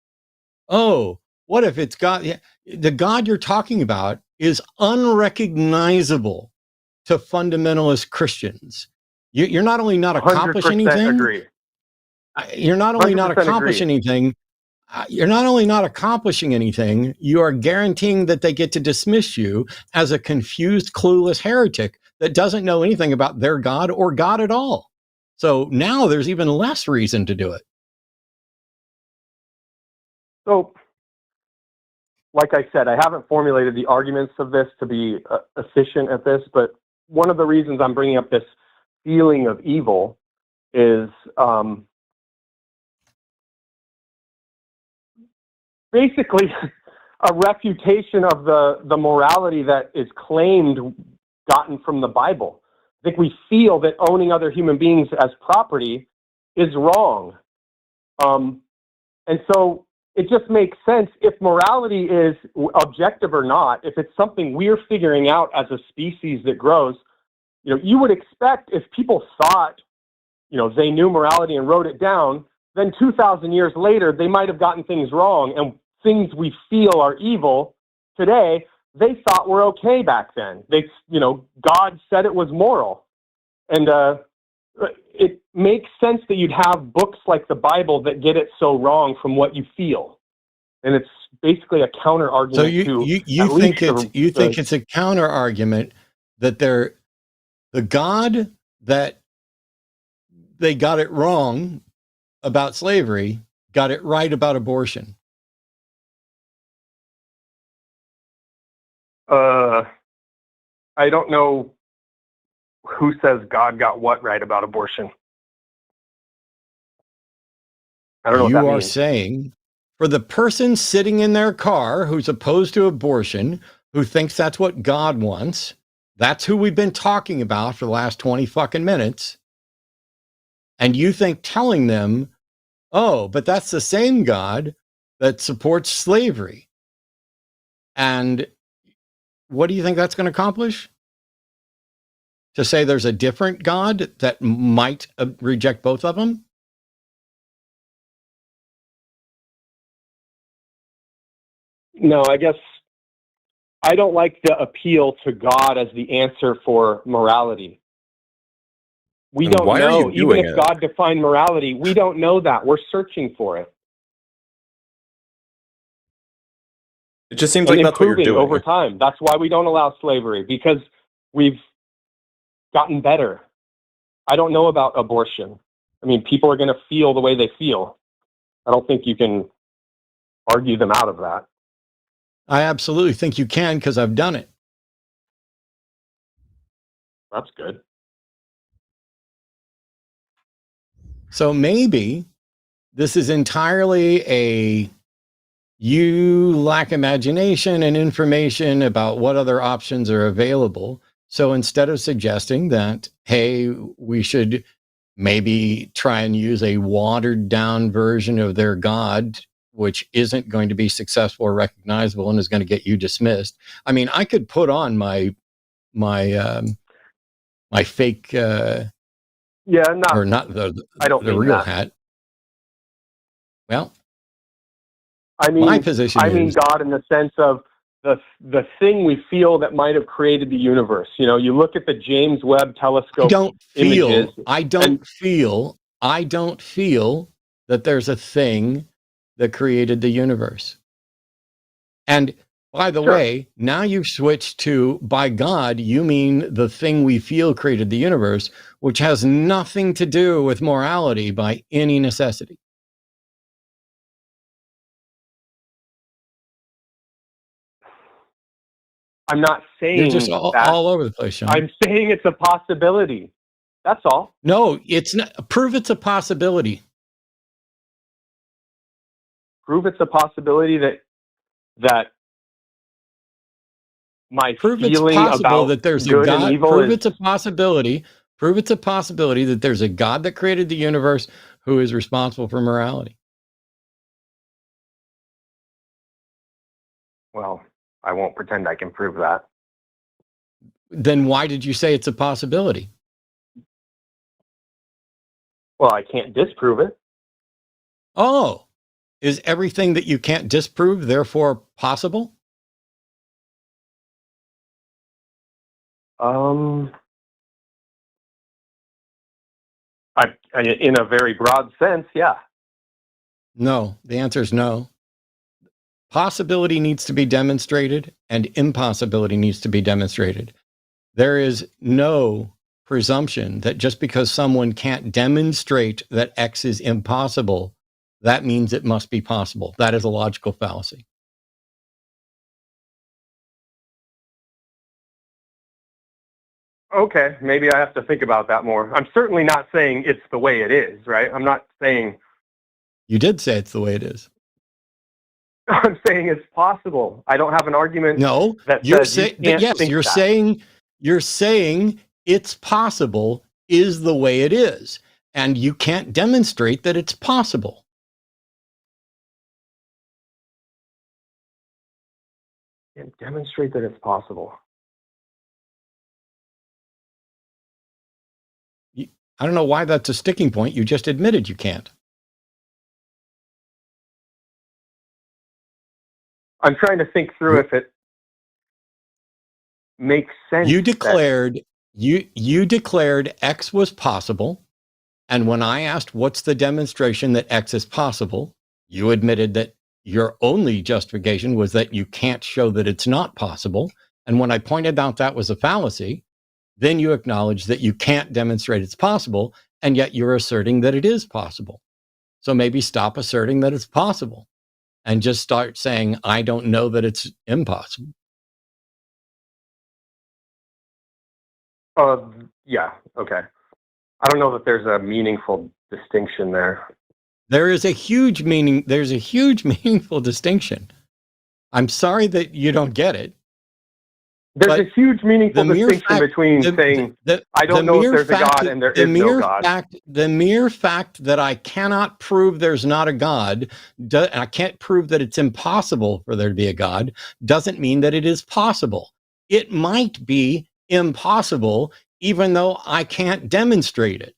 Oh, what if it's God? The God you're talking about is unrecognizable to fundamentalist Christians. You're not only not accomplishing anything. Agree. You're not only not accomplishing anything. You're not only not accomplishing anything, you are guaranteeing that they get to dismiss you as a confused, clueless heretic that doesn't know anything about their God or God at all. So now there's even less reason to do it. So, like I said, I haven't formulated the arguments of this to be efficient at this, but one of the reasons I'm bringing up this feeling of evil is basically a refutation of the morality that is gotten from the Bible. I think we feel that owning other human beings as property is wrong. And so it just makes sense, if morality is objective or not, if it's something we're figuring out as a species that grows, you would expect, if people thought, they knew morality and wrote it down, then 2,000 years later, they might have gotten things wrong, and things we feel are evil today, they thought were okay back then. God said it was moral. And it makes sense that you'd have books like the Bible that get it so wrong from what you feel. And it's basically a counter argument. So you think it's a counter argument that the God that they got it wrong about slavery got it right about abortion. I don't know who says God got what right about abortion. I don't know what that means. You are saying, for the person sitting in their car who's opposed to abortion, who thinks that's what God wants, that's who we've been talking about for the last 20 fucking minutes. And you think telling them, oh, but that's the same God that supports slavery. And what do you think that's going to accomplish? To say there's a different God that might reject both of them? No, I guess I don't like the appeal to God as the answer for morality. We don't know. Even if God defined morality, we don't know that. We're searching for it. It just seems and like that's what you're improving doing. over time. That's why we don't allow slavery, because we've gotten better. I don't know about abortion. I mean, people are going to feel the way they feel. I don't think you can argue them out of that. I absolutely think you can, because I've done it. That's good. So maybe this is entirely a you lack imagination and information about what other options are available. So instead of suggesting that, hey, we should maybe try and use a watered down version of their God, which isn't going to be successful or recognizable and is going to get you dismissed. I mean, I could put on my fake, yeah, not, or not the real that. hat. Well, I mean, my position is, God in the sense of the thing we feel that might have created the universe. You know, you look at the James Webb Telescope images. I don't feel that there's a thing that created the universe. And by the way, now you've switched to, by God, you mean the thing we feel created the universe, which has nothing to do with morality by any necessity. I'm not saying you're just all over the place, Sean. I'm saying it's a possibility. That's all. No, it's not. Prove it's a possibility. Prove it's a possibility that my feeling about that there's good a God. and evil Prove is, it's a possibility. Prove it's a possibility that there's a God that created the universe who is responsible for morality. Well, I won't pretend I can prove that. Then why did you say it's a possibility? Well, I can't disprove it. Oh, is everything that you can't disprove therefore possible? In a very broad sense, yeah. No, the answer is no. Possibility needs to be demonstrated and impossibility needs to be demonstrated. There is no presumption that just because someone can't demonstrate that X is impossible, that means it must be possible. That is a logical fallacy. Okay, maybe I have to think about that more. I'm certainly not saying it's the way it is, right? I'm not saying... You did say it's the way it is. I'm saying it's possible. I don't have an argument. No, that you're says you're saying it's possible is the way it is, and you can't demonstrate that it's possible. Can't demonstrate that it's possible. I don't know why that's a sticking point. You just admitted you can't. I'm trying to think through if it makes sense. You declared X was possible, and when I asked what's the demonstration that X is possible, you admitted that your only justification was that you can't show that it's not possible. And when I pointed out that was a fallacy, then you acknowledge that you can't demonstrate it's possible, and yet you're asserting that it is possible. So maybe stop asserting that it's possible and just start saying, I don't know that it's impossible. Yeah, okay. I don't know that there's a meaningful distinction there. There's a huge meaningful distinction. I'm sorry that you don't get it. There's a huge meaningful distinction between saying, I don't know if there's a God and there is no God. The mere fact that I cannot prove there's not a God, I can't prove that it's impossible for there to be a God, doesn't mean that it is possible. It might be impossible, even though I can't demonstrate it.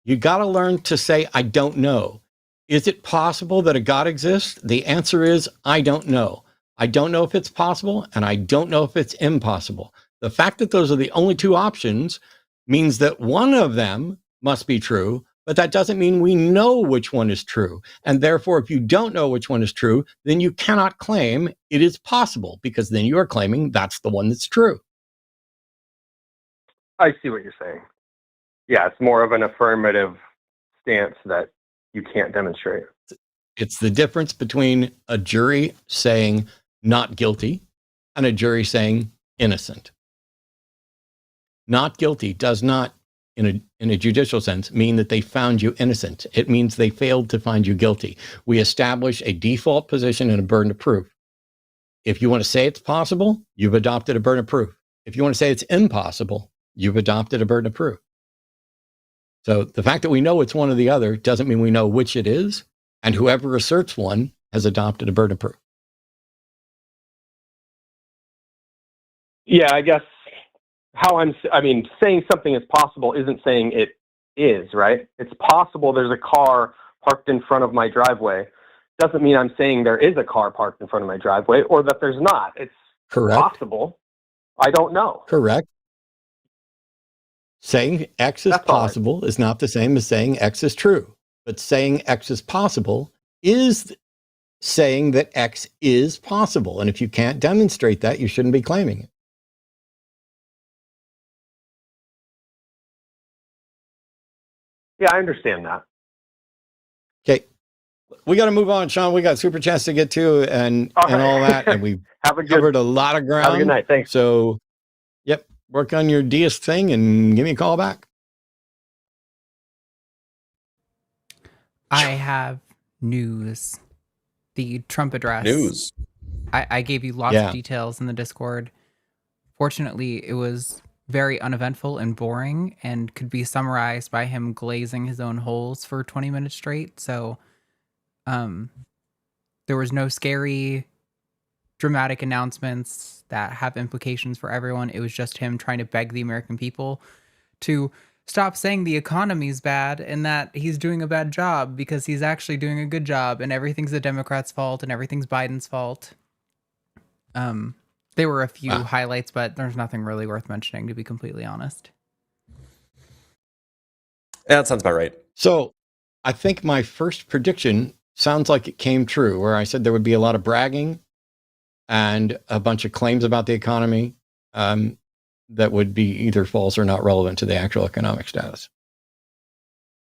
You got to learn to say, I don't know. Is it possible that a God exists? The answer is, I don't know. I don't know if it's possible, and I don't know if it's impossible. The fact that those are the only two options means that one of them must be true, but that doesn't mean we know which one is true. And therefore, if you don't know which one is true, then you cannot claim it is possible, because then you are claiming that's the one that's true. I see what you're saying. Yeah, it's more of an affirmative stance that you can't demonstrate. It's the difference between a jury saying not guilty and a jury saying innocent. Not guilty does not, in a judicial sense, mean that they found you innocent. It means they failed to find you guilty. We establish a default position and a burden of proof. If you want to say it's possible, you've adopted a burden of proof. If you want to say it's impossible, you've adopted a burden of proof. So the fact that we know it's one or the other doesn't mean we know which it is, and whoever asserts one has adopted a burden of proof. Yeah, I guess saying something is possible isn't saying it is, right? It's possible there's a car parked in front of my driveway. Doesn't mean I'm saying there is a car parked in front of my driveway or that there's not. It's correct. Possible. I don't know. Correct. Saying X is possible is not the same as saying X is true. But saying X is possible is saying that X is possible. And if you can't demonstrate that, you shouldn't be claiming it. Yeah, I understand that. Okay. We got to move on, Sean. We got super chats to get to and all that. And we covered a lot of ground. Have a good night. Thanks. So, yep. Work on your deist thing and give me a call back. I have news. The Trump address. News. I gave you lots of details in the Discord. Fortunately, it was very uneventful and boring and could be summarized by him glazing his own holes for 20 minutes straight. So there was no scary, dramatic announcements that have implications for everyone. It was just him trying to beg the American people to stop saying the economy's bad and that he's doing a bad job, because he's actually doing a good job and everything's the Democrats' fault and everything's Biden's fault. There were a few highlights, but there's nothing really worth mentioning, to be completely honest. Yeah, that sounds about right. So I think my first prediction sounds like it came true, where I said there would be a lot of bragging and a bunch of claims about the economy that would be either false or not relevant to the actual economic status.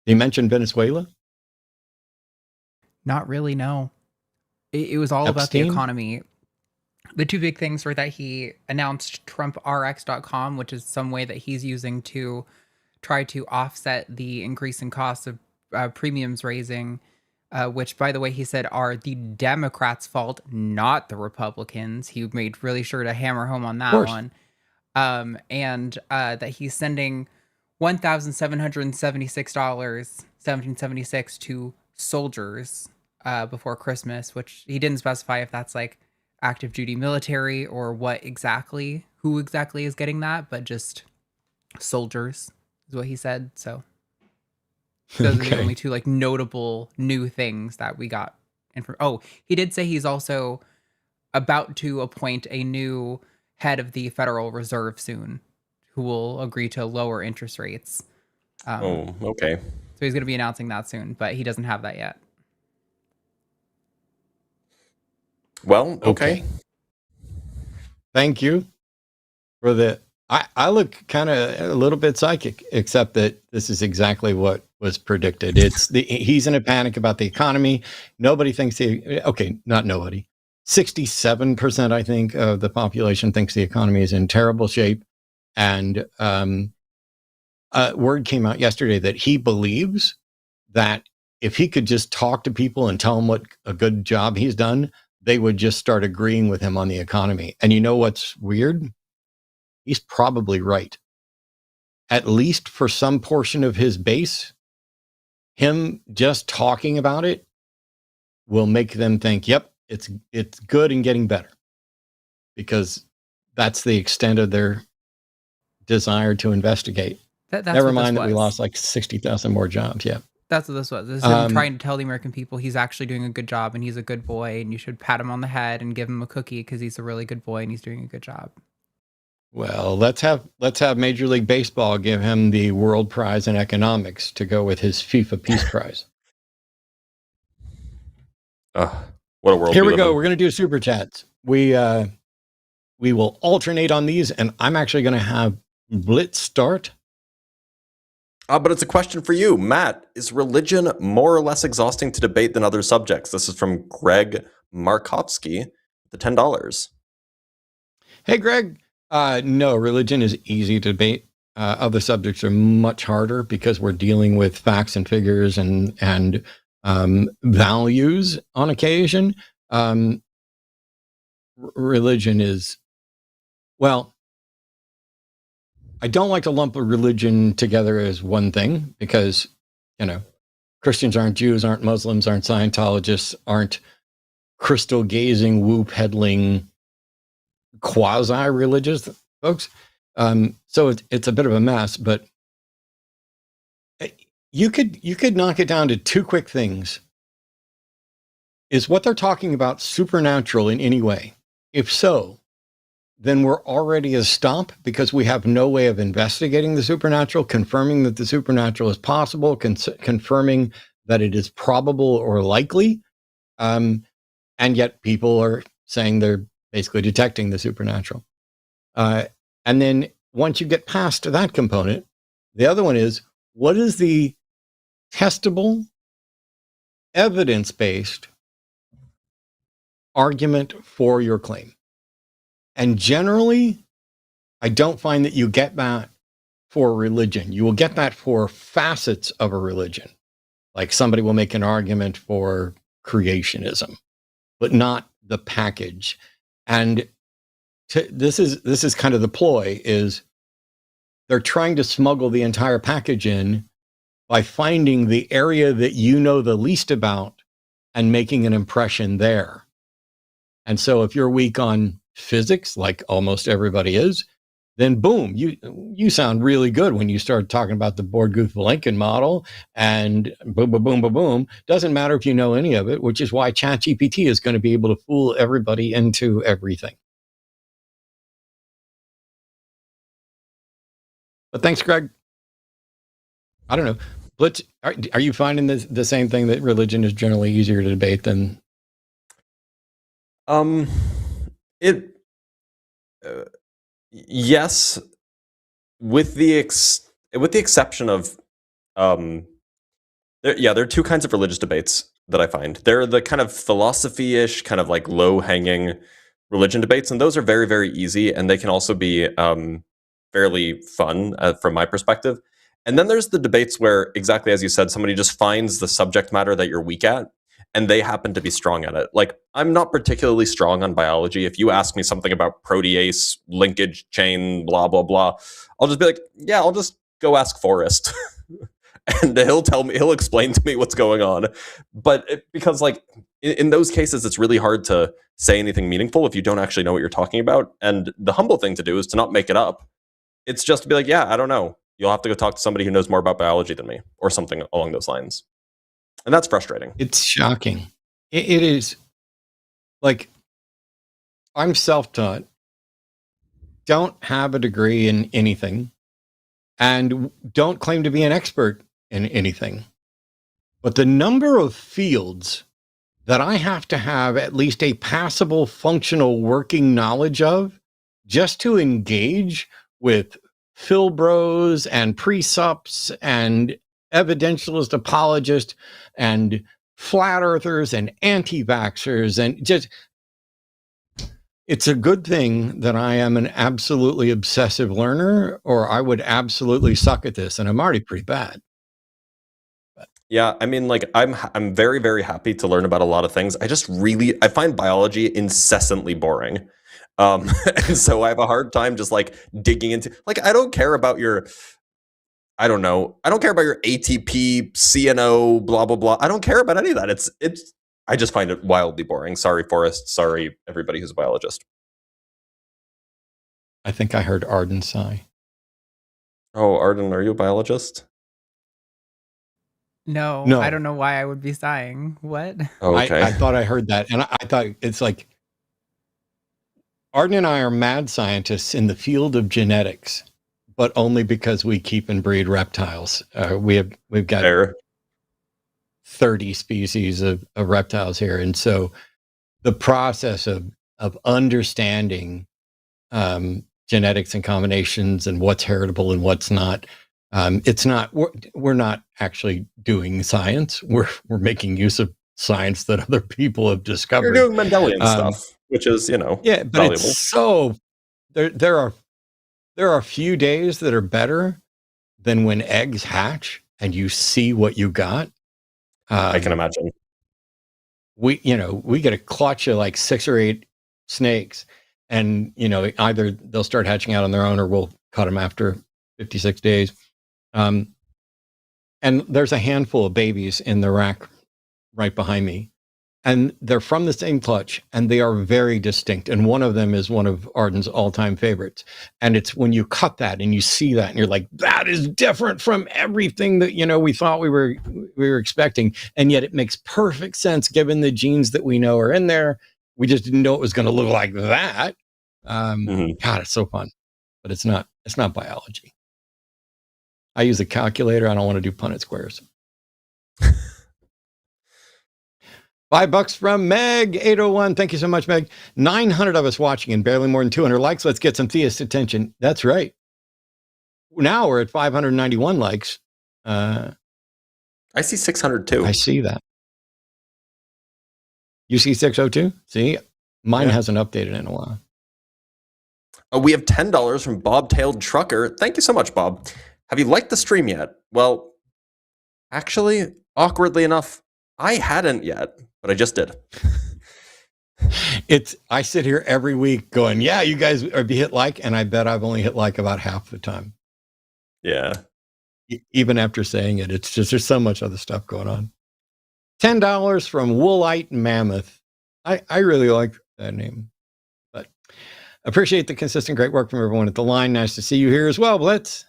He mentioned Venezuela? Not really, no. It was all about the economy. The two big things were that he announced TrumpRx.com, which is some way that he's using to try to offset the increase in costs of premiums raising, which, by the way, he said are the Democrats' fault, not the Republicans. He made really sure to hammer home on that one. And that he's sending $1,776, to soldiers before Christmas, which he didn't specify if that's like active duty military or who exactly is getting that, but just soldiers is what he said. So those are the only two like notable new things that we got. He did say he's also about to appoint a new head of the Federal Reserve soon, who will agree to lower interest rates. Okay. So he's going to be announcing that soon, but he doesn't have that yet. Well, okay. Thank you for the. I look kind of a little bit psychic, except that this is exactly what was predicted. He's in a panic about the economy. Nobody thinks not nobody. 67%, I think, of the population thinks the economy is in terrible shape. And word came out yesterday that he believes that if he could just talk to people and tell them what a good job he's done, they would just start agreeing with him on the economy. And you know what's weird? He's probably right. At least for some portion of his base, him just talking about it will make them think, yep, it's good and getting better, because that's the extent of their desire to investigate. Never mind that we lost like 60,000 more jobs. Yeah. That's what this was. This is him trying to tell the American people he's actually doing a good job and he's a good boy and you should pat him on the head and give him a cookie because he's a really good boy and he's doing a good job. Well, let's have Major League Baseball give him the World Prize in Economics to go with his FIFA Peace Prize. What a world! Here we live go. in. We're going to do super chats. We will alternate on these, and I'm actually going to have Blitz start. But it's a question for you, Matt. Is religion more or less exhausting to debate than other subjects? This is from Greg Markovsky, the $10. Hey, Greg. No, religion is easy to debate. Other subjects are much harder because we're dealing with facts and figures and values on occasion. Religion is, well, I don't like to lump a religion together as one thing because, Christians aren't Jews, aren't Muslims, aren't Scientologists, aren't crystal gazing, woo peddling, quasi-religious folks. So it's a bit of a mess, but you could knock it down to two quick things. Is what they're talking about supernatural in any way? If so, then we're already a stomp because we have no way of investigating the supernatural, confirming that the supernatural is possible, confirming that it is probable or likely. And yet people are saying they're basically detecting the supernatural. And then once you get past that component, the other one is, what is the testable, evidence-based argument for your claim? And generally, I don't find that you get that for religion. You will get that for facets of a religion. Like somebody will make an argument for creationism, but not the package. And this is kind of the ploy, is they're trying to smuggle the entire package in by finding the area that you know the least about and making an impression there. And so if you're weak on physics, like almost everybody is, then boom, you sound really good when you start talking about the Borg-Guth-Vilenkin model, and boom, boom, boom, boom, boom. Doesn't matter if you know any of it, which is why ChatGPT is going to be able to fool everybody into everything. But thanks, Greg. I don't know. Blitz, are you finding the same thing, that religion is generally easier to debate than? Yes, with the exception of there are two kinds of religious debates that I find. They're the kind of philosophy-ish, kind of like low-hanging religion debates, and those are very, very easy, and they can also be fairly fun from my perspective. And then there's the debates where, exactly as you said, somebody just finds the subject matter that you're weak at, and they happen to be strong at it. Like, I'm not particularly strong on biology. If you ask me something about protease, linkage chain, blah, blah, blah, I'll just be like, yeah, I'll just go ask Forrest. And he'll explain to me what's going on. But because like in those cases, it's really hard to say anything meaningful if you don't actually know what you're talking about. And the humble thing to do is to not make it up. It's just to be like, yeah, I don't know. You'll have to go talk to somebody who knows more about biology than me, or something along those lines. And that's frustrating. It's shocking. It is. Like, I'm self-taught, don't have a degree in anything, and don't claim to be an expert in anything. But the number of fields that I have to have at least a passable, functional, working knowledge of just to engage with Philbros and presups and evidentialist apologists and flat earthers and anti-vaxxers, and just, it's a good thing that I am an absolutely obsessive learner, or I would absolutely suck at this, and I'm already pretty bad. Yeah, I mean, like, I'm very, very happy to learn about a lot of things. I find biology incessantly boring. And so I have a hard time just like digging into, like, I don't care about your ATP, CNO, blah, blah, blah. I don't care about any of that. I just find it wildly boring. Sorry, Forrest. Sorry, everybody who's a biologist. I think I heard Arden sigh. Oh, Arden, are you a biologist? No, I don't know why I would be sighing. What? Oh, okay. I thought I heard that, and I thought it's like, Arden and I are mad scientists in the field of genetics, but only because we keep and breed reptiles. We've got Fair. 30 species of reptiles here, and so the process of understanding genetics and combinations and what's heritable and what's not. It's not. We're not actually doing science. We're making use of science that other people have discovered. You're doing Mendelian stuff, which is but valuable. It's so there are a few days that are better than when eggs hatch and you see what you got. I can imagine. We get a clutch of like 6 or 8 snakes, and either they'll start hatching out on their own or we'll cut them after 56 days. And there's a handful of babies in the rack right behind me, and they're from the same clutch, and they are very distinct. And one of them is one of Arden's all-time favorites. And it's when you cut that and you see that, and you're like, that is different from everything that we thought we were expecting, and yet it makes perfect sense given the genes that we know are in there. We just didn't know it was going to look like that. God, it's so fun, but it's not biology. I use a calculator. I don't want to do Punnett squares. $5 from Meg 801. Thank you so much, Meg. 900 of us watching and barely more than 200 likes. Let's get some theist attention. That's right. Now we're at 591 likes. I see 602. I see that. You see 602? See, mine hasn't updated in a while. We have $10 from Bob-tailed Trucker. Thank you so much, Bob. Have you liked the stream yet? Well, actually, awkwardly enough, I hadn't yet, but I just did. I sit here every week going, yeah, you guys have hit like, and I bet I've only hit like about half the time. Yeah. Even after saying it, it's just, there's so much other stuff going on. $10 from Woolite Mammoth. I really like that name, but appreciate the consistent great work from everyone at the line. Nice to see you here as well, Blitz.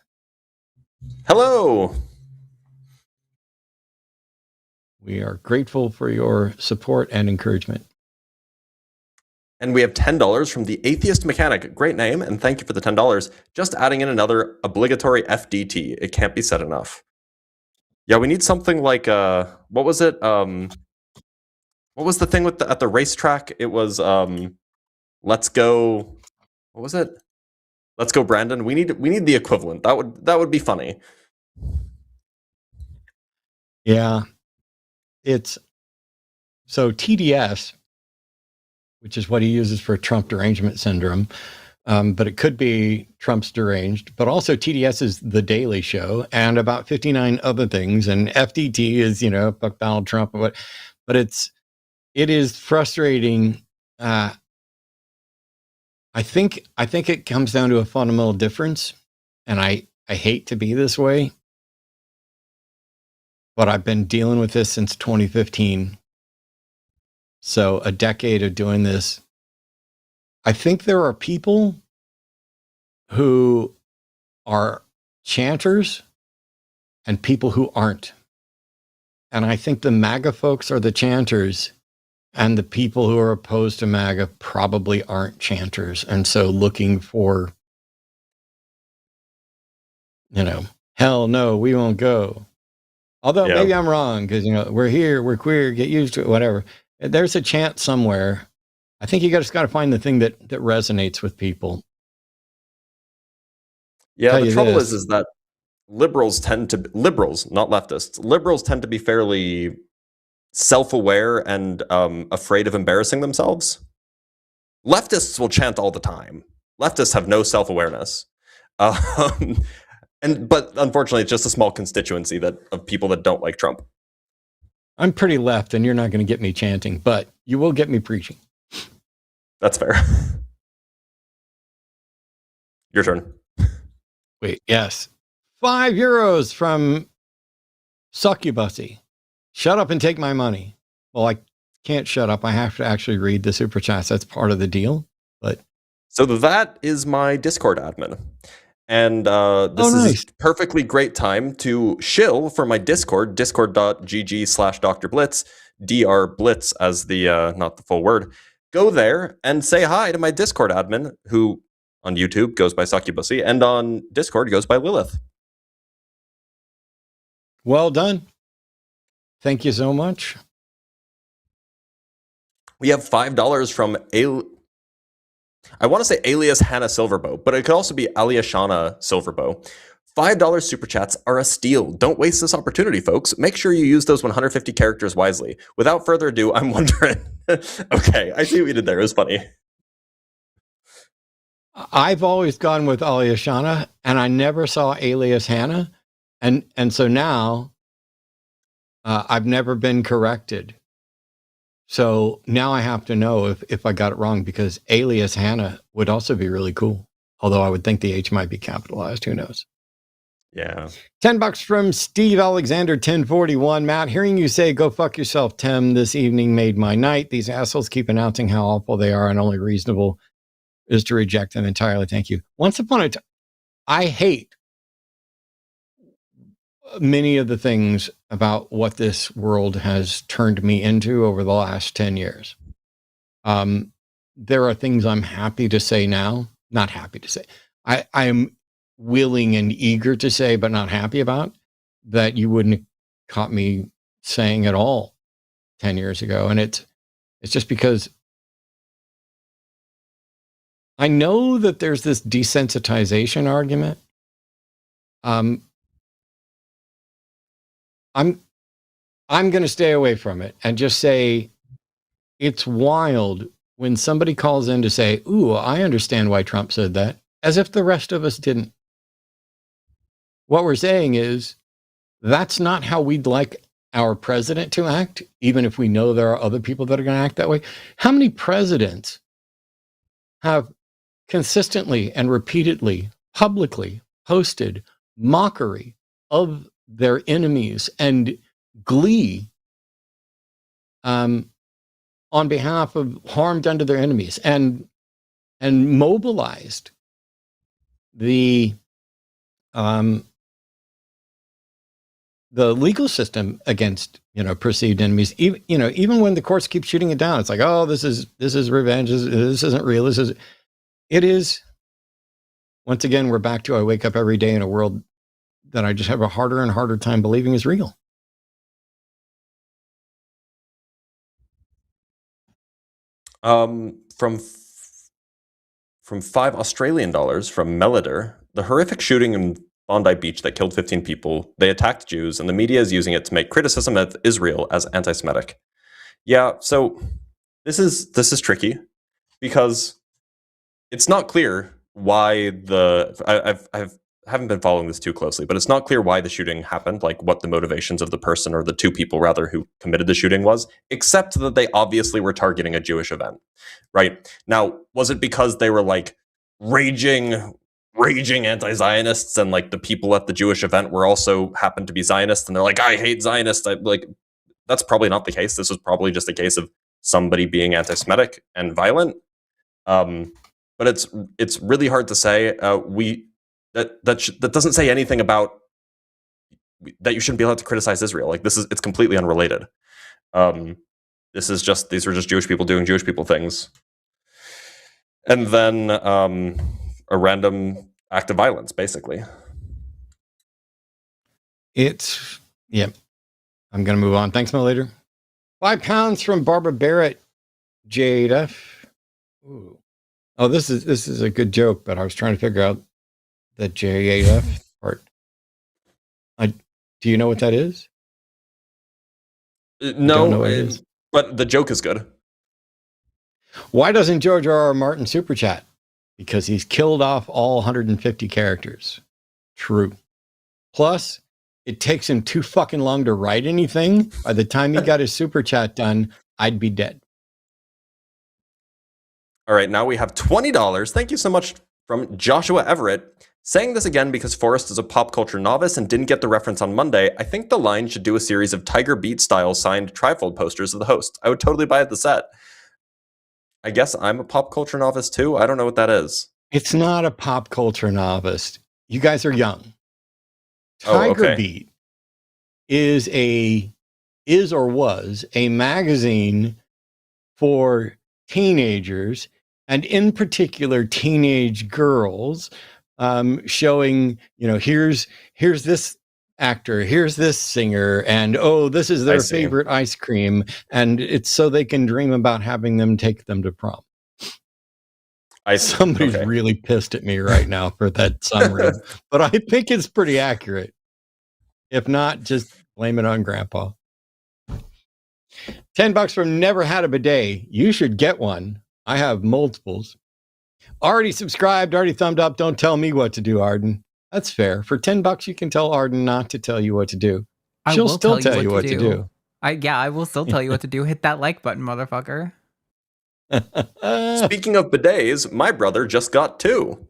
Hello. We are grateful for your support and encouragement. And we have $10 from the Atheist Mechanic. Great name, and thank you for the $10. Just adding in another obligatory FDT. It can't be said enough. Yeah, we need something like what was it? What was the thing with at the racetrack? It was let's go. What was it? Let's go, Brandon. We need the equivalent. That would be funny. Yeah. It's so TDS, which is what he uses for Trump derangement syndrome. But it could be Trump's deranged, but also TDS is The Daily Show and about 59 other things. And FDT is, fuck Donald Trump. But it is frustrating. I think it comes down to a fundamental difference. And I hate to be this way, but I've been dealing with this since 2015. So a decade of doing this. I think there are people who are chanters and people who aren't. And I think the MAGA folks are the chanters, and the people who are opposed to MAGA probably aren't chanters. And so looking for, hell no, we won't go. Although maybe I'm wrong because, we're here, we're queer, get used to it, whatever. There's a chant somewhere. I think you just got to find the thing that resonates with people. Yeah, the trouble is that liberals, not leftists, liberals tend to be fairly self-aware and afraid of embarrassing themselves. Leftists will chant all the time. Leftists have no self-awareness. But unfortunately, it's just a small constituency of people that don't like Trump. I'm pretty left, and you're not going to get me chanting, but you will get me preaching. That's fair. Your turn. Wait, yes. €5 from Succubusy. Shut up and take my money. Well, I can't shut up. I have to actually read the super chats. That's part of the deal. So that is my Discord admin. And this is a perfectly great time to shill for my Discord, discord.gg/Dr. Blitz, Dr. Blitz as the, not the full word. go there and say hi to my Discord admin, who on YouTube goes by Succubussy, and on Discord goes by Lilith. Well done. Thank you so much. We have $5 from I want to say alias Hannah Silverbow, but it could also be Aliashana Silverbow. $5 super chats are a steal. Don't waste this opportunity, folks. Make sure you use those 150 characters wisely. Without further ado, I'm wondering. Okay, I see what you did there. It was funny. I've always gone with Aliashana, and I never saw alias Hannah, and so now I've never been corrected. So now I have to know if I got it wrong, because alias Hannah would also be really cool. Although I would think the H might be capitalized. Who knows? Yeah. $10 from Steve Alexander 1041. Matt, hearing you say go fuck yourself, Tim, this evening made my night. These assholes keep announcing how awful they are, and only reasonable is to reject them entirely. Thank you. Once upon a time, I hate many of the things about what this world has turned me into over the last 10 years. There are things I'm happy to say now, not happy to say. I am willing and eager to say, but not happy about, that you wouldn't have caught me saying at all 10 years ago. And it's just because I know that there's this desensitization argument. I'm going to stay away from it and just say it's wild when somebody calls in to say, ooh, I understand why Trump said that, as if the rest of us didn't. What we're saying is that's not how we'd like our president to act, even if we know there are other people that are going to act that way. How many presidents have consistently and repeatedly, publicly posted mockery of their enemies and glee on behalf of harm done to their enemies, and mobilized the legal system against, perceived enemies? Even when the courts keep shooting it down, it's like, oh, this is revenge. This isn't real. It is. Once again, we're back to, I wake up every day in a world that I just have a harder and harder time believing is real. From $5 Australian from Melider, the horrific shooting in Bondi Beach that killed 15 people. They attacked Jews, and the media is using it to make criticism of Israel as anti-Semitic. Yeah, so this is tricky, because it's not clear why I haven't been following this too closely, but it's not clear why the shooting happened, like what the motivations of the person, or the two people rather, who committed the shooting was, except that they obviously were targeting a Jewish event, right? Now, was it because they were like raging anti-Zionists, and like the people at the Jewish event were also happened to be Zionists, and they're like, I hate Zionists? That's probably not the case. This was probably just a case of somebody being anti-Semitic and violent. But it's really hard to say. That doesn't say anything about that you shouldn't be allowed to criticize Israel. Like, it's completely unrelated. These are just Jewish people doing Jewish people things, and then a random act of violence, basically. I'm going to move on. Thanks, Mel. £5 from Barbara Barrett, JF. Ooh. Oh, this is a good joke, but I was trying to figure out the JAF part. Do you know what that is? No, but the joke is good. Why doesn't George R.R. Martin super chat? Because he's killed off all 150 characters. True. Plus, it takes him too fucking long to write anything. By the time he got his super chat done, I'd be dead. All right, now we have $20. Thank you so much from Joshua Everett. Saying this again because Forrest is a pop culture novice and didn't get the reference on Monday. I think the line should do a series of Tiger Beat style signed trifold posters of the host. I would totally buy the set. I guess I'm a pop culture novice too. I don't know what that is. It's not a pop culture novice. You guys are young. Tiger Beat is or was a magazine for teenagers, and in particular teenage girls, showing, here's this actor, here's this singer, and oh, this is their favorite ice cream, and it's so they can dream about having them take them to prom. Somebody's really pissed at me right now for that summary, but I think it's pretty accurate. If not, just blame it on Grandpa. $10 from Never Had a Bidet. You should get one. I have multiples. Already subscribed, already thumbed up. Don't tell me what to do, Arden. That's fair. For $10, you can tell Arden not to tell you what to do. She'll still tell you what to do. I will still tell you what to do. Hit that like button, motherfucker. Speaking of bidets, my brother just got 2.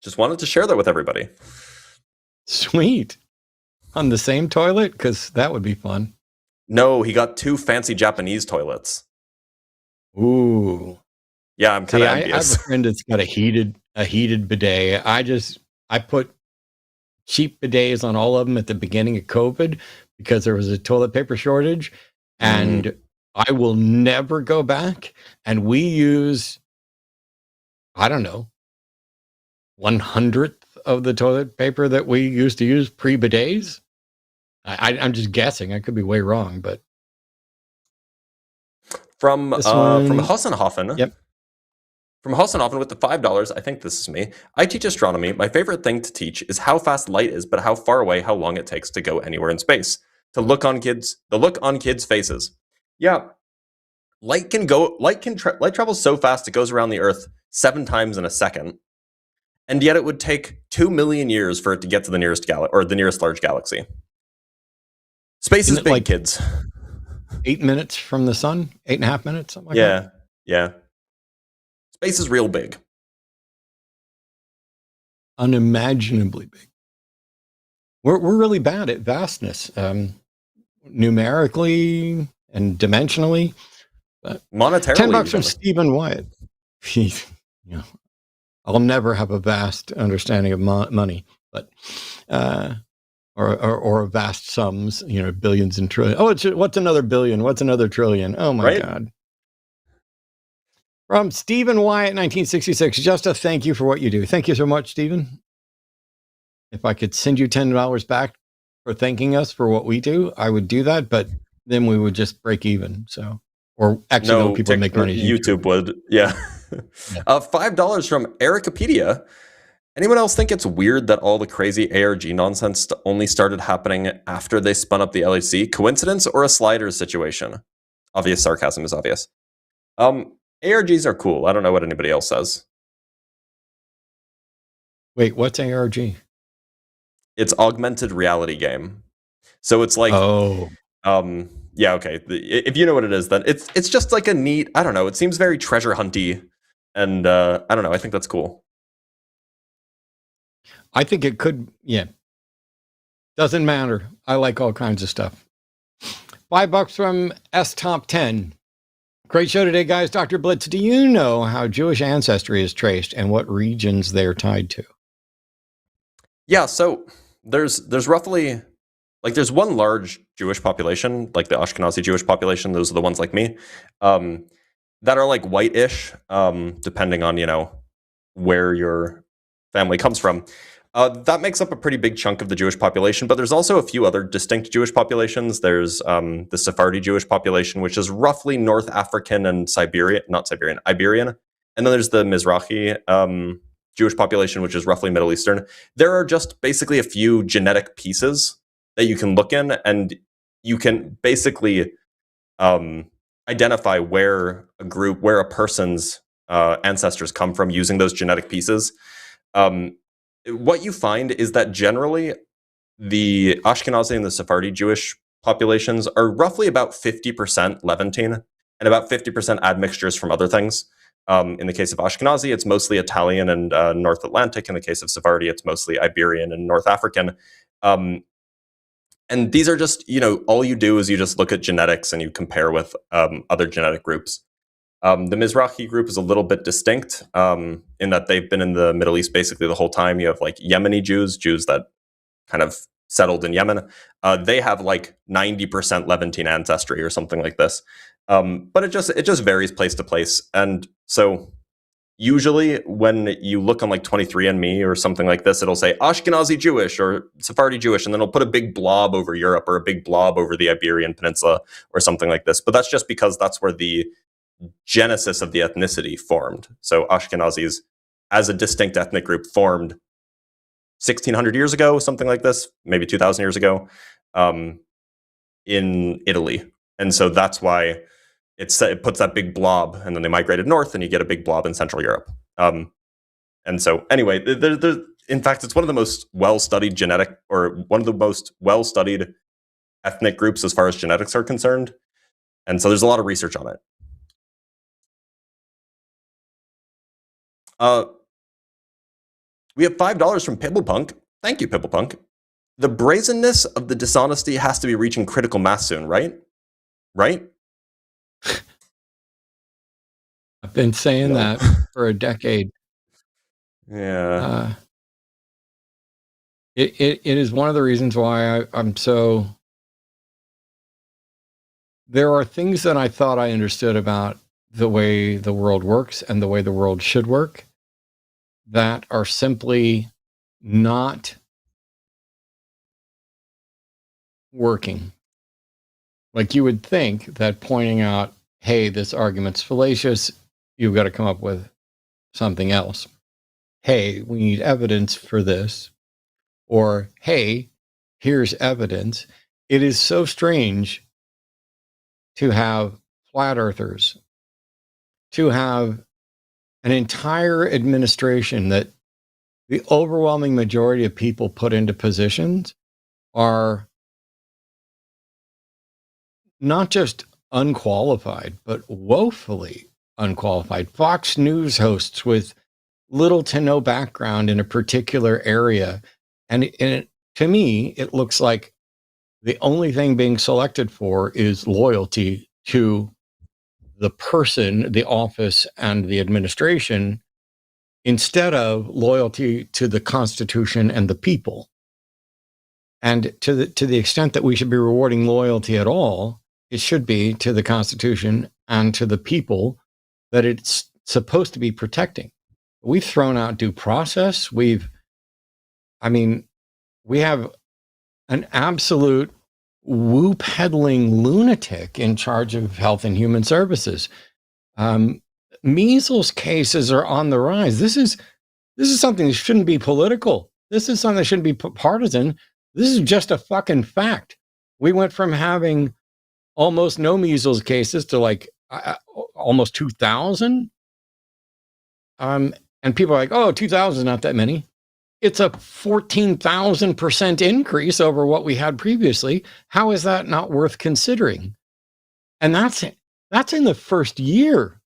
Just wanted to share that with everybody. Sweet. On the same toilet? Because that would be fun. No, he got 2 fancy Japanese toilets. Ooh. Yeah, I'm kind of envious. I have a friend that's got a heated bidet. I put cheap bidets on all of them at the beginning of COVID because there was a toilet paper shortage, and I will never go back. And we use, I don't know, 1/100th of the toilet paper that we used to use pre-bidets. I'm just guessing. I could be way wrong, but from Hossenhofen. Yep. From Hossenhofen with the $5, I think this is me. I teach astronomy. My favorite thing to teach is how fast light is, but how far away, how long it takes to go anywhere in space. The look on kids' faces. Yeah. Light travels so fast it goes around the Earth 7 times in a second. And yet it would take 2 million years for it to get to the nearest the nearest large galaxy. Space is big, like kids. 8 minutes from the sun? 8.5 minutes? Something like that? Yeah. Yeah. Space is real big. Unimaginably big. We're really bad at vastness, numerically and dimensionally. But monetarily. $10 from Stephen Wyatt. I'll never have a vast understanding of money, but or vast sums, billions and trillions. Oh, what's another billion? What's another trillion? Oh my God. From Stephen Wyatt, 1966, just a thank you for what you do. Thank you so much, Stephen. If I could send you $10 back for thanking us for what we do, I would do that, but then we would just break even. So, or actually, no people make money. YouTube would, yeah. $5 from Ericopedia. Anyone else think it's weird that all the crazy ARG nonsense only started happening after they spun up the LHC? Coincidence or a sliders situation? Obvious sarcasm is obvious. ARGs are cool. I don't know what anybody else says. Wait, what's ARG? It's augmented reality game. So it's like, yeah, okay. If you know what it is, then it's just like a neat, I don't know. It seems very treasure hunty, and I don't know. I think that's cool. I think it could, yeah. Doesn't matter. I like all kinds of stuff. $5 from S Top 10. Great show today, guys. Dr. Blitz, do you know how Jewish ancestry is traced and what regions they're tied to? Yeah, so there's roughly, like, there's one large Jewish population, like the Ashkenazi Jewish population. Those are the ones like me, that are like white-ish, depending on, where your family comes from. That makes up a pretty big chunk of the Jewish population, but there's also a few other distinct Jewish populations. There's the Sephardi Jewish population, which is roughly North African and Iberian. And then there's the Mizrahi Jewish population, which is roughly Middle Eastern. There are just basically a few genetic pieces that you can look in, and you can basically identify where a person's ancestors come from using those genetic pieces. What you find is that generally the Ashkenazi and the Sephardi Jewish populations are roughly about 50% Levantine and about 50% admixtures from other things. In the case of Ashkenazi, it's mostly Italian and North Atlantic. In the case of Sephardi, it's mostly Iberian and North African. And these are just, all you do is you just look at genetics and you compare with other genetic groups. The Mizrahi group is a little bit distinct in that they've been in the Middle East basically the whole time. You have like Yemeni Jews that kind of settled in Yemen, they have like 90% Levantine ancestry or something like this. But it just varies place to place. And so usually when you look on like 23andMe or something like this, it'll say Ashkenazi Jewish or Sephardi Jewish, and then it'll put a big blob over Europe or a big blob over the Iberian Peninsula or something like this. But that's just because that's where the genesis of the ethnicity formed. So Ashkenazis as a distinct ethnic group formed 1600 years ago, something like this, maybe 2000 years ago, in Italy. And so that's why it puts that big blob, and then they migrated north, and you get a big blob in Central Europe. And so anyway, in fact, it's one of the most well-studied genetic, or one of the most well-studied ethnic groups as far as genetics are concerned. And so there's a lot of research on it. We have $5 from Pibblepunk. Thank you, Pibblepunk. The brazenness of the dishonesty has to be reaching critical mass soon, right? Right? I've been saying that for a decade. Yeah. It is one of the reasons why I'm so... There are things that I thought I understood about the way the world works and the way the world should work that are simply not working. Like, you would think that pointing out, hey, this argument's fallacious, you've got to come up with something else. Hey, we need evidence for this. Or, hey, here's evidence. It is so strange to have flat earthers, to have an entire administration that the overwhelming majority of people put into positions are not just unqualified, but woefully unqualified. Fox News hosts with little to no background in a particular area. And to me, it looks like the only thing being selected for is loyalty to the person, the office, and the administration, instead of loyalty to the Constitution and the people. And to the extent that we should be rewarding loyalty at all, it should be to the Constitution and to the people that it's supposed to be protecting. We've thrown out due process. We have an absolute woo-peddling lunatic in charge of Health and Human Services. Measles cases are on the rise. This is something that shouldn't be political. This is something that shouldn't be partisan. This is just a fucking fact. We went from having almost no measles cases to like almost 2,000. And people are like, oh, 2,000 is not that many. It's a 14,000% increase over what we had previously. How is that not worth considering? And that's in the first year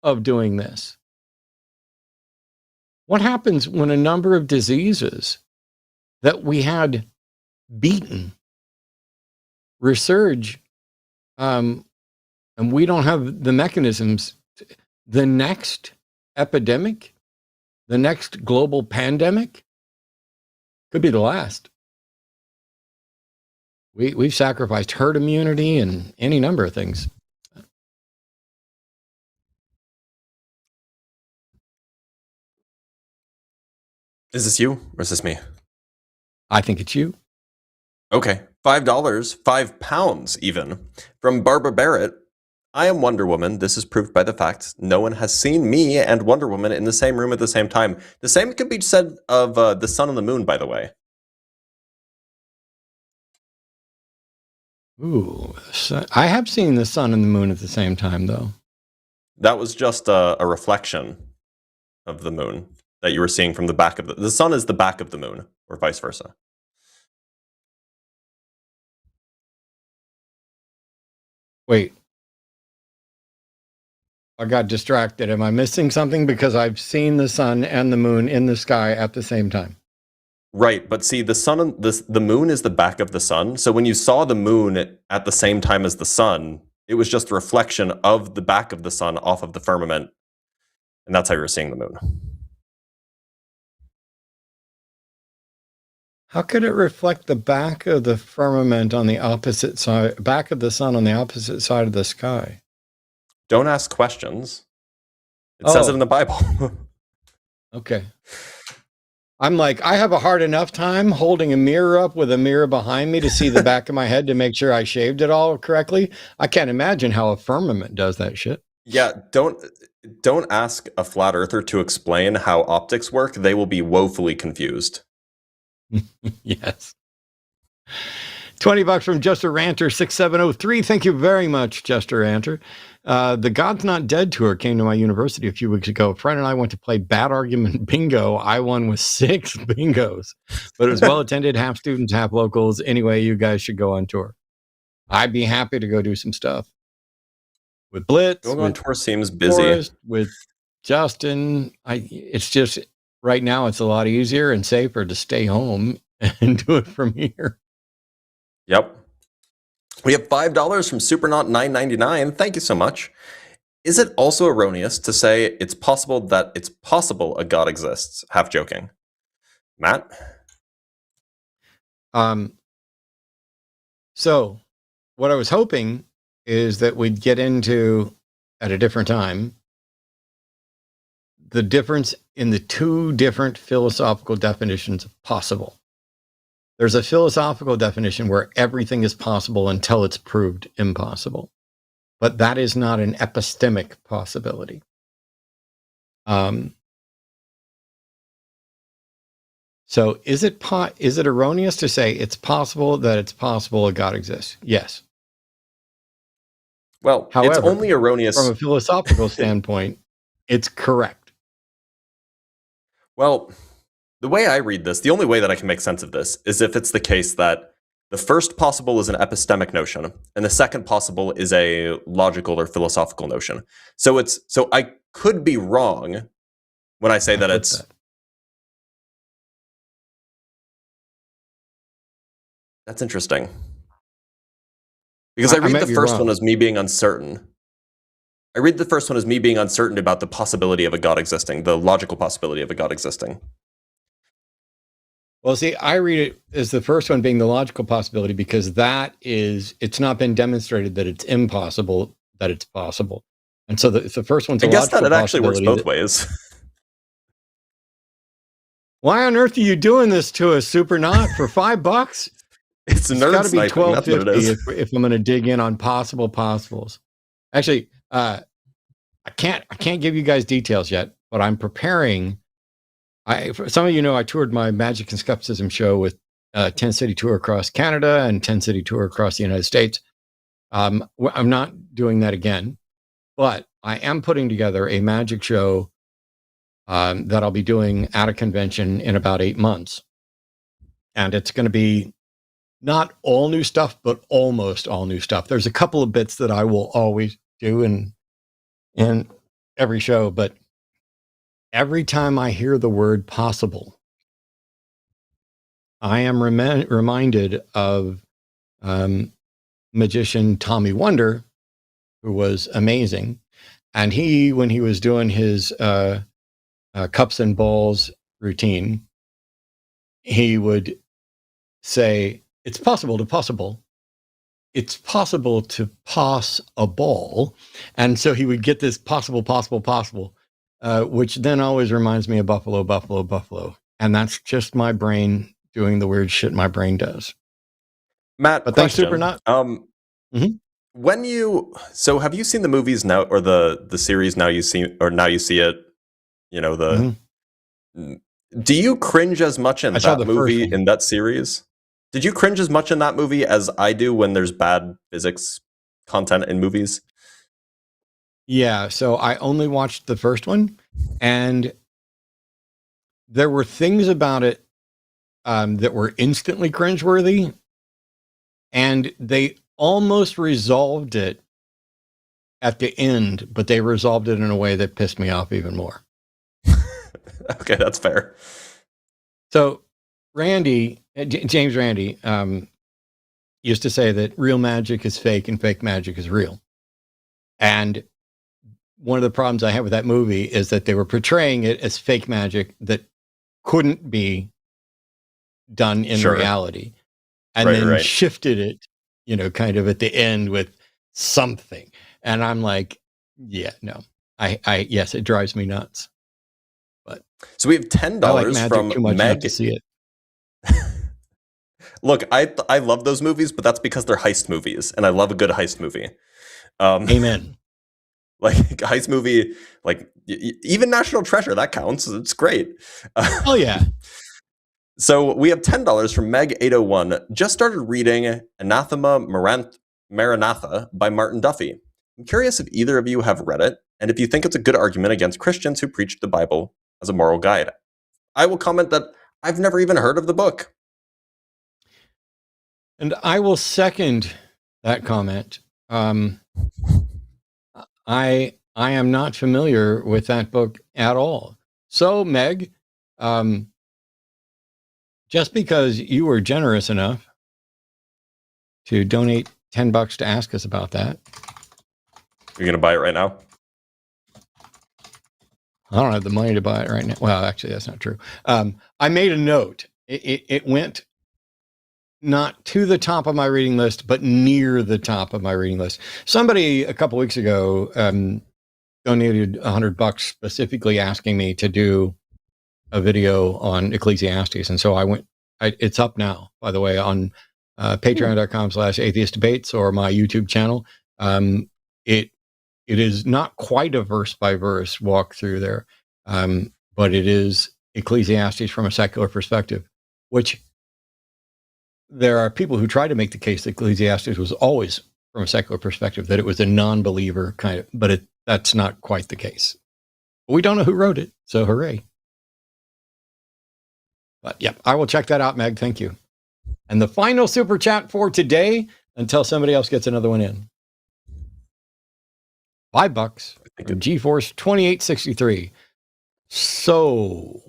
of doing this. What happens when a number of diseases that we had beaten resurge, and we don't have the mechanisms? The next epidemic, the next global pandemic, could be the last. We've sacrificed herd immunity and any number of things. Is this you or is this me? I think it's you. Okay. $5, £5 even, from Barbara Barrett. I am Wonder Woman. This is proved by the fact no one has seen me and Wonder Woman in the same room at the same time. The same could be said of the sun and the moon, by the way. Ooh, I have seen the sun and the moon at the same time, though. That was just a reflection of the moon that you were seeing from the back of the sun is the back of the moon, or vice versa. Wait. I got distracted. Am I missing something? Because I've seen the sun and the moon in the sky at the same time. Right, but see, the sun and the moon is the back of the sun. So when you saw the moon at the same time as the sun, it was just a reflection of the back of the sun off of the firmament. And that's how you were seeing the moon. How could it reflect the back of the firmament on the opposite side, back of the sun on the opposite side of the sky? Don't ask questions. It says it in the Bible. Okay. I'm like, I have a hard enough time holding a mirror up with a mirror behind me to see the back of my head to make sure I shaved it all correctly. I can't imagine how a firmament does that shit. Yeah, don't ask a flat earther to explain how optics work. They will be woefully confused. Yes. $20 from Jester Ranter 6703. Thank you very much, Jester Ranter. The God's Not Dead tour came to my university a few weeks ago. A friend and I went to play bad argument bingo. I won with 6 bingos, but it was well attended, half students, half locals. Anyway, you guys should go on tour. I'd be happy to go do some stuff with Blitz. Going on tour seems busy. Forrest, with Justin. It's just right now it's a lot easier and safer to stay home and do it from here. Yep. We have $5 from Supernaut999. Thank you so much. Is it also erroneous to say it's possible a God exists? Half joking. Matt? So what I was hoping is that we'd get into, at a different time, the difference in the 2 different philosophical definitions of possible. There's a philosophical definition where everything is possible until it's proved impossible. But that is not an epistemic possibility. So is it erroneous to say it's possible a God exists? Yes. Well, however, it's only erroneous from a philosophical standpoint. It's correct. Well, the way I read this, the only way that I can make sense of this is if it's the case that the first possible is an epistemic notion, and the second possible is a logical or philosophical notion. So I could be wrong when I say that it's... That's interesting. Because I read the first one as me being uncertain. I read the first one as me being uncertain about the possibility of a God existing, the logical possibility of a God existing. Well, see, I read it as the first one being the logical possibility because it's not been demonstrated that it's impossible, that it's possible. And so the first one's a logical possibility. I guess that it actually works both ways. Why on earth are you doing this to us, Supernaut, for $5? It's got to be $12.50 if I'm going to dig in on possible possibles. Actually, I can't give you guys details yet, but I'm preparing. For some of you know, I toured my Magic and Skepticism show with 10 city tour across Canada and 10 city tour across the United States. I'm not doing that again, but I am putting together a magic show that I'll be doing at a convention in about 8 months. And it's going to be not all new stuff, but almost all new stuff. There's a couple of bits that I will always do in every show, but every time I hear the word possible, I am reminded of magician Tommy Wonder, who was amazing. And when he was doing his cups and balls routine, he would say, it's possible to pass a ball. And so he would get this possible, which then always reminds me of Buffalo. And that's just my brain doing the weird shit my brain does. Matt, but thanks, Supernaut. Have you seen the movies now, or the series now you see it? You know, do you cringe as much in that movie, in that series? Did you cringe as much in that movie as I do when there's bad physics content in movies? Yeah, so I only watched the first one, and there were things about it that were instantly cringeworthy, and they almost resolved it at the end, but they resolved it in a way that pissed me off even more. Okay, that's fair. So James Randi used to say that real magic is fake and fake magic is real. And one of the problems I have with that movie is that they were portraying it as fake magic that couldn't be done in Sure. reality, and then shifted it, kind of at the end with something. And I'm like, yeah, no, yes, it drives me nuts. But so we have $10 from too much Meg not to see it. Look, I love those movies, but that's because they're heist movies, and I love a good heist movie. Amen. Like heist movie, like even National Treasure, that counts. It's great. Oh yeah. So we have $10 from Meg801. Just started reading Anathema Maranatha by Martin Duffy. I'm curious if either of you have read it, and if you think it's a good argument against Christians who preach the Bible as a moral guide. I will comment that I've never even heard of the book. And I will second that comment. I am not familiar with that book at all. So, Meg, just because you were generous enough to donate $10 to ask us about that. You're going to buy it right now? I don't have the money to buy it right now. Well, actually, that's not true. I made a note. It went not to the top of my reading list, but near the top of my reading list. Somebody a couple weeks ago donated $100 specifically asking me to do a video on Ecclesiastes. And so I went, it's up now, by the way, on patreon.com/atheistdebates or my YouTube channel. It is not quite a verse by verse walkthrough there, but it is Ecclesiastes from a secular perspective, which there are people who try to make the case that Ecclesiastes was always from a secular perspective, that it was a non-believer kind of, but that's not quite the case. We don't know who wrote it, so hooray. But yeah, I will check that out, Meg. Thank you. And the final super chat for today, until somebody else gets another one in. $5 from GeForce 2863. So,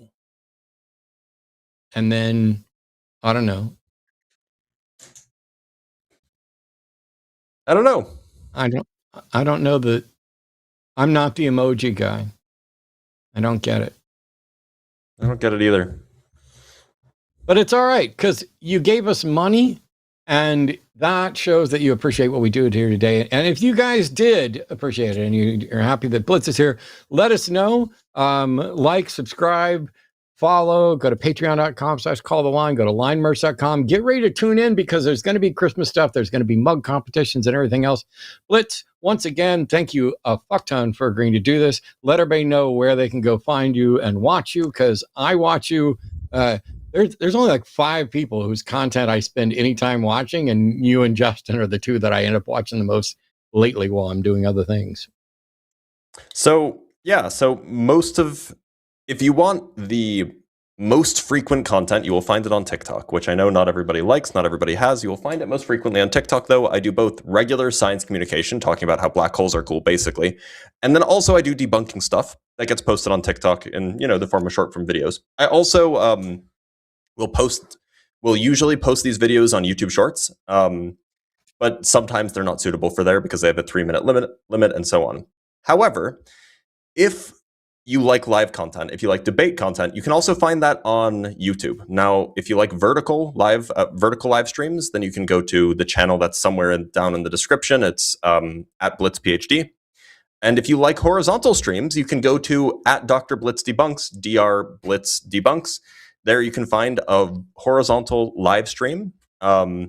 and then I don't know. I don't know. I don't know that. I'm not the emoji guy. I don't get it. I don't get it either. But it's all right, because you gave us money, and that shows that you appreciate what we do here today. And if you guys did appreciate it and you're happy that Blitz is here, let us know. Like, subscribe, follow, go to patreon.com/calltheline, go to linemerch.com. Get ready to tune in, because there's going to be Christmas stuff. There's going to be mug competitions and everything else. Blitz, once again, thank you a fuck ton for agreeing to do this. Let everybody know where they can go find you and watch you, because I watch you. There's only like 5 people whose content I spend any time watching, and you and Justin are the 2 that I end up watching the most lately while I'm doing other things. So, yeah, if you want the most frequent content, you will find it on TikTok, which I know not everybody likes, not everybody has. You will find it most frequently on TikTok, though. I do both regular science communication, talking about how black holes are cool, basically. And then also I do debunking stuff that gets posted on TikTok in, the form of short form videos. I also will usually post these videos on YouTube Shorts, but sometimes they're not suitable for there because they have a 3-minute limit and so on. However, if you like live content, if you like debate content, you can also find that on YouTube. Now, if you like vertical live streams, then you can go to the channel that's somewhere down in the description. It's at Blitz PhD. And if you like horizontal streams, you can go to at Dr. Blitz Debunks, Dr. Blitz Debunks. There you can find a horizontal live stream, 3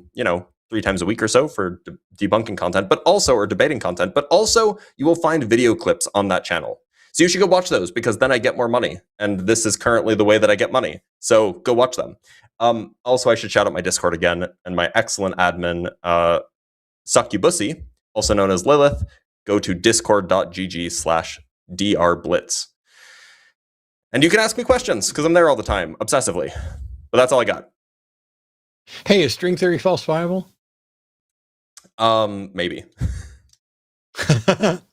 times a week or so for debunking content, but also, or debating content, but also you will find video clips on that channel. So you should go watch those, because then I get more money. And this is currently the way that I get money. So go watch them. Also, I should shout out my Discord again and my excellent admin, Succubussy, also known as Lilith. Go to discord.gg/drblitz. And you can ask me questions, because I'm there all the time, obsessively. But that's all I got. Hey, is string theory falsifiable? Maybe.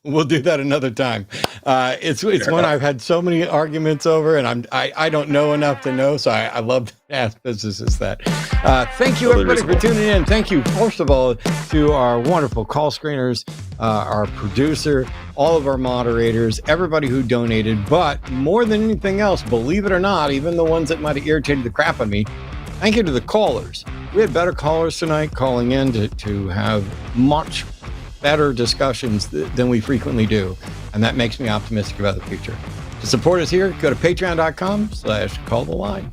We'll do that another time. It's one I've had so many arguments over, and I don't know enough to know, so I love to ask physicists that. Thank you, everybody, for tuning in. Thank you, first of all, to our wonderful call screeners, our producer, all of our moderators, everybody who donated, but more than anything else, believe it or not, even the ones that might have irritated the crap out of me, Thank you to the callers. We had better callers tonight calling in to have much better discussions than we frequently do. And that makes me optimistic about the future. To support us here, go to patreon.com/calltheline.